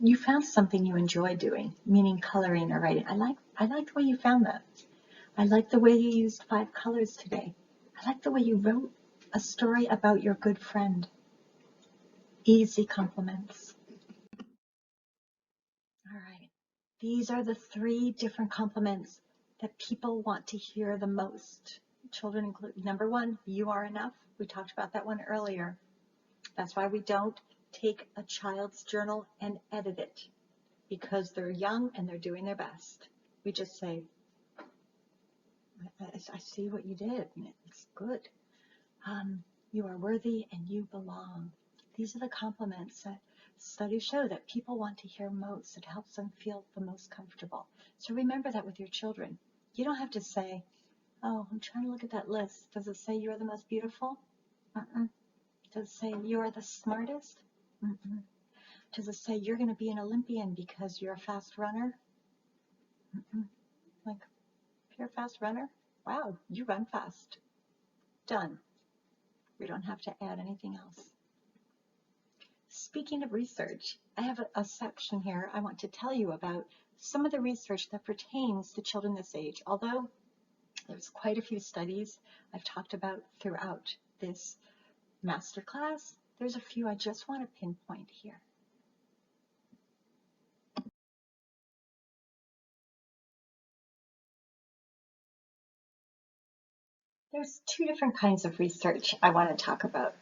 you found something you enjoy doing, meaning coloring or writing. I like the way you found that. I like the way you used 5 colors today. I like the way you wrote a story about your good friend. Easy compliments. All right. These are the 3 different compliments that people want to hear the most. Children include. Number 1, you are enough. We talked about that one earlier. That's why we don't take a child's journal and edit it, because they're young and they're doing their best. We just say, I see what you did, and it's good. You are worthy and you belong. These are the compliments that studies show that people want to hear most. It helps them feel the most comfortable. So remember that with your children. You don't have to say, oh, I'm trying to look at that list. Does it say you are the most beautiful? Does it say you are the smartest? Does it say you're going to be an Olympian because you're a fast runner? Like, if you're a fast runner, wow, you run fast. Done. We don't have to add anything else. Speaking of research, I have a section here I want to tell you about some of the research that pertains to children this age, although there's quite a few studies I've talked about throughout this masterclass. There's a few I just want to pinpoint here. There's 2 different kinds of research I want to talk about.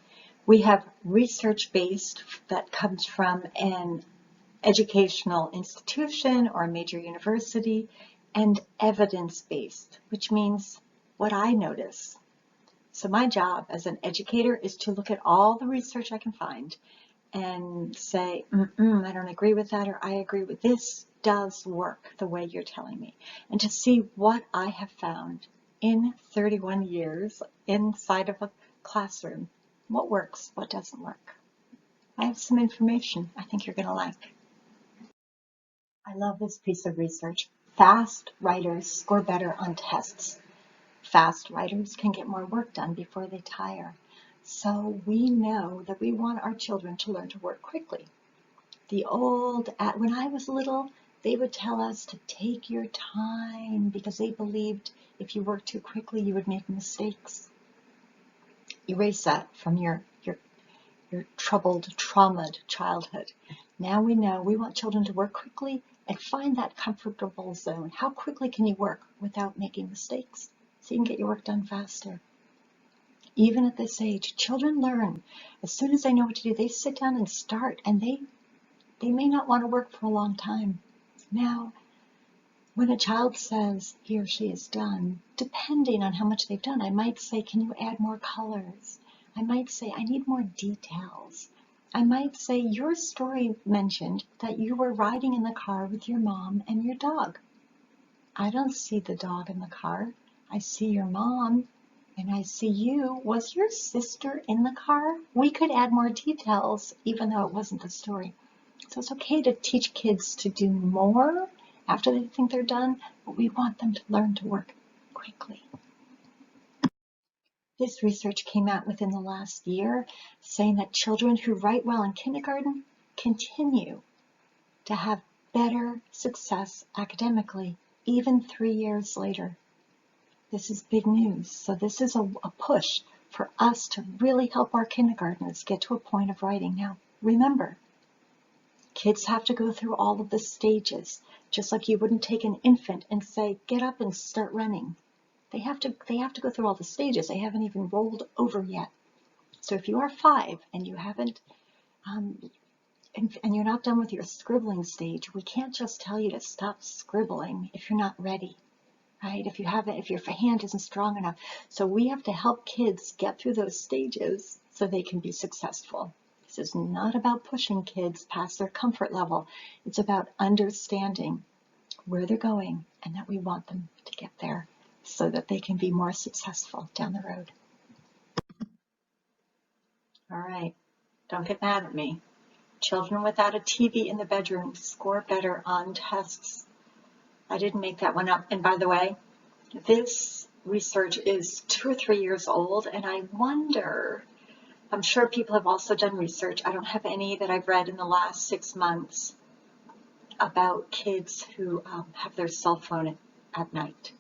We have research-based that comes from an educational institution or a major university, and evidence-based, which means what I notice. So my job as an educator is to look at all the research I can find and say, I don't agree with that, or I agree with this does work the way you're telling me, and to see what I have found in 31 years inside of a classroom. What works, what doesn't work. I have some information I think you're going to like. I love this piece of research. Fast writers score better on tests. Fast writers can get more work done before they tire. So we know that we want our children to learn to work quickly. When I was little, they would tell us to take your time because they believed if you worked too quickly, you would make mistakes. Erase that from your troubled, traumatized childhood. Now we know we want children to work quickly and find that comfortable zone. How quickly can you work without making mistakes so you can get your work done faster? Even at this age, children learn. As soon as they know what to do, they sit down and start, and they may not want to work for a long time. Now, when a child says he or she is done, depending on how much they've done, I might say, can you add more colors? I might say, I need more details. I might say, your story mentioned that you were riding in the car with your mom and your dog. I don't see the dog in the car. I see your mom and I see you. Was your sister in the car? We could add more details even though it wasn't the story. So it's okay to teach kids to do more after they think they're done, but we want them to learn to work quickly. This research came out within the last year saying that children who write well in kindergarten continue to have better success academically, even 3 years later. This is big news. So this is a push for us to really help our kindergartners get to a point of writing. Now, remember, kids have to go through all of the stages, just like you wouldn't take an infant and say, get up and start running. They have to go through all the stages. They haven't even rolled over yet. So if you are 5 and you haven't, and you're not done with your scribbling stage, we can't just tell you to stop scribbling if you're not ready, right? If your hand isn't strong enough. So we have to help kids get through those stages so they can be successful. This is not about pushing kids past their comfort level. It's about understanding where they're going and that we want them to get there so that they can be more successful down the road. All right, don't get mad at me. Children without a TV in the bedroom score better on tests. I didn't make that one up. And by the way, this research is 2 or 3 years old, and I wonder, I'm sure people have also done research. I don't have any that I've read in the last 6 months about kids who have their cell phone at night.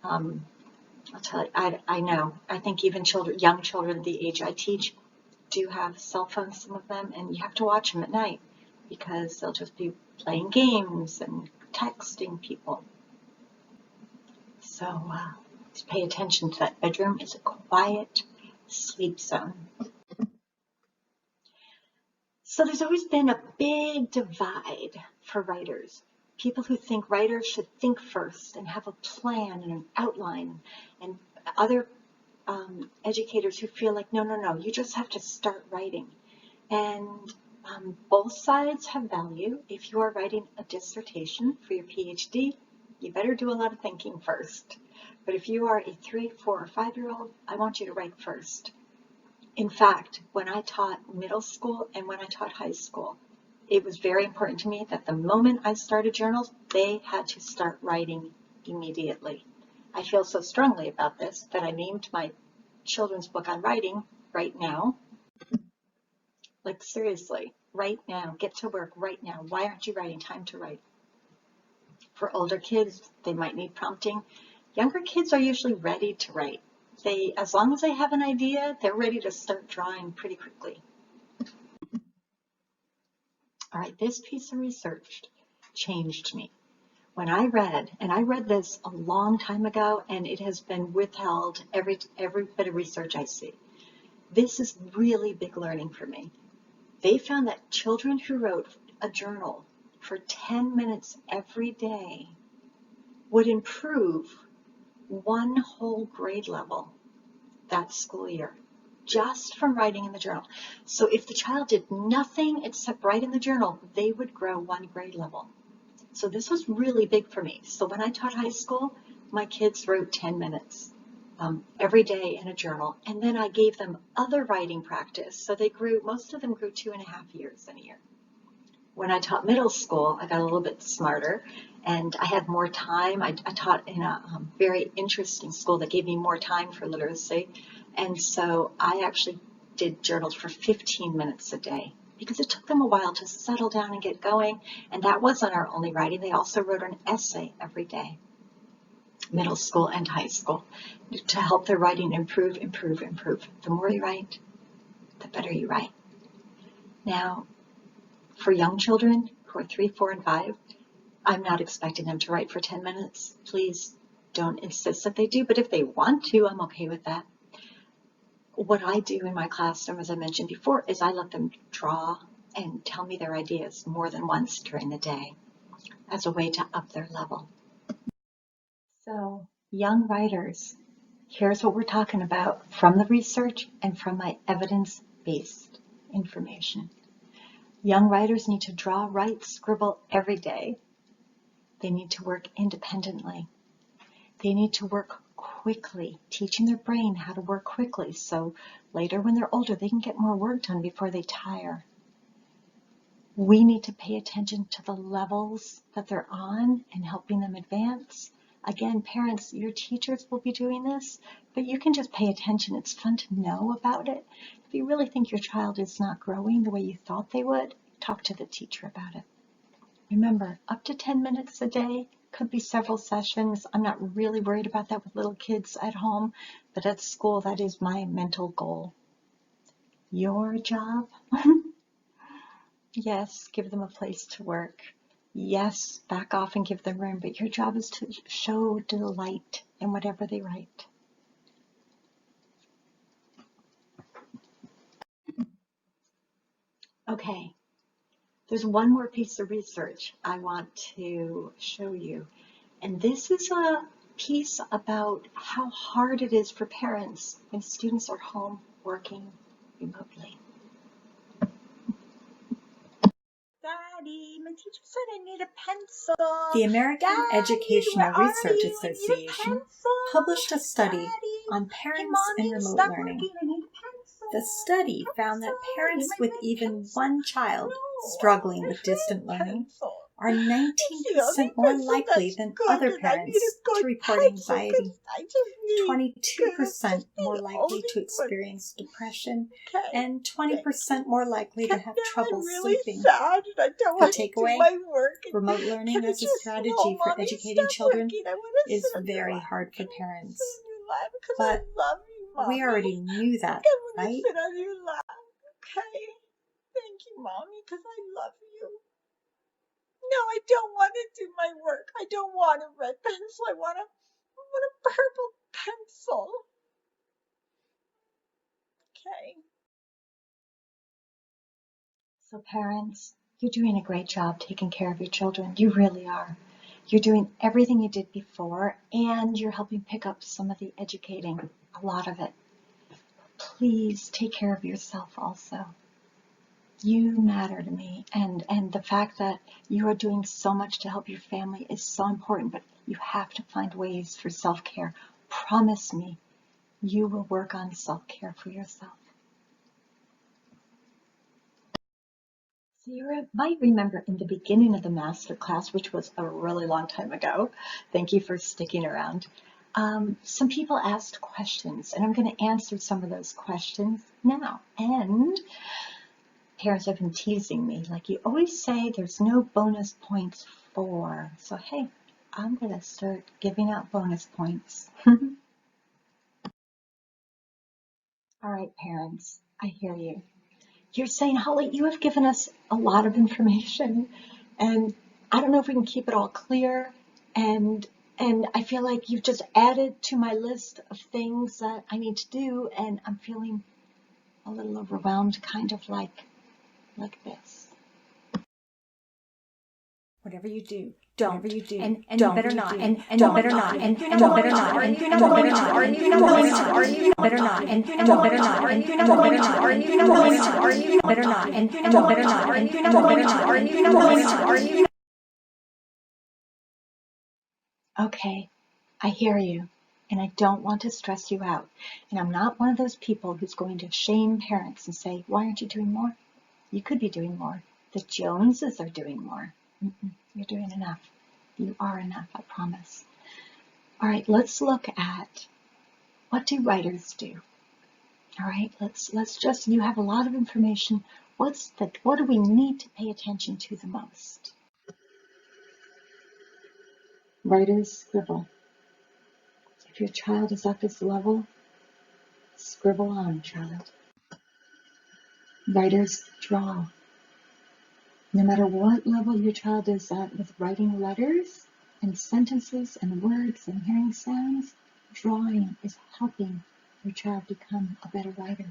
I'll tell you, I know. I think even young children the age I teach do have cell phones, some of them, and you have to watch them at night because they'll just be playing games and texting people. So just pay attention to that. Bedroom is a quiet sleep zone. So there's always been a big divide for writers. People who think writers should think first and have a plan and an outline, and other educators who feel like, no, you just have to start writing. And both sides have value. If you are writing a dissertation for your PhD, you better do a lot of thinking first. But if you are a 3, 4, or 5-year-old, I want you to write first. In fact, when I taught middle school and when I taught high school, it was very important to me that the moment I started journals, they had to start writing immediately. I feel so strongly about this that I named my children's book on writing Right Now. Like seriously, right now, get to work right now. Why aren't you writing? Time to write. For older kids, they might need prompting. Younger kids are usually ready to write. As long as they have an idea, they're ready to start drawing pretty quickly. All right, this piece of research changed me. When I read this a long time ago, and it has been withheld every bit of research I see. This is really big learning for me. They found that children who wrote a journal for 10 minutes every day would improve 1 whole grade level that school year, just from writing in the journal. So if the child did nothing except write in the journal, they would grow 1 grade level. So this was really big for me. So when I taught high school, my kids wrote 10 minutes every day in a journal. And then I gave them other writing practice. So most of them grew 2.5 years in a year. When I taught middle school, I got a little bit smarter and I had more time. I taught in a very interesting school that gave me more time for literacy. And so I actually did journals for 15 minutes a day, because it took them a while to settle down and get going. And that wasn't our only writing. They also wrote an essay every day, middle school and high school, to help their writing improve. The more you write, the better you write. Now, for young children who are 3, 4, and 5, I'm not expecting them to write for 10 minutes. Please don't insist that they do, but if they want to, I'm okay with that. What I do in my classroom, as I mentioned before, is I let them draw and tell me their ideas more than once during the day as a way to up their level. So, young writers, here's what we're talking about from the research and from my evidence-based information. Young writers need to draw, write, scribble every day. They need to work independently. They need to work quickly, teaching their brain how to work quickly, so later when they're older, they can get more work done before they tire. We need to pay attention to the levels that they're on and helping them advance. Again, parents, your teachers will be doing this, but you can just pay attention. It's fun to know about it. If you really think your child is not growing the way you thought they would, talk to the teacher about it. Remember, up to 10 minutes a day, could be several sessions. I'm not really worried about that with little kids at home, but at school, that is my mental goal. Your job? Yes, give them a place to work. Yes, back off and give them room, but your job is to show delight in whatever they write. Okay, there's one more piece of research I want to show you. And this is a piece about how hard it is for parents when students are home working remotely. Daddy, my teacher said I need a pencil. The American Daddy, Educational where are Research you? I need a Association pencil. published a study Daddy. on Hey, parents and Mommy, remote stop learning. working. I need a pencil. The study found that Pencil. parents I need with my even pencil. one child No, struggling I with need a distant learning pencil. are It's the only 19% more pencil likely that's than good, other and I need a parents good to report pencil anxiety. 'cause I just need 22% more the likely only to one. experience depression, Okay. and 20% more likely to have Now trouble I'm really sleeping. sad and I don't The want to do takeaway: my work. remote learning Can I as a just strategy know, for Mommy, educating stop children working. I want to is sit on your very lap. hard for Can I parents. sit on your lap? Because But I love you, Mommy. we already knew that, I want to right? sit on your lap. Okay. Thank you, Mommy, because I love you. No, I don't want to do my work. I don't want a red pencil. I want a purple pencil. Okay. So parents, you're doing a great job taking care of your children. You really are. You're doing everything you did before, and you're helping pick up some of the educating, a lot of it. Please take care of yourself also. You matter to me, and the fact that you are doing so much to help your family is so important, but you have to find ways for self-care. Promise me you will work on self-care for yourself. So you might remember in the beginning of the master class, which was a really long time ago, thank you for sticking around, some people asked questions, and I'm going to answer some of those questions now. And parents have been teasing me, like, you always say there's no bonus points for. So hey, I'm going to start giving out bonus points. All right, parents, I hear you. You're saying, Holly, you have given us a lot of information, and I don't know if we can keep it all clear, and I feel like you've just added to my list of things that I need to do, and I'm feeling a little overwhelmed, kind of like this. Whatever you do, don't. Whatever you do, and don't. you better not, and you don't. better not, and You you don't. better not, and you better not, and you better not, and you better not, and you better not, and you better not, and you better not, and you better not, and you better not, and you better not, and you better not. Okay, I hear you, and I don't want to stress you out. And I'm not one of those people who's going to shame parents and say, why aren't you doing more? You could be doing more. The Joneses are doing more. You're doing enough. You are enough, I promise. All right, let's look at, what do writers do? All right, let's just, you have a lot of information. What do we need to pay attention to the most? Writers scribble. If your child is at this level, scribble on, child. Writers draw. No matter what level your child is at with writing letters and sentences and words and hearing sounds, drawing is helping your child become a better writer.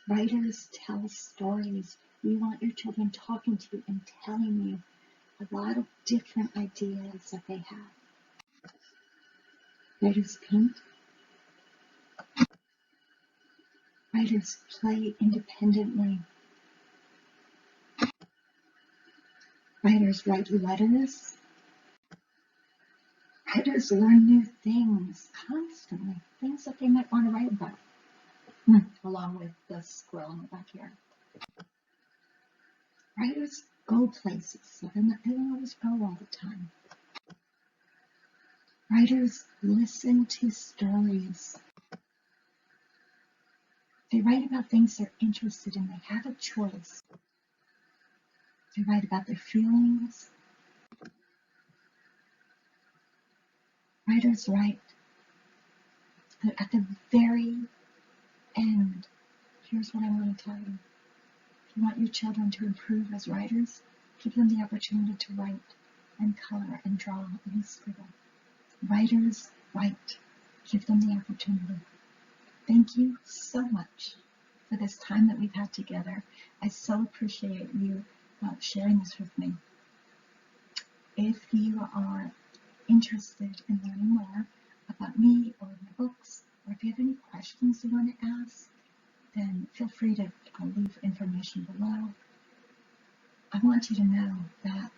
Writers tell stories. You want your children talking to you and telling you a lot of different ideas that they have. Writers paint. Writers play independently. Writers write letters. Writers learn new things constantly, things that they might want to write about, along with the squirrel in the backyard. Writers go places, so they don't always go all the time. Writers listen to stories. They write about things they're interested in. They have a choice. They write about their feelings. Writers write. But at the very end, here's what I want to tell you. If you want your children to improve as writers, give them the opportunity to write and color and draw and scribble. Writers write. Give them the opportunity. Thank you so much for this time that we've had together. I so appreciate you sharing this with me. If you are interested in learning more about me or my books, or if you have any questions you want to ask, then feel free to leave information below. I want you to know that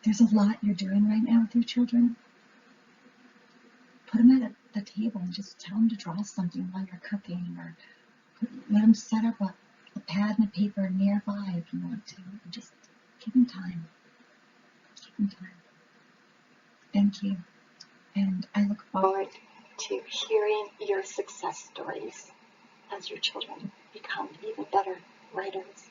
there's a lot you're doing right now with your children. Put them at the table and just tell them to draw something while you're cooking, or let them set up a pad and a paper nearby if you want to. And just give them time. Give them time. Thank you. And I look forward to hearing your success stories as your children become even better writers.